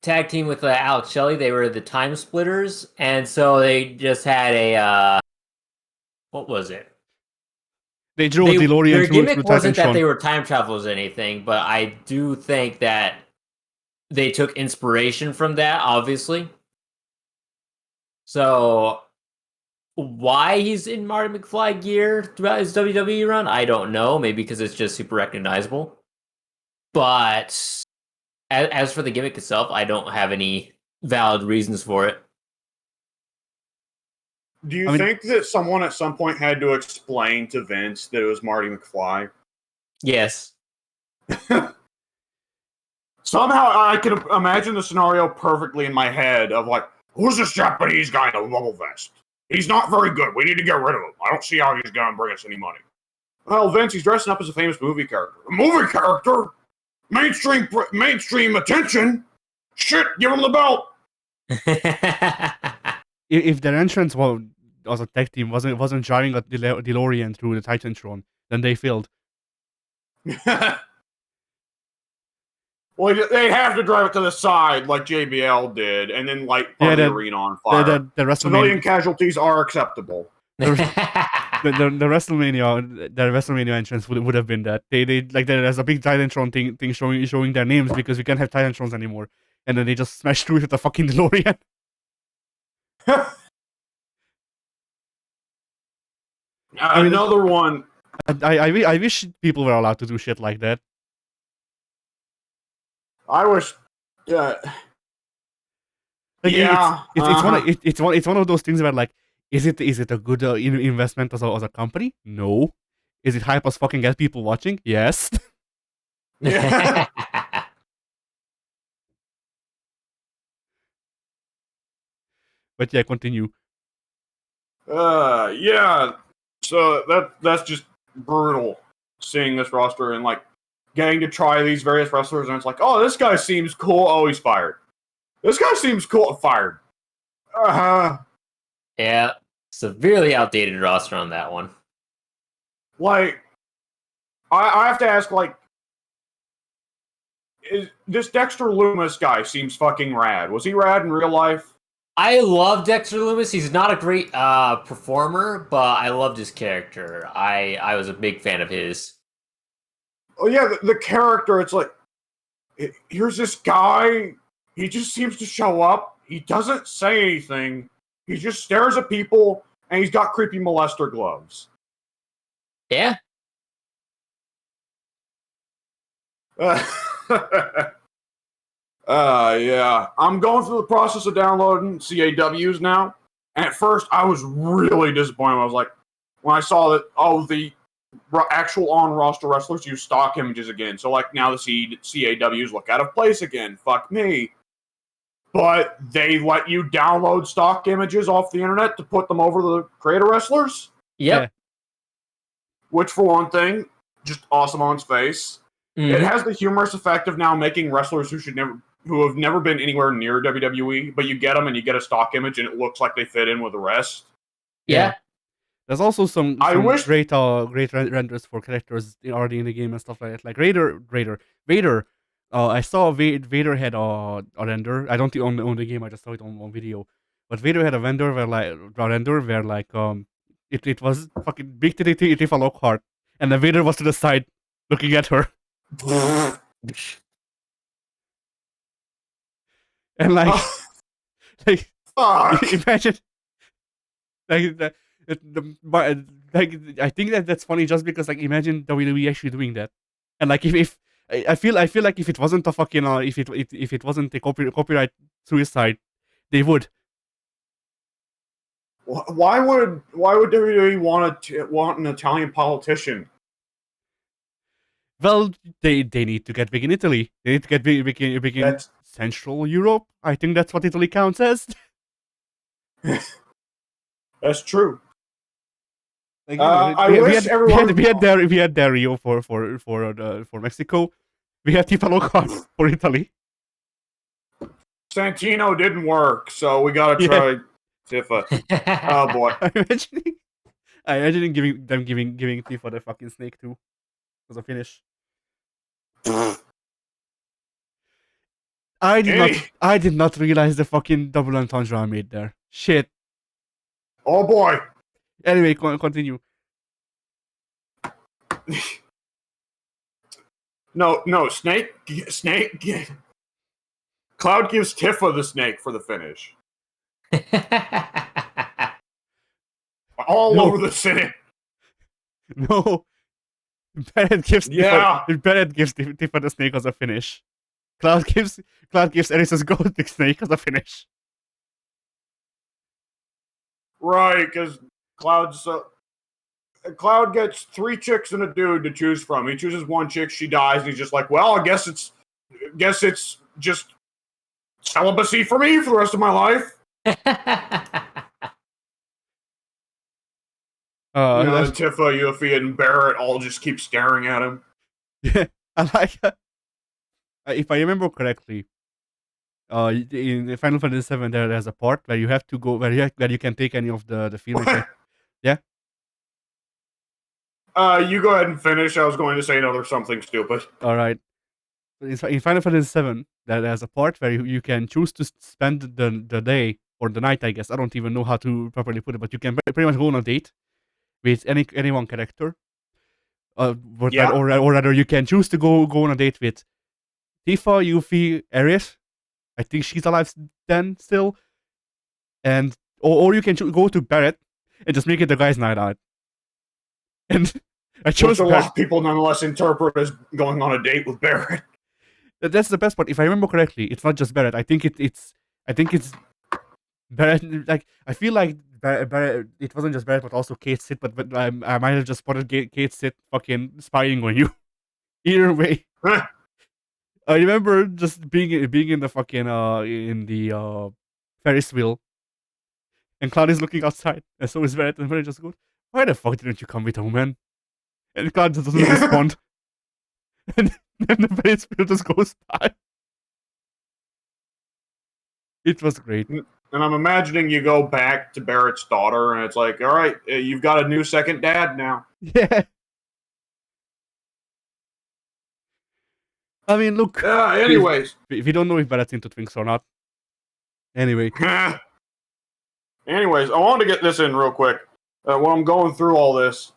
tag team with Alex Shelley. They were the Time Splitters, and so they just had a what was it? They drove a DeLorean their through gimmick wasn't that Titantron. they were time travelers or anything, but I do think that they took inspiration from that, obviously. So why he's in Marty McFly gear throughout his WWE run, I don't know. Maybe because it's just super recognizable. But as for the gimmick itself, I don't have any valid reasons for it. Do you think that someone at some point had to explain to Vince that it was Marty McFly? Yes. Somehow I can imagine the scenario perfectly in my head of like, who's this Japanese guy in a bubble vest? He's not very good. We need to get rid of him. I don't see how he's going to bring us any money. Well, Vince, he's dressing up as a famous movie character. A movie character? Mainstream attention? Shit, give him the belt. If their entrance was a tag team wasn't driving a DeLorean through the Titantron, then they failed. Well, they have to drive it to the side like JBL did, and then light the arena on fire. The Civilian casualties are acceptable. The WrestleMania entrance would have been that there's a big Titantron thing showing their names because we can't have Titantrons anymore, and then they just smash through with the fucking DeLorean. Another one. I wish people were allowed to do shit like that. I wish. It's one of those things where like, is it a good investment as a company? No. Is it hype as fucking get people watching? Yes. Yeah. But yeah, continue. Yeah. So that's just brutal. Seeing this roster and like getting to try these various wrestlers, and it's like, oh, this guy seems cool. Oh, he's fired. This guy seems cool. Fired. Yeah, severely outdated roster on that one. Like, I have to ask, like, this Dexter Loomis guy seems fucking rad. Was he rad in real life? I love Dexter Loomis. He's not a great performer, but I loved his character. I was a big fan of his. Oh yeah, the character. It's like, here's this guy. He just seems to show up. He doesn't say anything. He just stares at people, and he's got creepy molester gloves. Yeah. Yeah. I'm going through the process of downloading CAWs now. And at first, I was really disappointed. I was like, when I saw that, the actual on-roster wrestlers use stock images again. So, like, now the CAWs look out of place again. Fuck me. But they let you download stock images off the internet to put them over the creator wrestlers? Yep. Yeah. Which, for one thing, just awesome on its face. Mm-hmm. It has the humorous effect of now making wrestlers who have never been anywhere near WWE, but you get them and you get a stock image and it looks like they fit in with the rest. Yeah. There's also some wish- great renders for characters already in the game and stuff like that. Like Vader. I saw Vader had a render. I don't own the game. I just saw it on video. But Vader had a render where it was fucking big titty Tifa Lockhart, and the Vader was to the side looking at her. And like, like Fuck. imagine, like I think that's funny just because like imagine WWE actually doing that, and like if I feel like if it wasn't a fucking if it wasn't a copyright suicide, they would. Why would WWE want an Italian politician? Well, they need to get big in Italy. They need to get big in Central Europe. I think that's what Italy counts as. That's true. Like, we had Dario for Mexico. We had Tifa Lockhart for Italy. Santino didn't work, so we gotta try Tifa. Oh boy. I imagine giving Tifa the fucking snake too as a finish. I did not realize the fucking double entendre I made there. Shit. Oh boy. Anyway, continue. No, snake. Cloud gives Tifa the snake for the finish. All over the city. No. Bennett gives Tifa the snake as a finish. Cloud gives Eris's gold the snake as a finish. Right, because Cloud gets 3 chicks and a dude to choose from. He chooses one chick, she dies, and he's just like, well, I guess it's just celibacy for me for the rest of my life. Tifa, Yuffie, and Barrett all just keep staring at him. Yeah, I like if I remember correctly, in Final Fantasy VII, there's a part where you have to go where you can take any of the female. Yeah. You go ahead and finish. I was going to say another something stupid. All right. In Final Fantasy VII, there's a part where you can choose to spend the day or the night. I guess I don't even know how to properly put it, but you can pretty much go on a date with any one character. Or rather, you can choose to go on a date with Tifa, Yuffie, Aerith. I think she's alive then still, and or you can go to Barrett and just make it the guy's night out. And I chose a lot of people nonetheless interpret as going on a date with Barrett. That's the best part. If I remember correctly, it's not just Barrett. I think it's Barrett. Like I feel like Barrett. It wasn't just Barrett, but also Kate Sit. But I might have just spotted Kate Sit fucking spying on you. Either way. I remember just being in the fucking in the Ferris wheel, and Cloud is looking outside, and so is Barrett, and Barrett just goes, "Why the fuck didn't you come with home, man?" And Cloud just doesn't respond, and then the Ferris wheel just goes by. It was great. And I'm imagining you go back to Barrett's daughter, and it's like, all right, you've got a new second dad now. Yeah. I mean, look. Anyways. We don't know if that's into Twinks or not. Anyway. Anyways, I wanted to get this in real quick. When I'm going through all this,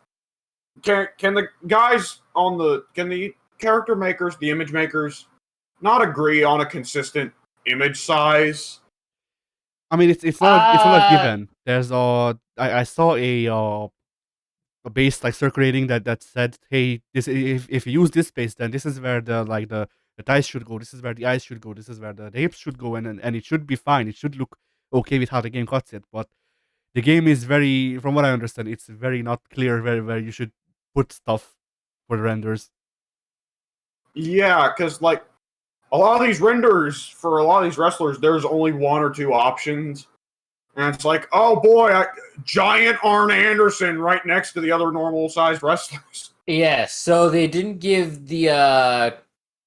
can the guys can the character makers, the image makers, not agree on a consistent image size? I mean, it's not a given. There's I saw a base like circulating that said, hey, this if you use this base, then this is where the thighs should go. This is where the eyes should go. This is where the hips should go, and it should be fine. It should look okay with how the game cuts it. But the game is very, from what I understand, it's very not clear where you should put stuff for the renders. Yeah, because like a lot of these renders for a lot of these wrestlers, there's only one or two options. And it's like, oh boy, giant Arn Anderson right next to the other normal-sized wrestlers. Yeah, so they didn't give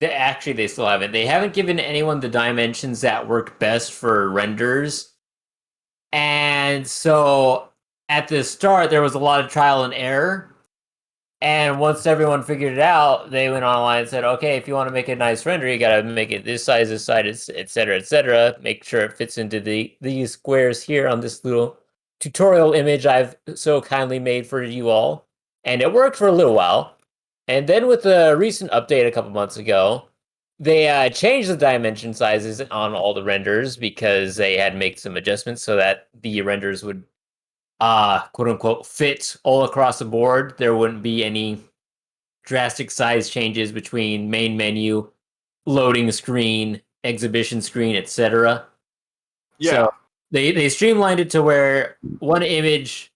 actually, they still haven't. They haven't given anyone the dimensions that work best for renders. And so at the start, there was a lot of trial and error. And once everyone figured it out, they went online and said, okay, if you want to make a nice render, you got to make it this size, et cetera, et cetera. Make sure it fits into these squares here on this little tutorial image I've so kindly made for you all. And it worked for a little while. And then with the recent update a couple months ago, they changed the dimension sizes on all the renders because they had to make some adjustments so that the renders would quote unquote fit all across the board. There wouldn't be any drastic size changes between main menu, loading screen, exhibition screen, etc. Yeah. So they streamlined it to where one image,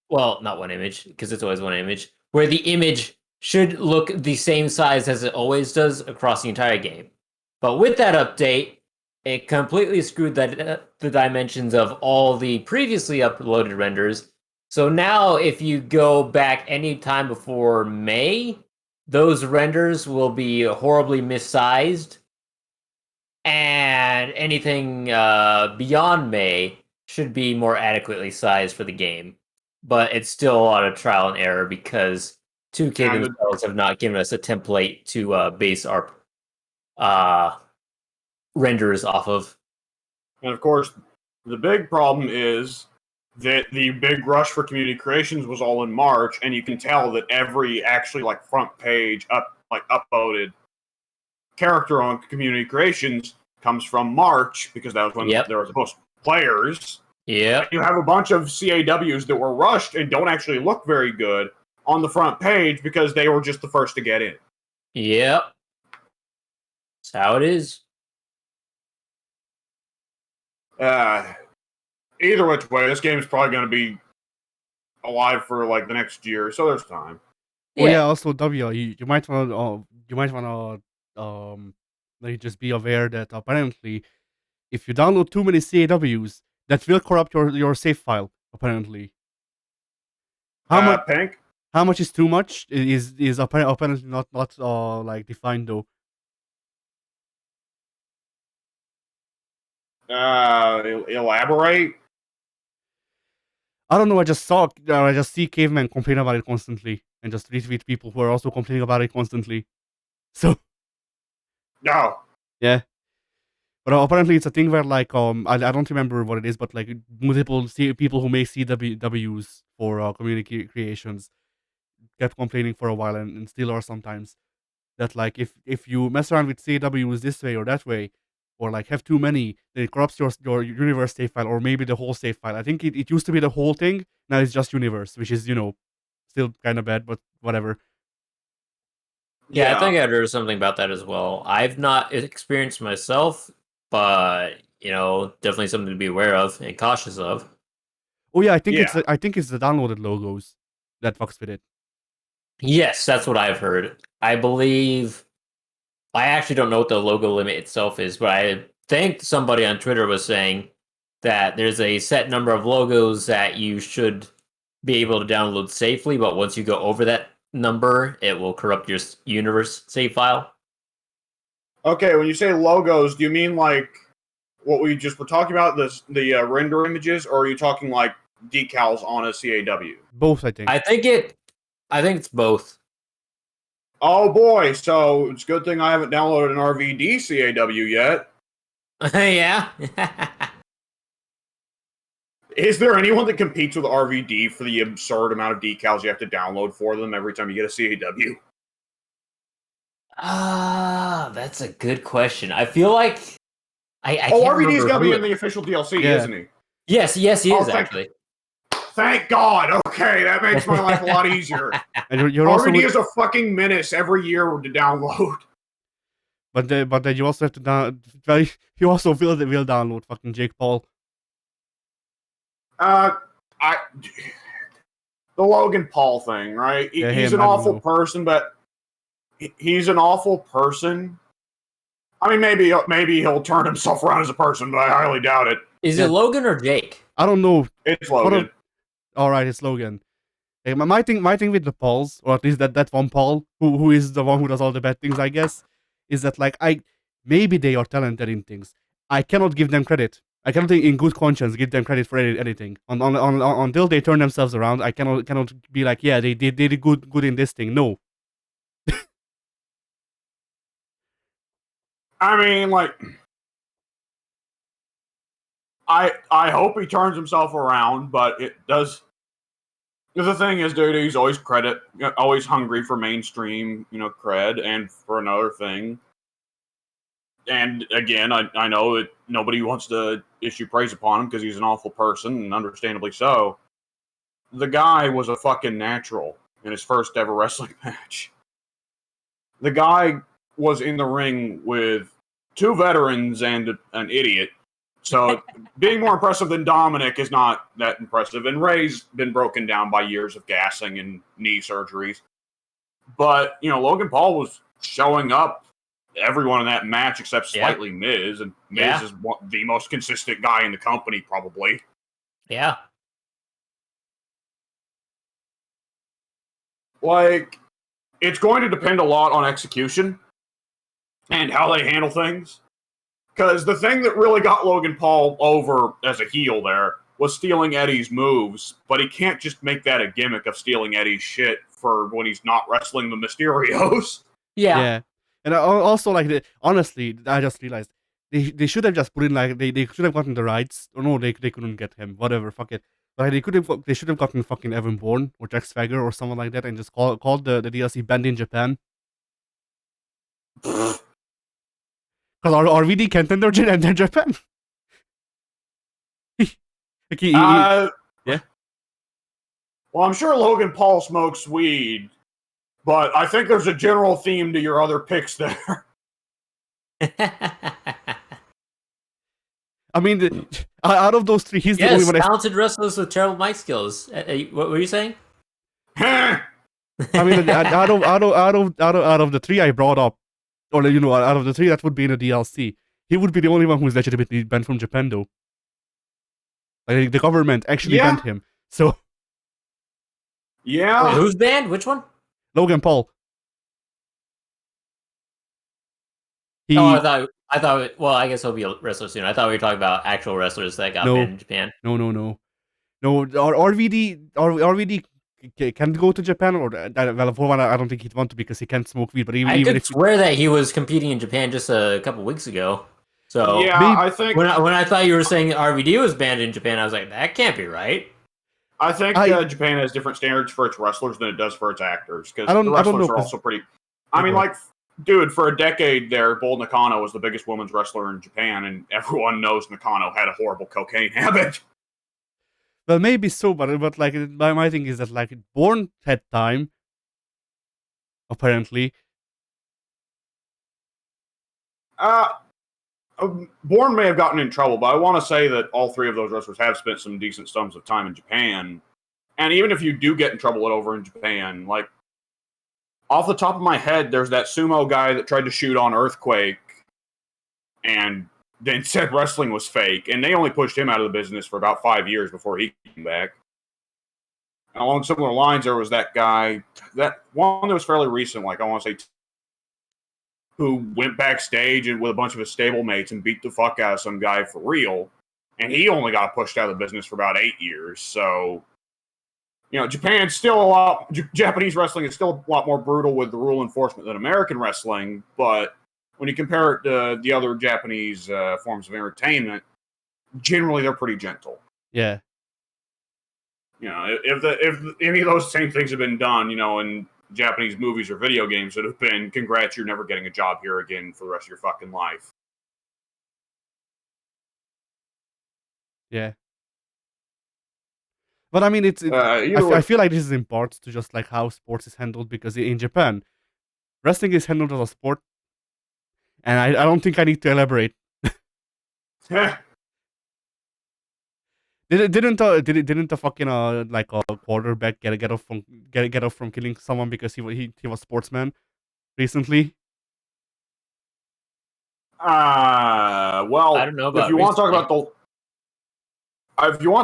well, not one image, because it's always one image, where the image should look the same size as it always does across the entire game. But with that update, it completely screwed the dimensions of all the previously uploaded renders. So now if you go back any time before May, those renders will be horribly missized. And anything beyond May should be more adequately sized for the game. But it's still a lot of trial and error because 2K themselves have not given us a template to base our renders off of. And of course, the big problem is that the big rush for community creations was all in March, and you can tell that every actually like front page uploaded character on community creations comes from March because that was when there was the most players. Yeah, you have a bunch of CAWs that were rushed and don't actually look very good on the front page because they were just the first to get in. Yep. That's how it is. Either which way, this game is probably going to be alive for like the next year, so there's time. Yeah. Oh yeah, also W, you might want to like just be aware that apparently, if you download too many CAWs, that will corrupt your save file. Apparently, Pink? How much is too much is apparently not like defined though. Elaborate. I don't know. I just see cavemen complain about it constantly, and just retweet people who are also complaining about it constantly. So, no, yeah. But apparently it's a thing where like I don't remember what it is, but like multiple people who make CWs for community creations kept complaining for a while, and still are sometimes, that like if you mess around with CWs this way or that way, or like have too many, then it corrupts your universe save file, or maybe the whole save file. I think it used to be the whole thing. Now it's just universe, which is still kind of bad, but whatever. Yeah, I think I've heard something about that as well. I've not experienced myself, but definitely something to be aware of and cautious of. Oh yeah, I think it's the downloaded logos that fucks with it. Yes, that's what I've heard. I believe. I actually don't know what the logo limit itself is, but I think somebody on Twitter was saying that there's a set number of logos that you should be able to download safely, but once you go over that number, it will corrupt your universe save file. Okay, when you say logos, do you mean like what we just were talking about, the render images, or are you talking like decals on a CAW? Both, I think. I think it's both. Oh boy, so it's a good thing I haven't downloaded an RVD CAW yet. Yeah. Is there anyone that competes with RVD for the absurd amount of decals you have to download for them every time you get a CAW? That's a good question. I feel like I Oh, can't RVD's remember got to who be in the official DLC, Yeah. isn't he? Yes, he is actually. Thank God. Okay, that makes my life a lot easier. And you're also RVD is a fucking menace every year to download. but then you also have to you also will download fucking Jake Paul. The Logan Paul thing, right? Yeah, He's him, an I don't awful know. person, but he's an awful person. I mean, maybe he'll turn himself around as a person, but I highly doubt it. Is Yeah. it Logan or Jake? I don't know. It's Logan. All right, it's Logan. Hey, my thing with the Pauls, or at least that one Paul, who is the one who does all the bad things, I guess, is that like maybe they are talented in things. I cannot give them credit. I cannot, in good conscience, give them credit for anything. Until they turn themselves around, I cannot be like, yeah, they did good in this thing. No. I mean, like, I hope he turns himself around, but it does. The thing is, dude, he's always always hungry for mainstream, cred, and for another thing. And again, I know that nobody wants to issue praise upon him because he's an awful person, and understandably so. The guy was a fucking natural in his first ever wrestling match. The guy was in the ring with two veterans and an idiot. So being more impressive than Dominic is not that impressive. And Ray's been broken down by years of gassing and knee surgeries. But, Logan Paul was showing up everyone in that match except slightly Miz. And Miz is the most consistent guy in the company, probably. Yeah. Like, it's going to depend a lot on execution and how they handle things. Because the thing that really got Logan Paul over as a heel there was stealing Eddie's moves, but he can't just make that a gimmick of stealing Eddie's shit for when he's not wrestling the Mysterios. Yeah. And also, like, honestly, I just realized they should have just put in, like, they should have gotten the rights. Or no, they couldn't get him. Whatever, fuck it. Like, they should have gotten fucking Evan Bourne or Jack Swagger or someone like that and just called the DLC Banned in Japan. Because RVD can't enter Japan. Yeah. Well, I'm sure Logan Paul smokes weed, but I think there's a general theme to your other picks there. I mean, out of those three, he's the only one. Talented wrestlers with terrible mic skills. What were you saying? I mean, out of the three I brought up, or out of the three that would be in a DLC, he would be the only one who's legitimately banned from Japan, though. Like, the government actually banned him. So. Yeah. Wait, who's banned? Which one? Logan Paul. I thought. Well, I guess he'll be a wrestler soon. I thought we were talking about actual wrestlers that got banned in Japan. No. RVD can't go to Japan, or well, for one, I don't think he'd want to because he can't smoke weed. But I could swear that he was competing in Japan just a couple weeks ago. So yeah, I think when I thought you were saying RVD was banned in Japan, I was like, that can't be right. I think Japan has different standards for its wrestlers than it does for its actors, because the wrestlers are also pretty. I mean, like, dude, for a decade there, Bull Nakano was the biggest women's wrestler in Japan, and everyone knows Nakano had a horrible cocaine habit. Well, maybe so, but like, my thing is that, like, Bourne had time, apparently. Bourne may have gotten in trouble, but I want to say that all three of those wrestlers have spent some decent sums of time in Japan. And even if you do get in trouble over in Japan, like, off the top of my head, there's that sumo guy that tried to shoot on Earthquake and then said wrestling was fake, and they only pushed him out of the business for about 5 years before he came back. And along similar lines, there was that guy, that one that was fairly recent, like I want to say, who went backstage with a bunch of his stablemates and beat the fuck out of some guy for real, and he only got pushed out of the business for about 8 years. So Japan's still Japanese wrestling is still a lot more brutal with the rule enforcement than American wrestling, but when you compare it to the other Japanese forms of entertainment, generally they're pretty gentle. Yeah. If any of those same things have been done, in Japanese movies or video games, it have been, congrats, you're never getting a job here again for the rest of your fucking life. Yeah. But I mean, I feel like this is in part to just like how sports is handled, because in Japan, wrestling is handled as a sport, and I don't think I need to elaborate. Didn't the fucking like a quarterback get off from killing someone because he was sportsman recently? Well, I don't know about if you want to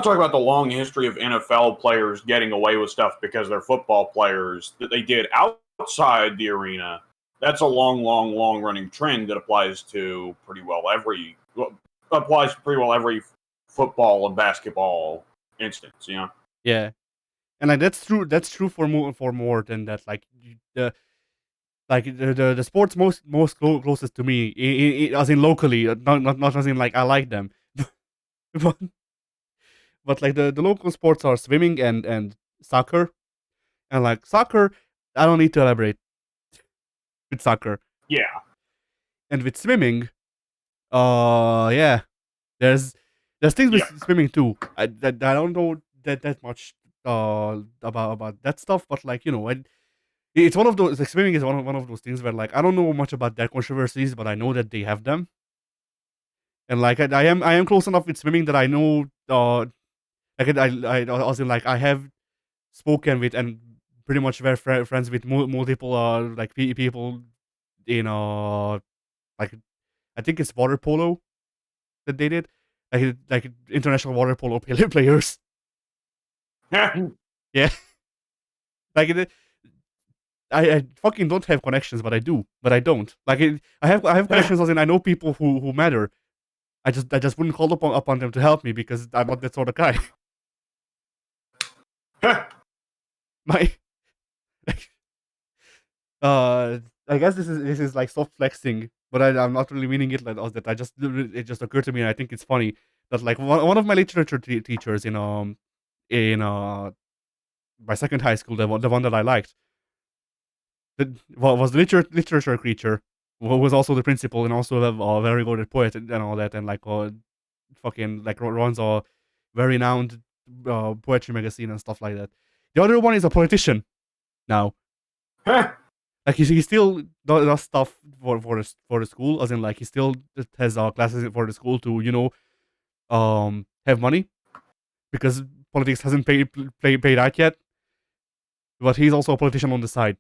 talk about the long history of NFL players getting away with stuff because they're football players that they did outside the arena, that's a long running trend that applies to pretty well every football and basketball instance. Yeah, and like that's true for more than that. Like the sports most closest to me, as in locally, not as in like I like them, but like the local sports are swimming and soccer, and like soccer, I don't need to elaborate with soccer. Yeah, and with swimming, yeah, there's things with swimming too. I don't know that much about that stuff, but like it's one of those. Like, swimming is one of those things where like I don't know much about their controversies, but I know that they have them. And like I am close enough with swimming that I know like I was in like I have spoken with and pretty much were friends with multiple like people in like I think it's water polo that they did, like international water polo players. Yeah, like I fucking don't have connections, but I do, but I don't. Like I have connections, as in I know people who matter. I just wouldn't call upon them to help me because I'm not that sort of guy. My like, I guess this is like soft flexing, but I'm not really meaning it like that. It just occurred to me, and I think it's funny that like one of my literature teachers in my second high school, the one that I liked, was the literature creature, who was also the principal and also a very good poet and all that, and like fucking like runs a very renowned poetry magazine and stuff like that. The other one is a politician now. Like he still does stuff for the school, as in like he still has classes for the school to have money, because politics hasn't paid out yet. But he's also a politician on the side.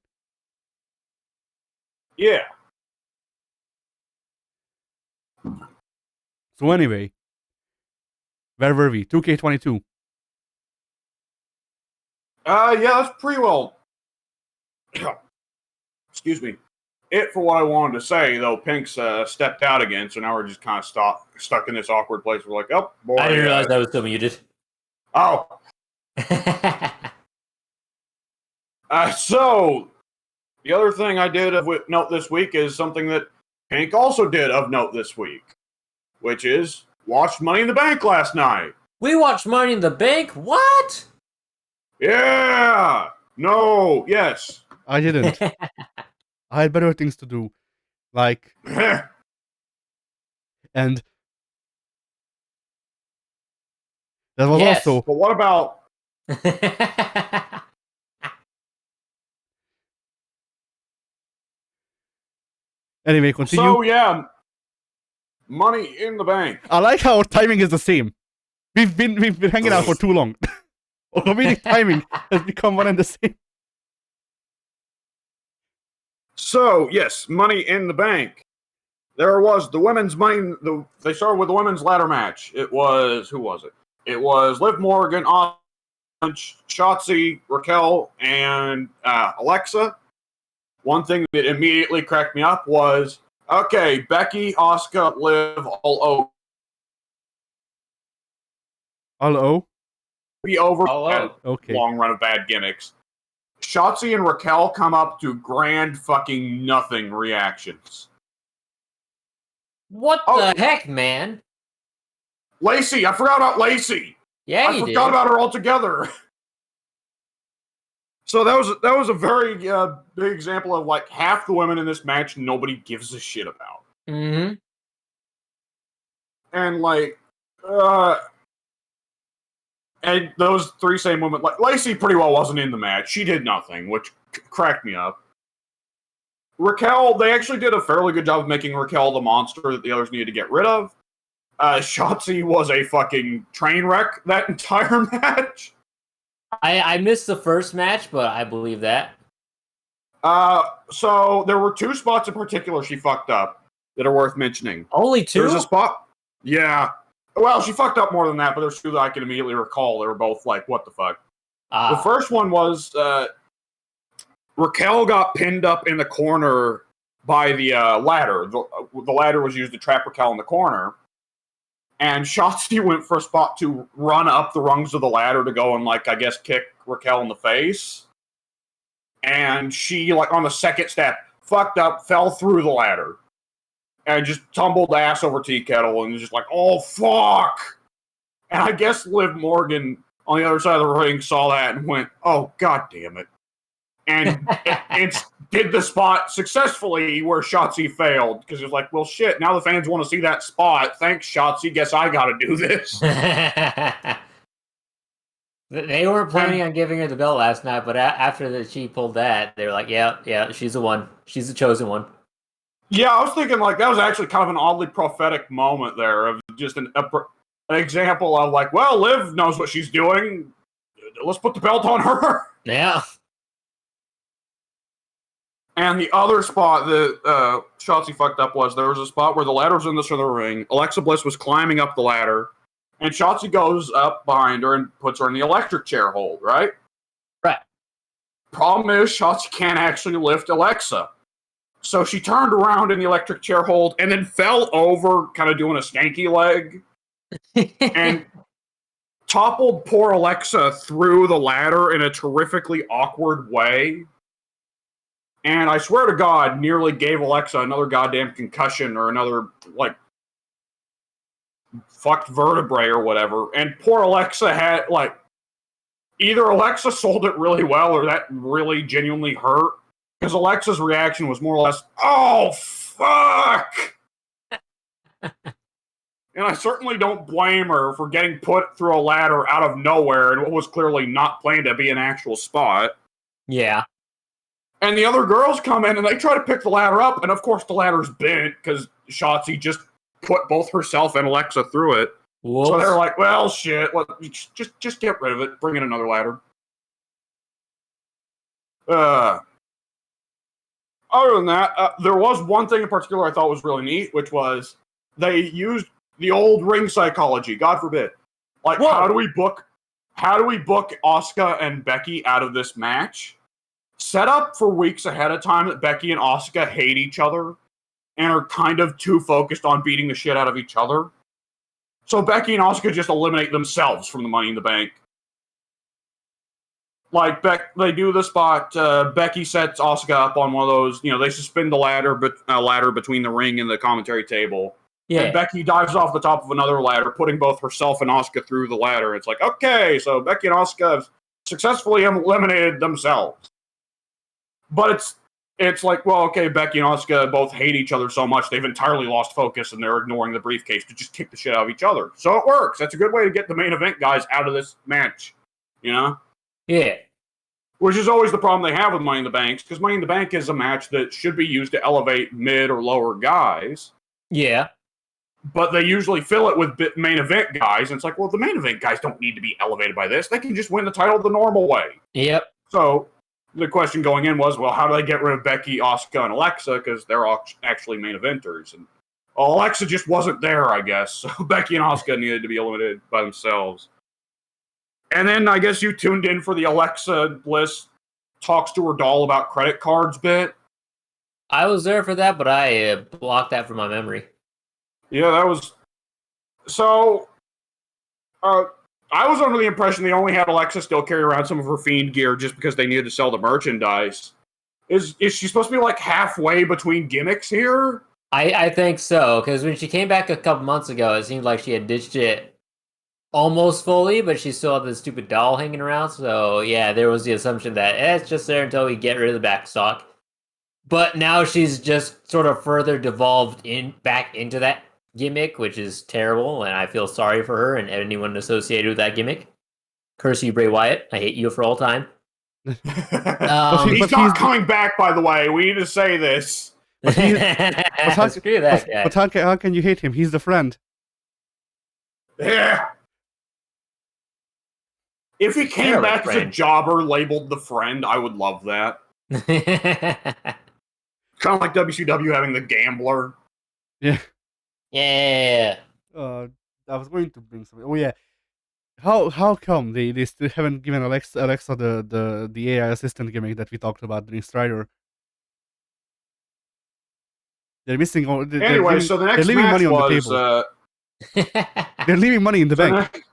Yeah. So anyway, where were we? 2K22. Yeah, that's pretty well. Excuse me. It for what I wanted to say, though. Pink's stepped out again, so now we're just kind of stuck in this awkward place. We're like, oh boy. I didn't realize I was still muted. Oh. So the other thing I did of note this week is something that Pink also did of note this week, which is watched Money in the Bank last night. We watched Money in the Bank? What? Yeah. No. Yes. I didn't. I had better things to do, like and that was also. But what about? Anyway, continue. So yeah, Money in the Bank. I like how our timing is the same. We've been hanging out for too long. Our comedic timing has become one and the same. So yes, Money in the Bank. There was the women's money. They started with the women's ladder match. It was, who was it? It was Liv Morgan, Shotzi, Raquel, and Alexa. One thing that immediately cracked me up was, okay, Becky, Asuka, Liv, all O. All O? be over Okay. long run of bad gimmicks. Shotzi and Raquel come up to grand fucking nothing reactions. What the heck, man? Lacey, I forgot about Lacey. Yeah, I forgot about her altogether. So that was a very big example of like half the women in this match nobody gives a shit about. Mm-hmm. And like, and those three same women, like Lacey pretty well wasn't in the match. She did nothing, which cracked me up. Raquel, they actually did a fairly good job of making Raquel the monster that the others needed to get rid of. Shotzi was a fucking train wreck that entire match. I missed the first match, but I believe that. So there were two spots in particular she fucked up that are worth mentioning. Only two? There's a spot. Yeah. Well, she fucked up more than that, but there's two that I can immediately recall. They were both like, what the fuck? The first one was Raquel got pinned up in the corner by the ladder. The ladder was used to trap Raquel in the corner. And Shotzi went for a spot to run up the rungs of the ladder to go and, like, I guess, kick Raquel in the face. And she, like, on the second step, fucked up, fell through the ladder. And just tumbled ass over tea kettle and was just like, oh, fuck! And I guess Liv Morgan on the other side of the ring saw that and went, oh, god damn it. And it did the spot successfully where Shotzi failed. Because it was like, well, shit, now the fans want to see that spot. Thanks, Shotzi. Guess I gotta do this. They weren't planning on giving her the belt last night, but after she pulled that, they were like, yeah, she's the one. She's the chosen one. Yeah, I was thinking, like, that was actually kind of an oddly prophetic moment there of just an example of, like, well, Liv knows what she's doing. Let's put the belt on her. Yeah. And the other spot that Shotzi fucked up was there was a spot where the ladder was in the center of the ring. Alexa Bliss was climbing up the ladder, and Shotzi goes up behind her and puts her in the electric chair hold, right? Right. Problem is, Shotzi can't actually lift Alexa. So she turned around in the electric chair hold and then fell over, kind of doing a stanky leg, and toppled poor Alexa through the ladder in a terrifically awkward way. And I swear to God, nearly gave Alexa another goddamn concussion or another, like, fucked vertebrae or whatever. And poor Alexa had, like, either Alexa sold it really well or that really genuinely hurt. Because Alexa's reaction was more or less, oh, fuck! And I certainly don't blame her for getting put through a ladder out of nowhere in what was clearly not planned to be an actual spot. Yeah. And the other girls come in and they try to pick the ladder up, and of course the ladder's bent because Shotzi just put both herself and Alexa through it. Whoops. So they're like, well, shit, just get rid of it. Bring in another ladder. Other than that, there was one thing in particular I thought was really neat, which was they used the old ring psychology, God forbid. Like, Whoa. how do we book Asuka and Becky out of this match? Set up for weeks ahead of time that Becky and Asuka hate each other and are kind of too focused on beating the shit out of each other. So Becky and Asuka just eliminate themselves from the Money in the Bank. Like, they do the spot, Becky sets Asuka up on one of those, they suspend the ladder between the ring and the commentary table. Yeah. And Becky dives off the top of another ladder, putting both herself and Asuka through the ladder. It's like, okay, so Becky and Asuka have successfully eliminated themselves. But it's like, well, okay, Becky and Asuka both hate each other so much they've entirely lost focus and they're ignoring the briefcase to just kick the shit out of each other. So it works. That's a good way to get the main event guys out of this match, Yeah. Which is always the problem they have with Money in the Bank, because Money in the Bank is a match that should be used to elevate mid or lower guys. Yeah. But they usually fill it with main event guys, and it's like, well, the main event guys don't need to be elevated by this. They can just win the title the normal way. Yep. So the question going in was, well, how do they get rid of Becky, Asuka, and Alexa? Because they're actually main eventers. And Alexa just wasn't there, I guess. So Becky and Asuka needed to be eliminated by themselves. And then I guess you tuned in for the Alexa Bliss talks to her doll about credit cards bit. I was there for that, but I blocked that from my memory. Yeah, that was... So, I I was under the impression they only had Alexa still carry around some of her Fiend gear just because they needed to sell the merchandise. Is she supposed to be like halfway between gimmicks here? I think so, because when she came back a couple months ago, it seemed like she had ditched it almost fully, but she still had this stupid doll hanging around. So yeah, there was the assumption that it's just there until we get rid of the back stock. But now she's just sort of further devolved back into that gimmick, which is terrible, and I feel sorry for her and anyone associated with that gimmick. Curse you, Bray Wyatt. I hate you for all time. He's not coming back, by the way. We need to say this. But Screw that guy. But how can you hate him? He's the friend. Yeah. If he came back as a jobber labeled the friend, I would love that. Kind of like WCW having the gambler. Yeah. Yeah. I was going to bring something. Oh yeah. How come they still haven't given Alexa the AI assistant gimmick that we talked about during Strider? They're missing all. Anyway, so the next match money was. On the table. They're leaving money in the bank.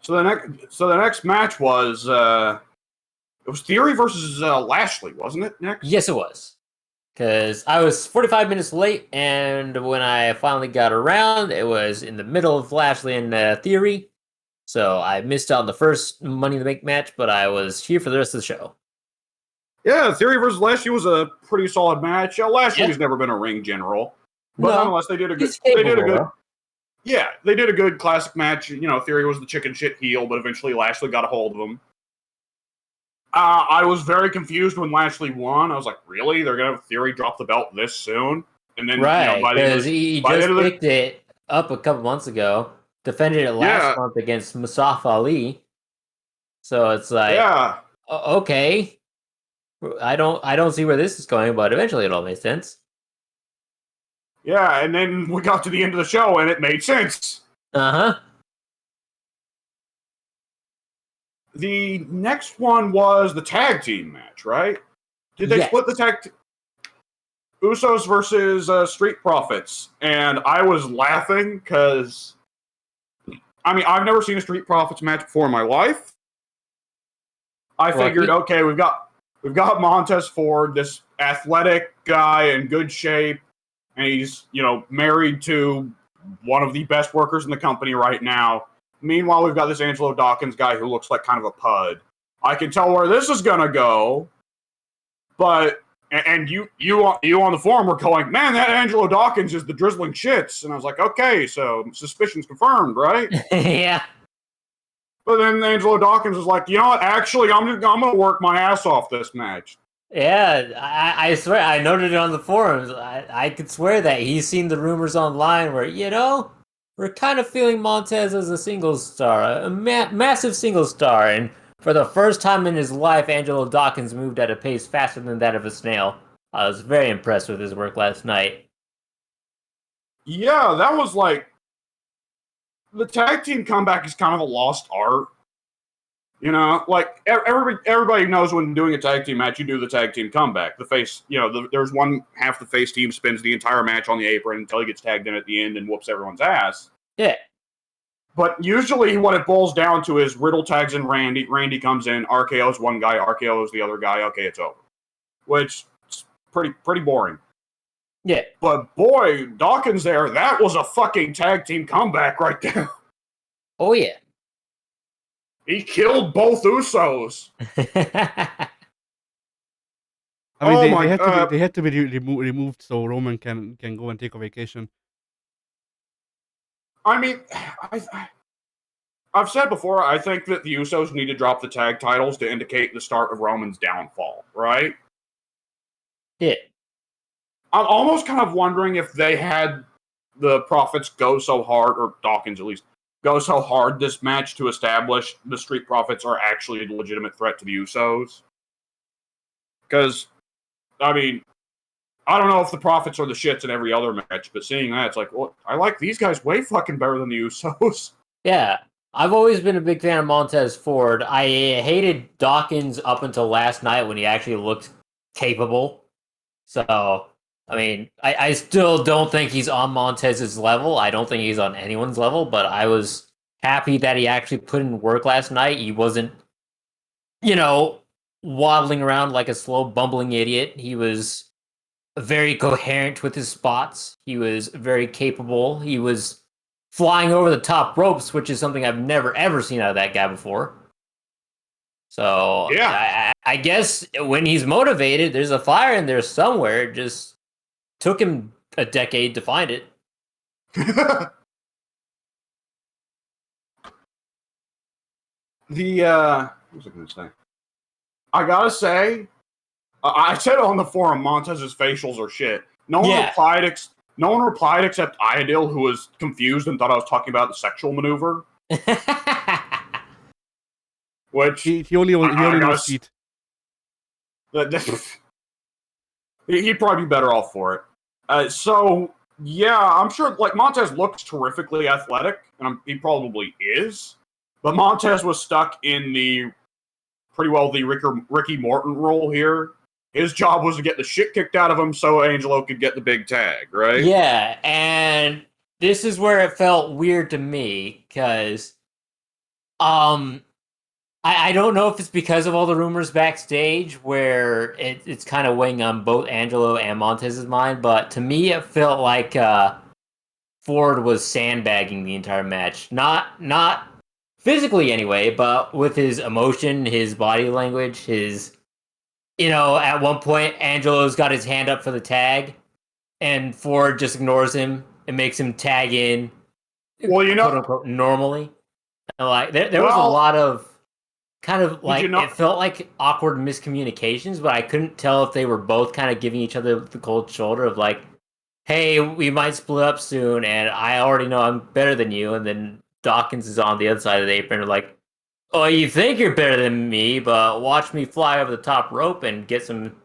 So the next match was it was Theory versus Lashley, wasn't it? Next. Yes, it was. Because I was 45 minutes late, and when I finally got around, it was in the middle of Lashley and Theory. So I missed out on the first Money in the Bank match, but I was here for the rest of the show. Yeah, Theory versus Lashley was a pretty solid match. Lashley's never been a ring general, but nonetheless, they did a good. Yeah, they did a good classic match. You know, Theory was the chicken shit heel, but eventually Lashley got a hold of him. I was very confused when Lashley won. I was like, really? They're going to have Theory drop the belt this soon? And then, right, because he just picked it up a couple months ago, defended it last month against Mustafa Ali. So it's like, okay. I don't see where this is going, but eventually it all made sense. Yeah, and then we got to the end of the show, and it made sense. Uh-huh. The next one was the tag team match, right? Did they split the tag Usos versus Street Profits? And I was laughing because, I mean, I've never seen a Street Profits match before in my life. I figured, okay, we've got Montez Ford, this athletic guy in good shape, and he's, married to one of the best workers in the company right now. Meanwhile, we've got this Angelo Dawkins guy who looks like kind of a pud. I can tell where this is going to go, but, and you on the forum were going, man, that Angelo Dawkins is the drizzling shits. And I was like, okay, so suspicion's confirmed, right? Yeah. But then Angelo Dawkins was like, you know what, actually, I'm going to work my ass off this match. Yeah, I swear, I noted it on the forums. I could swear that he's seen the rumors online where, we're kind of feeling Montez as a single star, a massive single star, and for the first time in his life, Angelo Dawkins moved at a pace faster than that of a snail. I was very impressed with his work last night. Yeah, that was like, the tag team comeback is kind of a lost art. Like everybody knows when doing a tag team match, you do the tag team comeback. The face, there's one half the face team spends the entire match on the apron until he gets tagged in at the end and whoops everyone's ass. Yeah. But usually what it boils down to is Riddle tags in Randy. Randy comes in, RKO's one guy, RKO's the other guy. Okay, it's over. Which is pretty boring. Yeah. But boy, Dawkins there, that was a fucking tag team comeback right there. Oh, yeah. He killed both Usos. I mean, they had to be removed so Roman can go and take a vacation. I mean, I've said before, I think that the Usos need to drop the tag titles to indicate the start of Roman's downfall, right? Yeah. I'm almost kind of wondering if they had the Profits go so hard, or Dawkins at least, go so hard this match to establish the Street Profits are actually a legitimate threat to the Usos. Because, I mean, I don't know if the Profits are the shits in every other match, but seeing that, it's like, well, I like these guys way fucking better than the Usos. Yeah, I've always been a big fan of Montez Ford. I hated Dawkins up until last night when he actually looked capable. So, I mean, I still don't think he's on Montez's level. I don't think he's on anyone's level, but I was happy that he actually put in work last night. He wasn't, waddling around like a slow, bumbling idiot. He was very coherent with his spots. He was very capable. He was flying over the top ropes, which is something I've never ever seen out of that guy before. So Yeah. I guess when he's motivated, there's a fire in there somewhere. It just took him a decade to find it. What was I going to say? I gotta say, I said on the forum, Montez's facials are shit. No one replied. No one replied except Iadil, who was confused and thought I was talking about the sexual maneuver. Which he only knows feet. He'd probably be better off for it. So yeah, I'm sure. Like Montez looks terrifically athletic, and he probably is. But Montez was stuck in the Ricky Morton role here. His job was to get the shit kicked out of him so Angelo could get the big tag, right? Yeah, and this is where it felt weird to me, because I don't know if it's because of all the rumors backstage where it's kind of weighing on both Angelo and Montez's mind, but to me it felt like Ford was sandbagging the entire match. Not physically anyway, but with his emotion, his body language, at one point Angelo's got his hand up for the tag and Ford just ignores him and makes him tag in, well, quote unquote, normally. And like there was a lot of kind of like it felt like awkward miscommunications, but I couldn't tell if they were both kind of giving each other the cold shoulder of like, hey, we might split up soon, and I already know I'm better than you, and then Dawkins is on the other side of the apron, like, oh, you think you're better than me, but watch me fly over the top rope and get some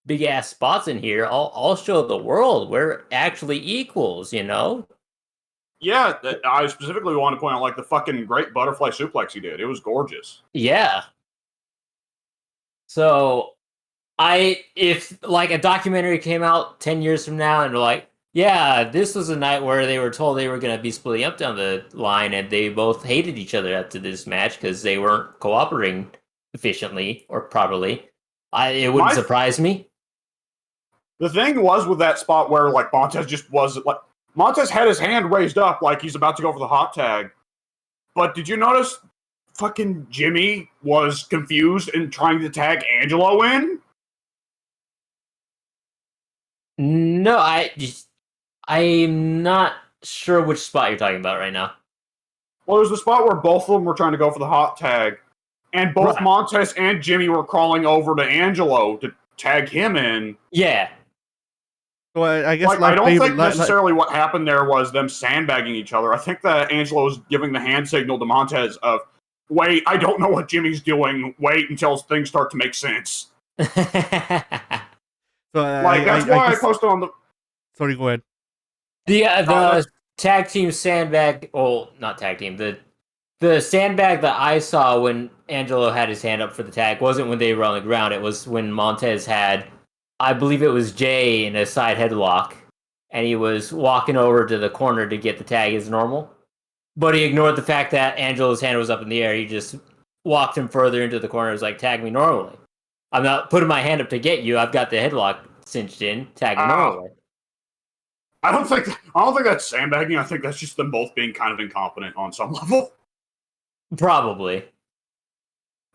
big ass spots in here. I'll show the world we're actually equals, Yeah, I specifically want to point out like the fucking great butterfly suplex he did. It was gorgeous. Yeah. So if like a documentary came out 10 years from now and they're like, yeah, this was a night where they were told they were going to be splitting up down the line and they both hated each other after this match because they weren't cooperating efficiently or properly, it wouldn't surprise me. The thing was with that spot where like Montez had his hand raised up like he's about to go for the hot tag. But did you notice fucking Jimmy was confused and trying to tag Angelo in? No, I'm not sure which spot you're talking about right now. Well, there's the spot where both of them were trying to go for the hot tag, and both Montez and Jimmy were crawling over to Angelo to tag him in. Yeah. Well, I guess I don't think necessarily what happened there was them sandbagging each other. I think that Angelo was giving the hand signal to Montez of, wait, I don't know what Jimmy's doing. Wait until things start to make sense. That's why I posted on the... Sorry, go ahead. The tag team sandbag... Well, not tag team. The sandbag that I saw when Angelo had his hand up for the tag wasn't when they were on the ground. It was when Montez had... I believe it was Jay in a side headlock, and he was walking over to the corner to get the tag as normal. But he ignored the fact that Angelo's hand was up in the air. He just walked him further into the corner. It was like, tag me normally. I'm not putting my hand up to get you. I've got the headlock cinched in. Tag me normally. I don't think that's sandbagging. I think that's just them both being kind of incompetent on some level. Probably.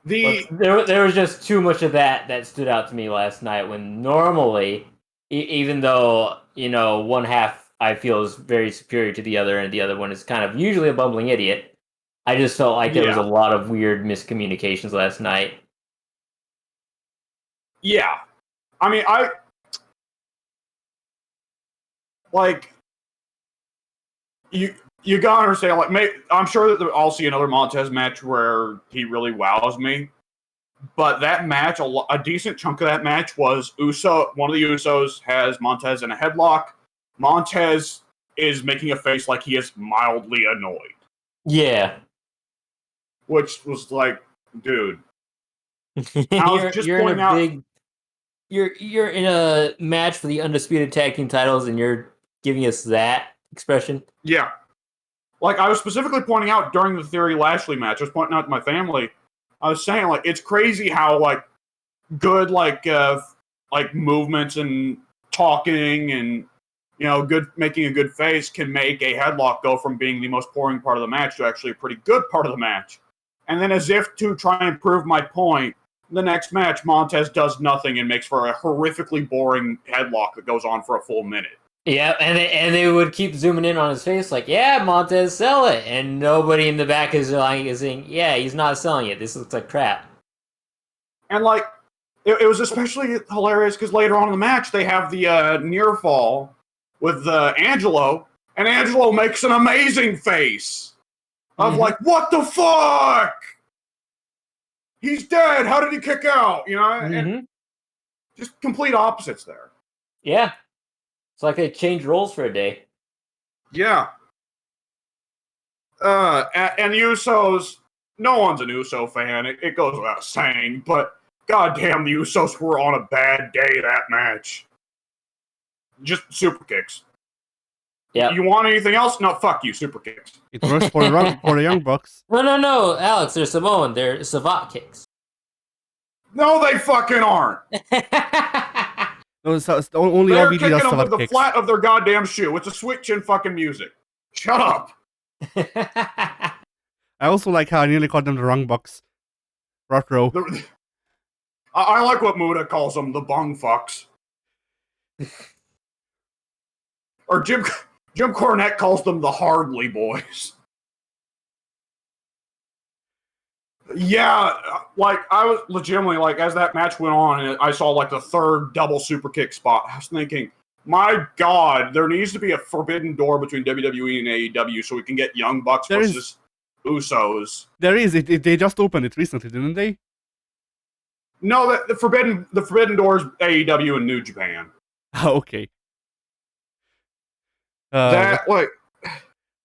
There was just too much of that stood out to me last night when normally, even though, one half I feel is very superior to the other and the other one is kind of usually a bumbling idiot, I just felt like there was a lot of weird miscommunications last night. Yeah. I mean, you gotta understand, I'm sure that I'll see another Montez match where he really wows me. But that match, a decent chunk of that match was one of the Usos has Montez in a headlock. Montez is making a face like he is mildly annoyed. Yeah. Which was like, dude. You're in a match for the undisputed tag team titles and you're giving us that expression? Yeah. like I was specifically pointing out during the Theory Lashley match, I was pointing out to my family, I was saying, like, it's crazy how, like, good, like movements and talking and, you know, making a good face can make a headlock go from being the most boring part of the match to actually a pretty good part of the match. And then, as if to try and prove my point, the next match, Montez does nothing and makes for a horrifically boring headlock that goes on for a full minute. Yeah, and they would keep zooming in on his face, like, yeah, Montez, sell it. And nobody in the back is saying, yeah, he's not selling it. This looks like crap. And, like, it was especially hilarious because later on in the match, they have the near fall with Angelo, and Angelo makes an amazing face of, like, what the fuck? He's dead. How did he kick out? You know? And just complete opposites there. Yeah. It's like they changed roles for a day. Yeah. And Usos, no one's an Uso fan. It goes without saying, but goddamn, the Usos were on a bad day that match. Just super kicks. Yeah. You want anything else? No, fuck you, super kicks. It works for the Young Bucks. No, Alex, they're Samoan. They're Savat kicks. No, they fucking aren't. No, only They're RVD kicking does them with Savat the kicks. flat of their goddamn shoe. It's a switch in fucking music. Shut up. I also like how I nearly called them the Wrong Bucks. Front row. I like what Muda calls them, the bung fucks. Or Jim Cornette calls them the Hardly Boys. Yeah, like, I was legitimately, like, as that match went on, and I saw, like, the third double super kick spot, I was thinking, my God, there needs to be a forbidden door between WWE and AEW so we can get Young Bucks versus Usos. There is. They just opened it recently, didn't they? No, the forbidden door is AEW and New Japan. Oh, okay. That, like,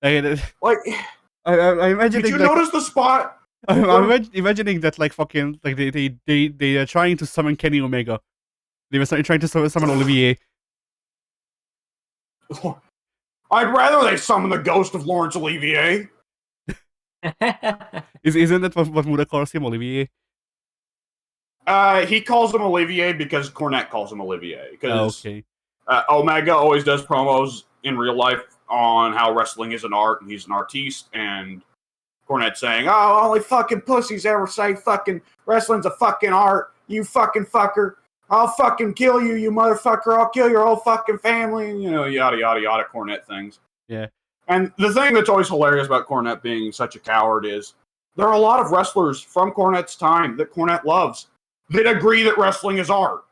I imagine. did you notice the spot? I'm imagining that, like, fucking, like, they are trying to summon Kenny Omega. They were trying to summon Olivier. I'd rather they summon the ghost of Laurence Olivier. Isn't that what Muda calls him, Olivier? He calls him Olivier because Cornette calls him Olivier. Because okay. Omega always does promos in real life on how wrestling is an art and he's an artiste, and Cornette saying, "Oh, only fucking pussies ever say fucking wrestling's a fucking art. You fucking fucker. I'll fucking kill you, you motherfucker. I'll kill your whole fucking family." And, you know, yada, yada, yada, Cornette things. Yeah. And the thing that's always hilarious about Cornette being such a coward is there are a lot of wrestlers from Cornette's time that Cornette loves that agree that wrestling is art.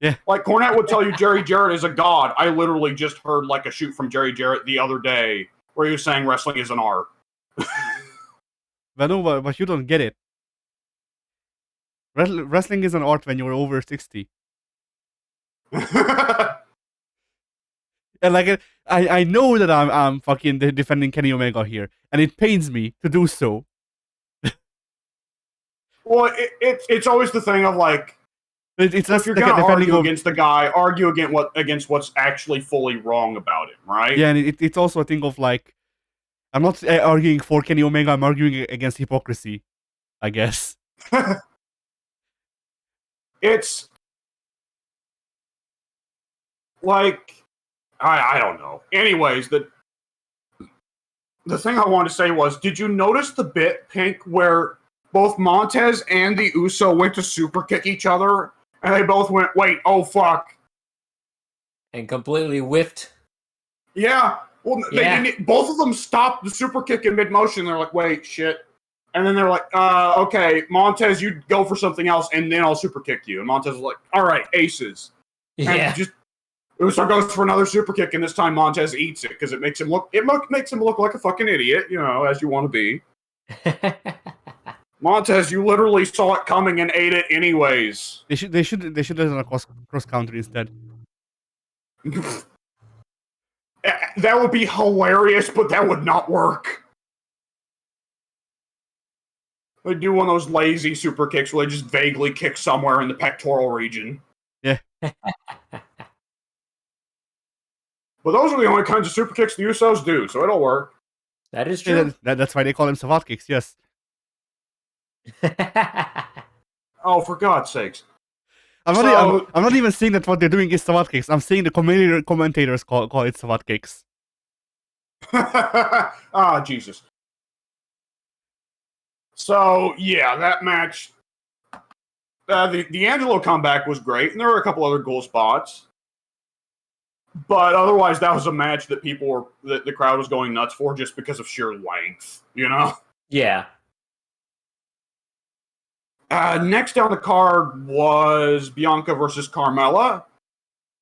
Yeah. Like, Cornette would tell you Jerry Jarrett is a god. I literally just heard, like, a shoot from Jerry Jarrett the other day where he was saying wrestling is an art. But no, but you don't get it. Wrestling is an art when you're over 60. And, like, I know that I'm fucking defending Kenny Omega here, and it pains me to do so. Well, it's always the thing of, like, It's if you're going to argue against the guy, argue against what's actually fully wrong about him, right? Yeah, and it's also a thing of, like, I'm not arguing for Kenny Omega, I'm arguing against hypocrisy, I guess. It's like, I don't know. Anyways, the thing I wanted to say was, did you notice the bit, Pink, where both Montez and the Uso went to super kick each other, and they both went, wait, oh fuck. And completely whiffed. Yeah. Well, both of them stopped the super kick in mid-motion. They're like, wait, shit. And then they're like, okay, Montez, you go for something else, and then I'll super kick you. And Montez was like, all right, aces. Yeah. And Uso goes for another super kick, and this time Montez eats it because it makes him look like a fucking idiot, you know, as you want to be. Montez, you literally saw it coming and ate it anyways. They should have done a cross counter instead. That would be hilarious, but that would not work. They do one of those lazy super kicks where they just vaguely kick somewhere in the pectoral region. Yeah. But those are the only kinds of super kicks the Usos do, so it'll work. That is Yeah, true. that's why they call him Savatkix. Yes. Oh, for God's sakes! I'm So not even saying that what they're doing is Savatkix. I'm saying the commentators call it Savatkix. ah, Jesus. So yeah, that match. The Angelo comeback was great, and there were a couple other cool spots. But otherwise, that was a match that the crowd was going nuts for just because of sheer length, you know? Yeah. Next down the card was Bianca versus Carmella.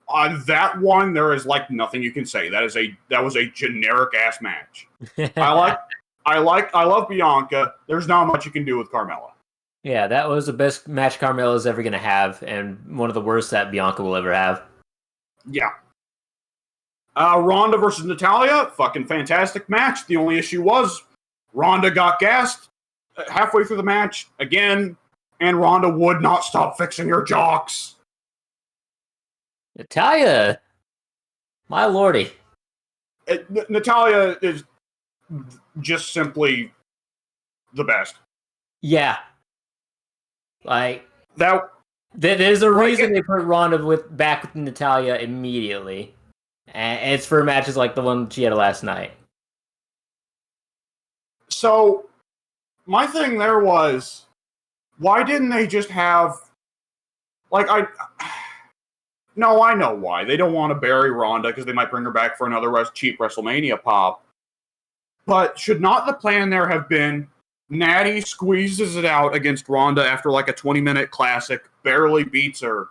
On that one, there is like nothing you can say. That was a generic ass match. I love Bianca. There's not much you can do with Carmella. Yeah, that was the best match Carmella's ever going to have, and one of the worst that Bianca will ever have. Yeah. Ronda versus Natalia, fucking fantastic match. The only issue was Ronda got gassed halfway through the match again, and Ronda would not stop fixing her jocks. Natalia, my lordy. Natalia is just simply the best. Yeah. Like, That there's a reason they put Ronda back with Natalia immediately. And it's for matches like the one she had last night. So, my thing there was, why didn't they just have, no, I know why. They don't want to bury Ronda because they might bring her back for another cheap WrestleMania pop. But should not the plan there have been Natty squeezes it out against Ronda after like a 20-minute classic, barely beats her,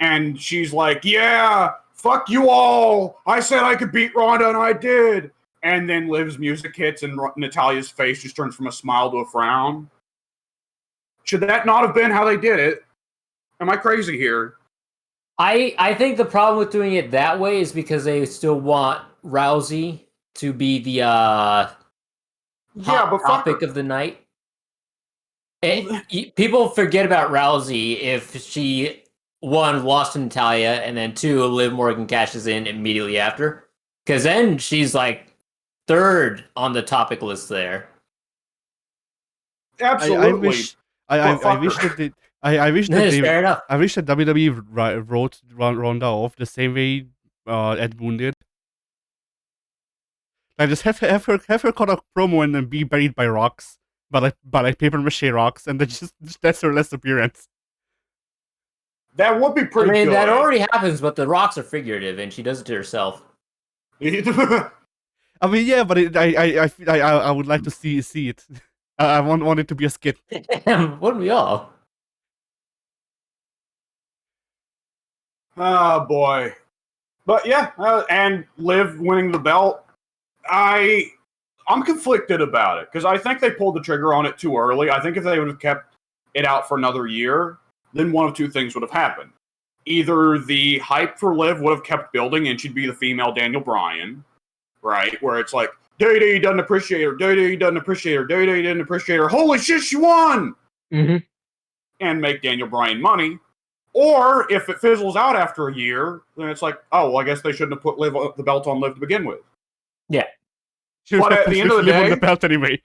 and she's like, yeah, fuck you all. I said I could beat Ronda, and I did. And then Liv's music hits, and Natalia's face just turns from a smile to a frown. Should that not have been how they did it? Am I crazy here? I think the problem with doing it that way is because they still want Rousey to be the topic of the night. People forget about Rousey if she, one, lost to Natalia, and then two, Liv Morgan cashes in immediately after. Because then she's like third on the topic list there. Absolutely. I wish Fair enough. I wish that WWE wrote Ronda off the same way Ed Boon did. Like, just have her cut a promo and then be buried by rocks, by paper mache rocks, and then just that's her last appearance. That would be pretty good. That already happens, but the rocks are figurative, and she does it to herself. I mean, yeah, but I would like to see it. I want it to be a skit. Wouldn't we all? Oh boy. But yeah, and Liv winning the belt. I'm conflicted about it because I think they pulled the trigger on it too early. I think if they would have kept it out for another year, then one of two things would have happened. Either the hype for Liv would have kept building and she'd be the female Daniel Bryan, right? Where it's like, Day doesn't appreciate her, Day doesn't appreciate her, Day didn't appreciate her, holy shit, she won! Mm-hmm. And make Daniel Bryan money. Or if it fizzles out after a year, then it's like, oh, well, I guess they shouldn't have put the belt on Liv to begin with. Yeah. But at the end of the day, the belt anyway.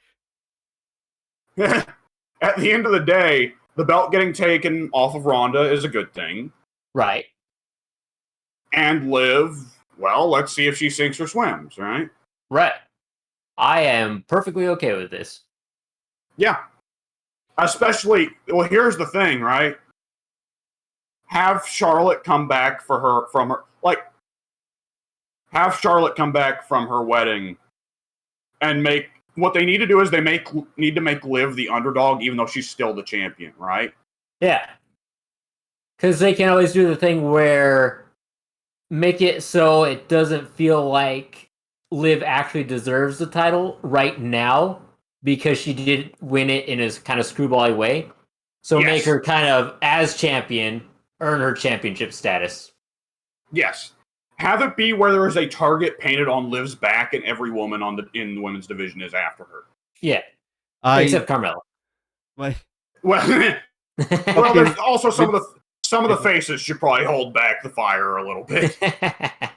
At the end of the day, the belt getting taken off of Ronda is a good thing. Right. And Liv, well, let's see if she sinks or swims, right? Right. I am perfectly okay with this. Yeah. Especially, well, here's the thing, right? Have Charlotte come back have Charlotte come back from her wedding and what they need to do is need to make Liv the underdog, even though she's still the champion, right? Yeah. Because they can always do the thing where make it so it doesn't feel like Liv actually deserves the title right now because she did win it in a kind of screwball way. So yes. Make her kind of, as champion, earn her championship status. Yes. Have it be where there is a target painted on Liv's back and every woman in the women's division is after her. Yeah. Except Carmella. Well, there's also some of the faces should probably hold back the fire a little bit.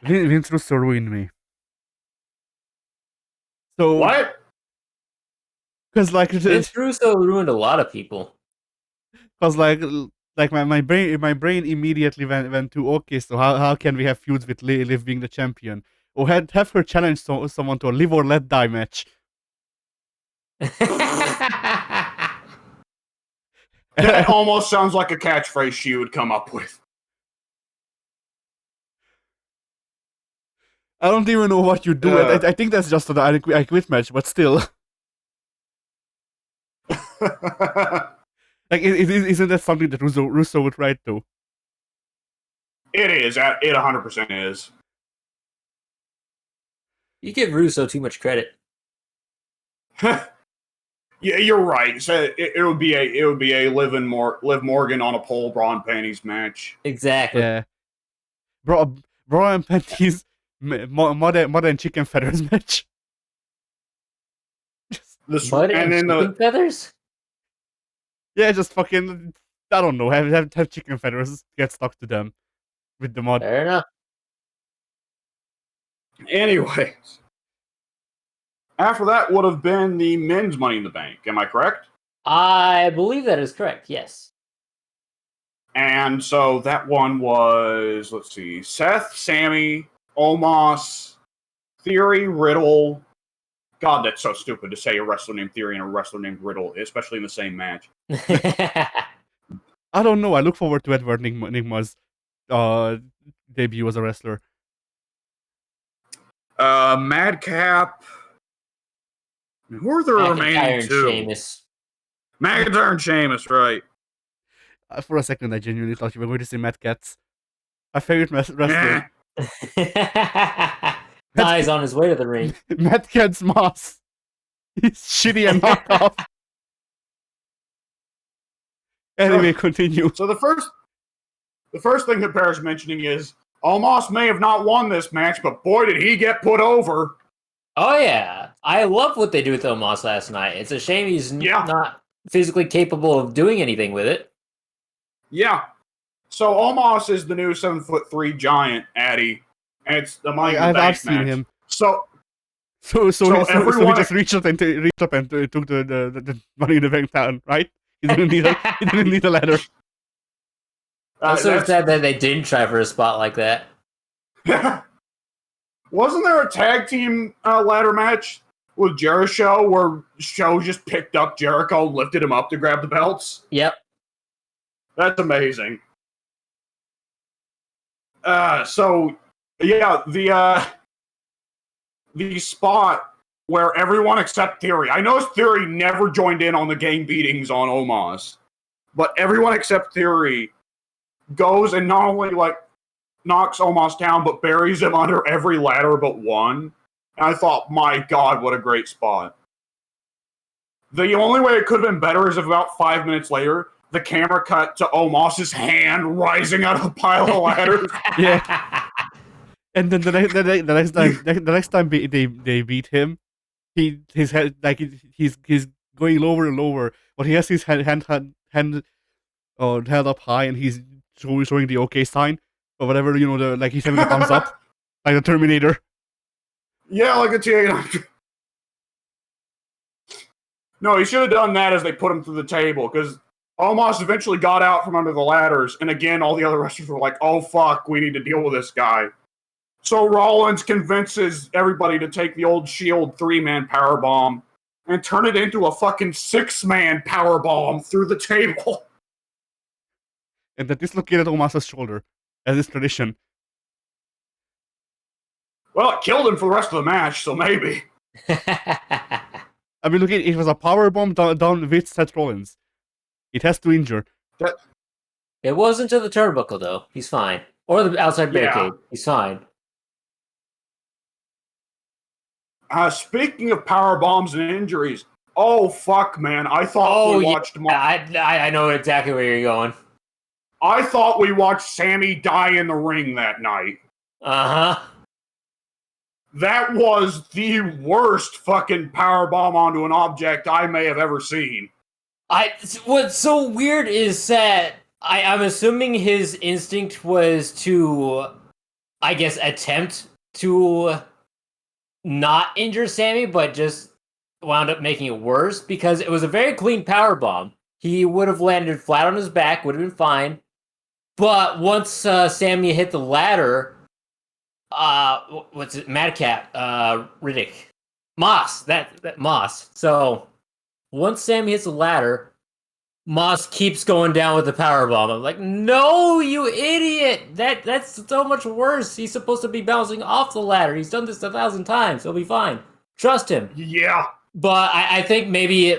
Vince Russo ruined me. So What? because Vince Russo ruined a lot of people. because my brain immediately went to, okay, so how can we have feuds with Liv being the champion, or have her challenge someone to a live or let die match. That almost sounds like a catchphrase she would come up with. I don't even know what you do. I think that's just an I quit match, but still. Like, isn't that something that Russo would write to? It is. It 100% is. You give Russo too much credit. Yeah, you're right. So it would be a Liv Morgan on a pole bra and panties match. Exactly. Yeah. Bro and panties modern chicken feathers match. Mud and chicken feathers? Yeah, just fucking, I don't know, have chicken feathers get stuck to them with the mud. Fair enough. Anyways, after that would have been the men's Money in the Bank. Am I correct? I believe that is correct, yes. And so that one was, let's see, Seth, Sammy, Omos, Theory, Riddle. God, that's so stupid to say a wrestler named Theory and a wrestler named Riddle, especially in the same match. I don't know. I look forward to Edward Nigma's debut as a wrestler. Madcap. Who are the remaining two? Sheamus. McIntyre and Sheamus, right. For a second, I genuinely thought you were going to say Matt Katz. My favorite wrestler. Dies on his way to the ring. Matt Katz Moss. He's shitty and knockoff. Anyway, continue. So the first thing that bears mentioning is Omos may have not won this match, but boy did he get put over. Oh yeah, I love what they do with Omos last night. It's a shame he's not physically capable of doing anything with it. Yeah. So Omos is the new 7'3" giant, Addy, and it's the Money in the Bank match. I've seen him. So he just reached up and took the Money in the Bank down, right? He didn't need a ladder. I'm so sad that they didn't try for a spot like that. Wasn't there a tag team ladder match with Jericho where Show just picked up Jericho and lifted him up to grab the belts? Yep. That's amazing. So yeah, the spot where everyone except Theory. I noticed Theory never joined in on the game beatings on Omos, but everyone except Theory goes and not only knocks Omos down, but buries him under every ladder but one. And I thought, my God, what a great spot. The only way it could have been better is if about 5 minutes later, the camera cut to Omos's hand rising out of a pile of ladders. Yeah. And then the next time they beat him, his head, like, he's going lower and lower, but he has his hand held up high, and he's showing the OK sign or whatever, like he's having a thumbs up, like the Terminator. Yeah, like a T-800. No, he should have done that as they put him through the table, because Omos eventually got out from under the ladders, and again, all the other wrestlers were like, oh fuck, we need to deal with this guy. So Rollins convinces everybody to take the old Shield 3-man powerbomb and turn it into a fucking 6-man powerbomb through the table. And that dislocated Omos's shoulder, as is tradition. Well, it killed him for the rest of the match, so maybe. I mean, look, it was a powerbomb down with Seth Rollins. It has to injure. It wasn't to the turnbuckle, though. He's fine. Or the outside barricade. Yeah. He's fine. Speaking of power bombs and injuries, oh fuck, man! I thought we watched. I know exactly where you're going. I thought we watched Sammy die in the ring that night. Uh-huh. That was the worst fucking power bomb onto an object I may have ever seen. What's so weird is that I'm assuming his instinct was to, I guess, attempt to not injure Sammy, but just wound up making it worse because it was a very clean power bomb. He would have landed flat on his back, would have been fine. But once Sammy hit the ladder, what's it? Madcap, Riddick, Moss. That Moss. So once Sammy hits the ladder, Moss keeps going down with the power bomb. I'm like, no, you idiot! That's so much worse. He's supposed to be bouncing off the ladder. He's done this 1,000 times. He'll be fine. Trust him. Yeah. But I think maybe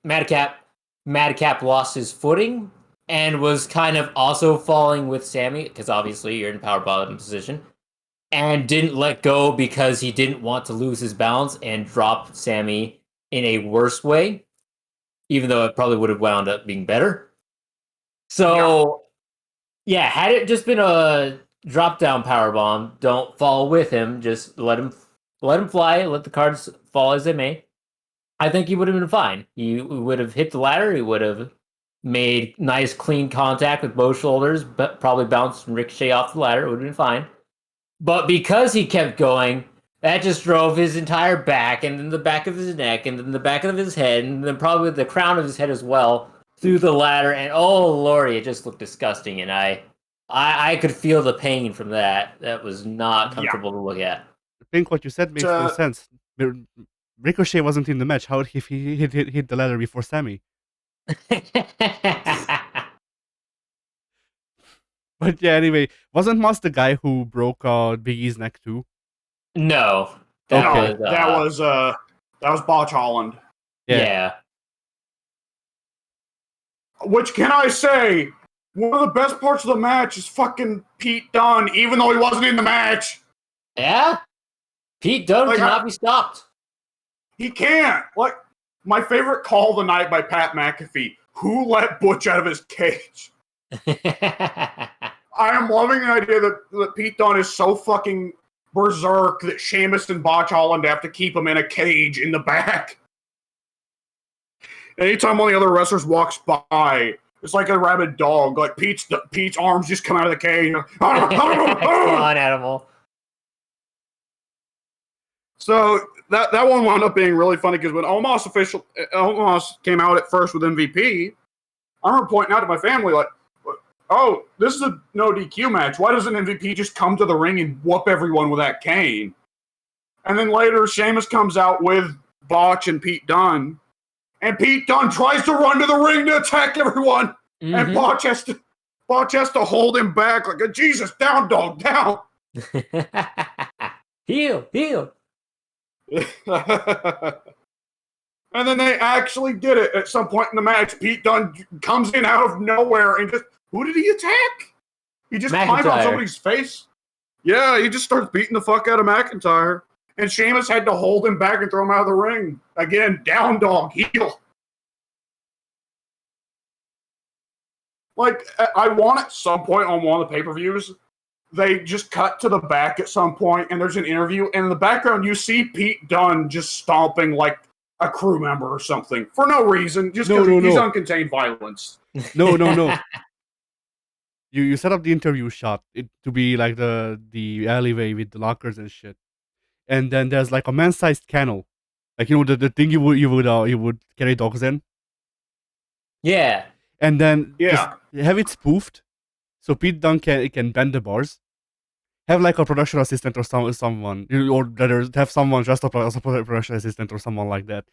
Madcap lost his footing and was kind of also falling with Sammy, because obviously you're in power bottom position, and didn't let go because he didn't want to lose his balance and drop Sammy in a worse way, even though it probably would have wound up being better. So, yeah, had it just been a drop down power bomb, don't fall with him, just let him fly, let the cards fall as they may. I think he would have been fine. He would have hit the ladder, he would have made nice clean contact with both shoulders, but probably bounced and ricochet off the ladder, it would have been fine. But because he kept going, that just drove his entire back, and then the back of his neck, and then the back of his head, and then probably the crown of his head as well, through the ladder, and oh lordy, it just looked disgusting, and I could feel the pain from that. That was not comfortable to look at. I think what you said makes no sense. Ricochet wasn't in the match. How if he hit the ladder before Sammy? But yeah, anyway, wasn't Moss the guy who broke Big E's neck too? No. That was Botch Holland. Yeah. Which can I say, one of the best parts of the match is fucking Pete Dunne, even though he wasn't in the match. Yeah? Pete Dunne cannot be stopped. He can't. Like, my favorite call of the night by Pat McAfee, who let Butch out of his cage? I am loving the idea that Pete Dunne is so fucking berserk that Sheamus and Botch Holland have to keep him in a cage in the back. Anytime one of the other wrestlers walks by, it's like a rabid dog. Like Pete's arms just come out of the cage. Come on, animal. So that one wound up being really funny because when Omos came out at first with MVP, I remember pointing out to my family like, "Oh, this is a no DQ match. Why doesn't MVP just come to the ring and whoop everyone with that cane?" And then later, Sheamus comes out with Botch and Pete Dunne, and Pete Dunne tries to run to the ring to attack everyone, and Botch has to hold him back like, "Jesus, down, dog, down." Heel. And then they actually did it at some point in the match. Pete Dunne comes in out of nowhere and just, who did he attack? He just climbed on somebody's face. Yeah, he just starts beating the fuck out of McIntyre. And Sheamus had to hold him back and throw him out of the ring. Again, down dog, heel. Like, I want at some point on one of the pay-per-views, they just cut to the back at some point, and there's an interview, and in the background you see Pete Dunne just stomping like a crew member or something for no reason, just because he's uncontained violence. No. You set up the interview shot to be like the alleyway with the lockers and shit, and then there's like a man-sized kennel, like the thing you would carry dogs in. Yeah. And then just have it spoofed, so Pete Dunne can bend the bars. Have like a production assistant or someone, or rather have someone just as a production assistant or someone like that.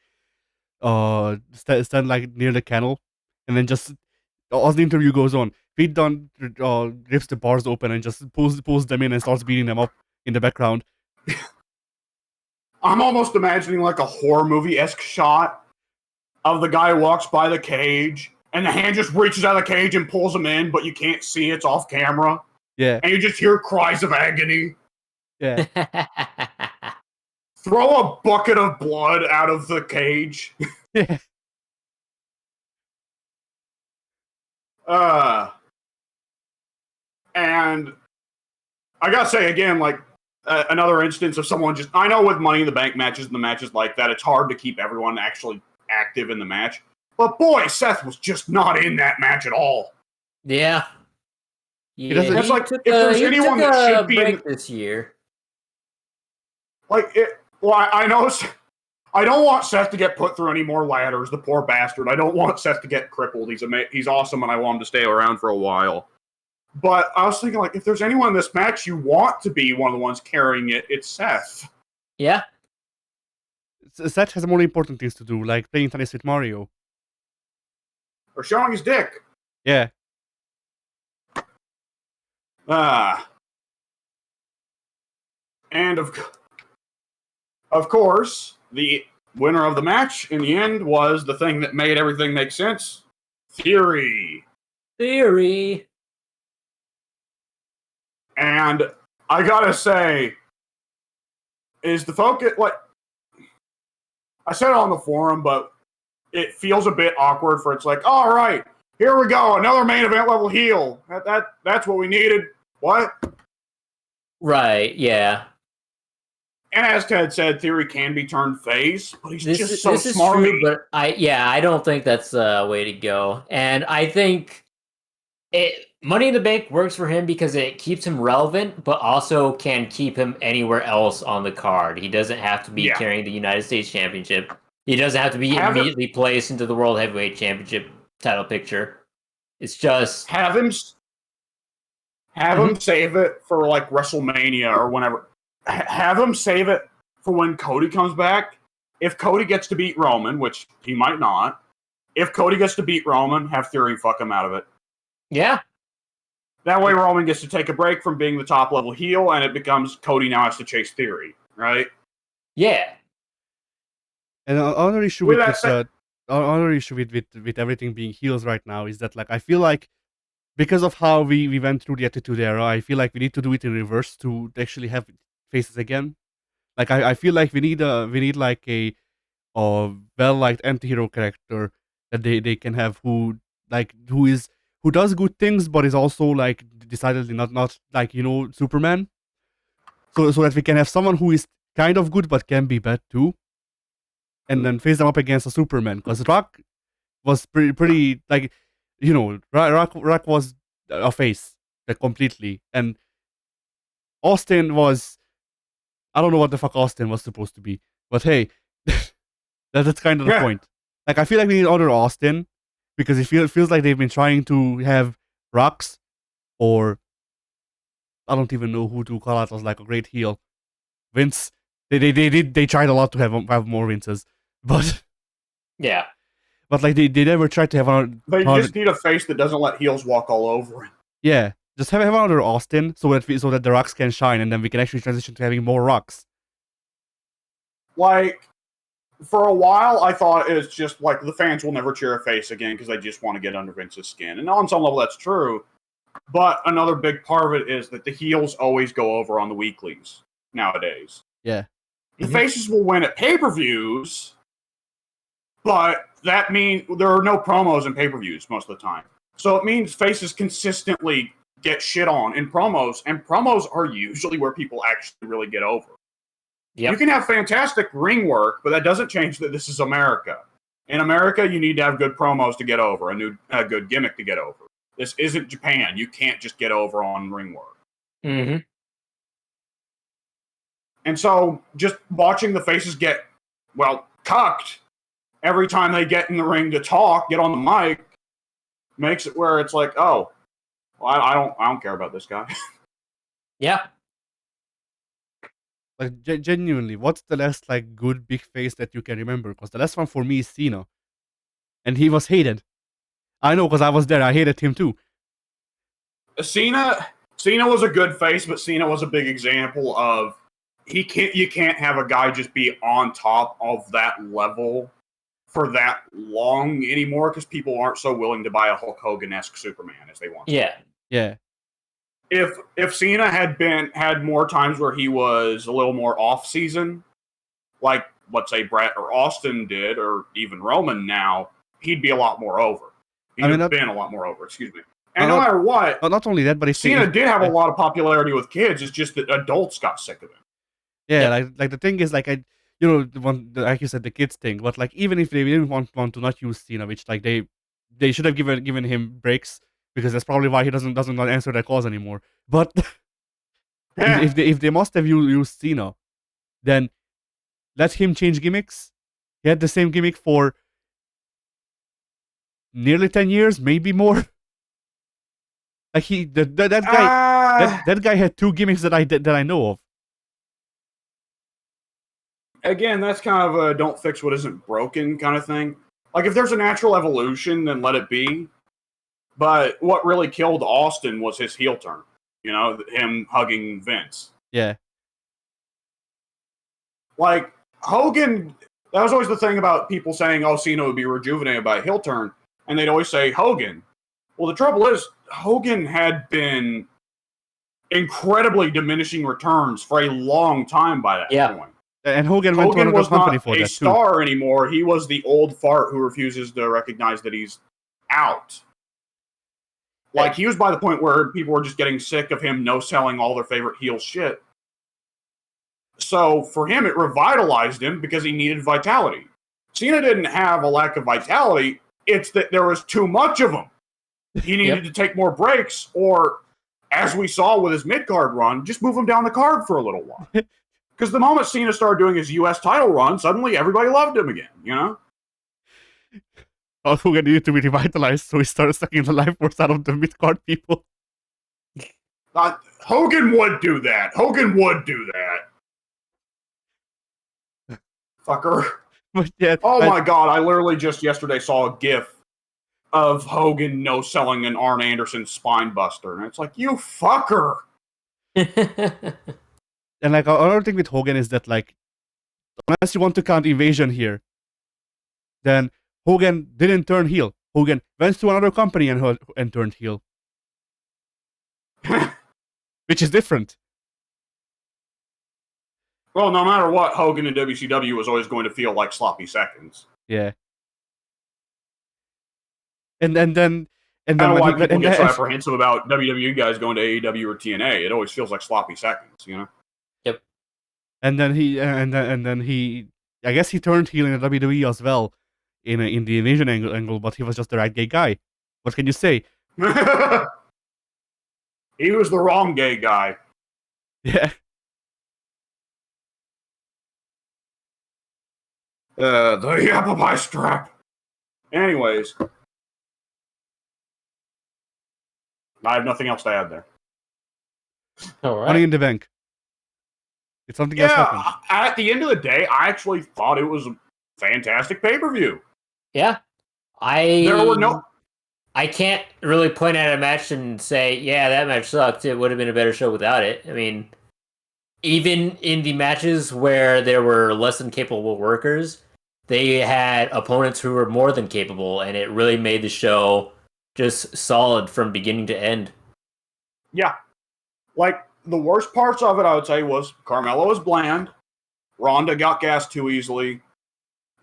Stand like near the kennel, and then just as the interview goes on, Pete Dunne rips the bars open and just pulls them in and starts beating them up in the background. I'm almost imagining like a horror movie-esque shot of the guy who walks by the cage, and the hand just reaches out of the cage and pulls him in, but you can't see it's off camera. Yeah. And you just hear cries of agony. Yeah. Throw a bucket of blood out of the cage. Yeah. And I gotta say again, like, another instance of someone just, I know with Money in the Bank matches and the matches like that, it's hard to keep everyone actually active in the match. But boy, Seth was just not in that match at all. Yeah. It's like, if there's anyone that should be in this year. Like it. Well, I know. I don't want Seth to get put through any more ladders. The poor bastard. I don't want Seth to get crippled. He's awesome, and I want him to stay around for a while. But I was thinking, like, if there's anyone in this match you want to be one of the ones carrying it, it's Seth. Yeah. Seth has more important things to do, like playing tennis with Mario. Or showing his dick. Yeah. And of course, the winner of the match in the end was the thing that made everything make sense. Theory. And I gotta say, is the focus, like, I said it on the forum, but it feels a bit awkward for it's like, all right, here we go, another main event level heel. That's what we needed. What? Right, yeah. And as Ted said, Theory can be turned face, but he's just so this is smarmy. true, but I don't think that's the way to go. And I think Money in the Bank works for him because it keeps him relevant, but also can keep him anywhere else on the card. He doesn't have to be carrying the United States Championship. He doesn't have to be immediately placed into the World Heavyweight Championship title picture. It's just have him save it for like WrestleMania or whenever. Have him save it for when Cody comes back. If Cody gets to beat Roman, which he might not, if Cody gets to beat Roman, have Theory fuck him out of it. Yeah. That way Roman gets to take a break from being the top level heel, and it becomes Cody now has to chase Theory, right? Yeah. And another issue with this, another issue with everything being heels right now is that, like, I feel like because of how we went through the Attitude Era, I feel like we need to do it in reverse to actually have faces again. Like I feel like we need like a well-liked anti-hero character that they can have who does good things but is also like decidedly not like, you know, Superman. So that we can have someone who is kind of good but can be bad too, and then face them up against a Superman. Because Rock was pretty like, you know, Rock was a face, like, completely, and Austin was, I don't know what the fuck Austin was supposed to be, but hey, that's kind of the point. Like, I feel like we need another Austin because it feels like they've been trying to have Rocks, or I don't even know who to call out as like a great heel. Vince. They tried a lot to have more Vinces, but yeah. But like they never tried to have another. They just need a face that doesn't let heels walk all over him. Yeah. Just have another Austin so that the Rocks can shine, and then we can actually transition to having more Rocks. Like, for a while, I thought it's just like the fans will never cheer a face again because they just want to get under Vince's skin. And on some level, that's true. But another big part of it is that the heels always go over on the weeklies nowadays. Yeah. The faces will win at pay-per-views, but that means there are no promos in pay-per-views most of the time. So it means faces consistently get shit on in promos, and promos are usually where people actually really get over. Yep. You can have fantastic ring work, but that doesn't change that this is America. In America, you need to have good promos to get over, a good gimmick to get over. This isn't Japan. You can't just get over on ring work. Mm-hmm. And so just watching the faces get, well, cucked every time they get in the ring to talk, get on the mic, makes it where it's like, oh, well, I don't care about this guy. Yeah. Like, genuinely, what's the last like good big face that you can remember? Because the last one for me is Cena, and he was hated. I know because I was there. I hated him too. Cena was a good face, but Cena was a big example of you can't have a guy just be on top of that level for that long anymore because people aren't so willing to buy a Hulk Hogan-esque Superman as they want. Yeah. Yeah. If Cena had more times where he was a little more off season, like let's say Bret or Austin did, or even Roman now, he'd be a lot more over. He'd have been a lot more over. Excuse me. And no matter what, not only that, but Cena did have a lot of popularity with kids. It's just that adults got sick of him. Yeah, like the thing is, like, like you said, the kids thing. But like, even if they didn't want to not use Cena, which like they should have given him breaks, because that's probably why he doesn't not answer their calls anymore. But if they must have used Cena, then let him change gimmicks. He had the same gimmick for nearly 10 years, maybe more. Like that guy had 2 gimmicks that I know of. Again, that's kind of a don't fix what isn't broken kind of thing. Like, if there's a natural evolution, then let it be. But what really killed Austin was his heel turn. You know, him hugging Vince. Yeah. Like, Hogan, that was always the thing about people saying, oh, Cena would be rejuvenated by a heel turn. And they'd always say Hogan. Well, the trouble is, Hogan had been incredibly diminishing returns for a long time by that point. And Hogan went to another company for that, too. Hogan was not a star anymore. He was the old fart who refuses to recognize that he's out. Like, he was by the point where people were just getting sick of him no-selling all their favorite heel shit. So, for him, it revitalized him because he needed vitality. Cena didn't have a lack of vitality. It's that there was too much of him. He needed to take more breaks, or, as we saw with his mid-card run, just move him down the card for a little while. Because the moment Cena started doing his U.S. title run, suddenly everybody loved him again, you know? Hogan needed to be revitalized, so he started sucking the life force out of the mid-card people. Hogan would do that. Hogan would do that. Fucker. But yeah, my God, I literally just yesterday saw a GIF of Hogan no-selling an Arn Anderson spine buster. And it's like, you fucker! And like, another thing with Hogan is that, like, unless you want to count Invasion here, then Hogan didn't turn heel. Hogan went to another company and turned heel. Which is different. Well, no matter what, Hogan in WCW was always going to feel like sloppy seconds. Yeah. And then I don't know why people get so apprehensive about WWE guys going to AEW or TNA. It always feels like sloppy seconds, you know? Yep. And then he I guess he turned heel in the WWE as well in the Invasion angle, but he was just the right gay guy. What can you say? He was the wrong gay guy. Yeah. The apple pie strap. Anyways. I have nothing else to add there. All right. Money in the Bank. It's something else happened. At the end of the day, I actually thought it was a fantastic pay-per-view. Yeah. I can't really point at a match and say, yeah, that match sucked. It would have been a better show without it. I mean, even in the matches where there were less than capable workers, they had opponents who were more than capable, and it really made the show just solid from beginning to end. Yeah. Like, the worst parts of it, I would say, was Carmella was bland, Ronda got gassed too easily,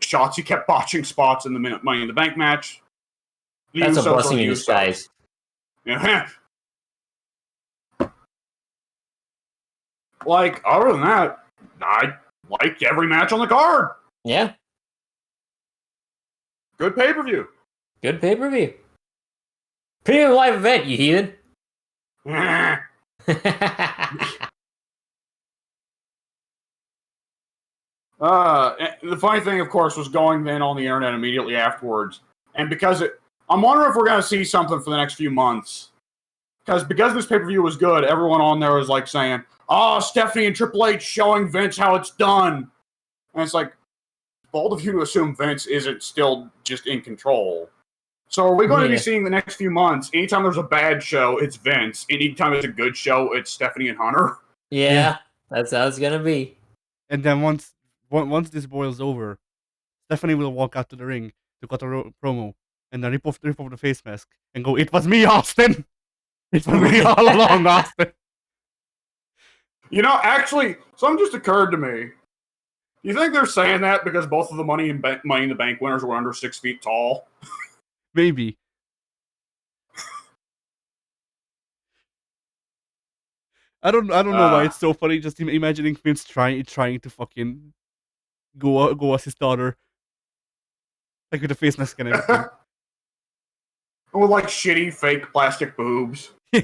Shotzi kept botching spots in the Money in the Bank match. That's a blessing in disguise. Yeah. Like, other than that, I liked every match on the card. Yeah. Good pay-per-view. Good pay-per-view. Premium live event, you heathen. The funny thing, of course, was going then on the internet immediately afterwards. And because I'm wondering if we're going to see something for the next few months. Because this pay-per-view was good, everyone on there was like saying, oh, Stephanie and Triple H showing Vince how it's done. And it's like, bold of you to assume Vince isn't still just in control. So are we going to be seeing the next few months, anytime there's a bad show, it's Vince. Anytime it's a good show, it's Stephanie and Hunter? Yeah, that's how it's going to be. And then once this boils over, Stephanie will walk out to the ring to cut a promo and then rip off the face mask and go, "It was me, Austin! It was me all along, Austin!" You know, actually, something just occurred to me. You think they're saying that because both of the Money in the Bank winners were under 6 feet tall? Maybe. I don't know why it's so funny. Just imagining Vince trying to fucking go as his daughter, like with the face mask and everything. With like shitty fake plastic boobs. Yeah,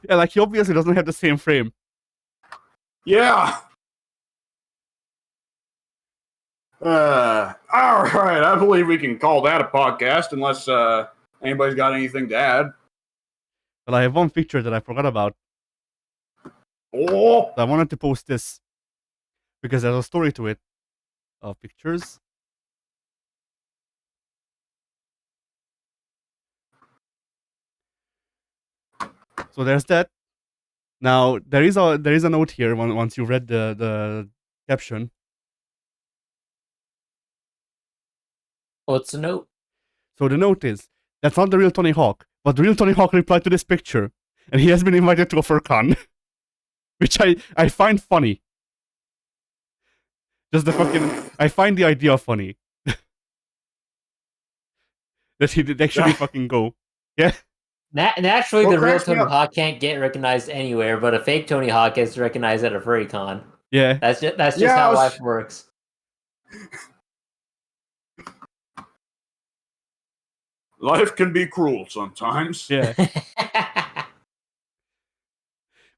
like he obviously doesn't have the same frame. Yeah. All right. I believe we can call that a podcast, unless anybody's got anything to add. But I have one picture that I forgot about. Oh, I wanted to post this because there's a story to it. Pictures. So there's that. Now there is a note here. Once you read the caption, What's the note? so the note is that's not the real Tony Hawk, but the real Tony Hawk replied to this picture, and he has been invited to a FurCon, which I find funny. Just the fucking I find the idea funny that he did actually fucking go. Yeah. Naturally, What the real cracks me Tony up- Hawk can't get recognized anywhere, but a fake Tony Hawk gets recognized at a furry con. Yeah. That's just Yeah, I how was- life works. life can be cruel sometimes. Yeah.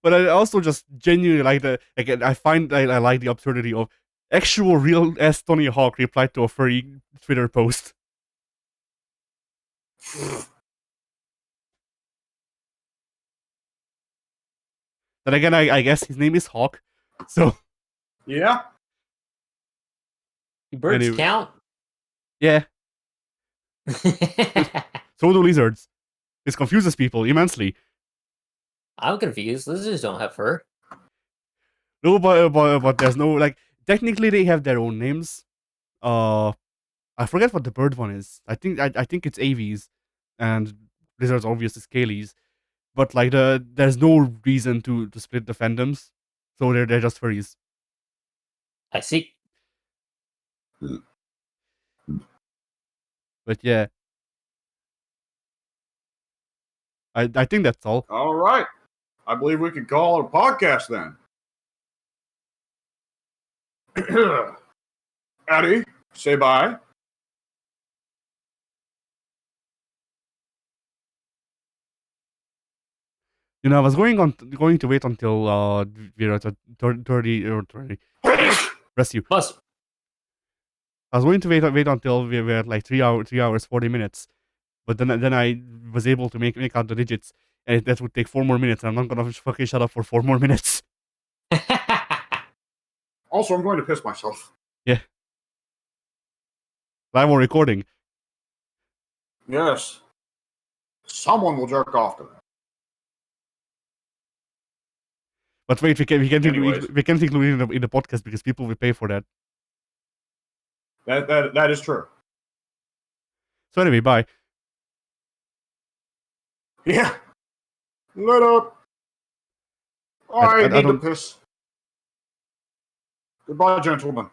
But I also just genuinely like I like the absurdity of actual real ass Tony Hawk replied to a furry Twitter post. Then again, I guess his name is Hawk, so Yeah. Birds Anyway. count. yeah. So do lizards. This confuses people immensely. I'm confused. Lizards don't have fur. No, but there's no like. Technically, they have their own names. I forget what the bird one is. I think it's aves, and lizards obviously scalies. But like there's no reason to split the fandoms, so they're just furries. I see. But yeah, I think that's all. All right. I believe we can call it a podcast then. Addy, say bye. You know, I was going to wait until we're at a 30 or 30. Bless you. Plus, I was going to wait until we were at like 3 hours 40 minutes, but then I was able to make out the digits, and that would take 4 more minutes. And I'm not gonna fucking shut up for 4 more minutes. Also, I'm going to piss myself. Live on recording. Yes. Someone will jerk off to that. But wait, we can't Anyways. include it in the podcast because people will pay for that. That is true. So anyway, bye. Yeah. Let up. I I need to don't- piss. Goodbye, gentlemen.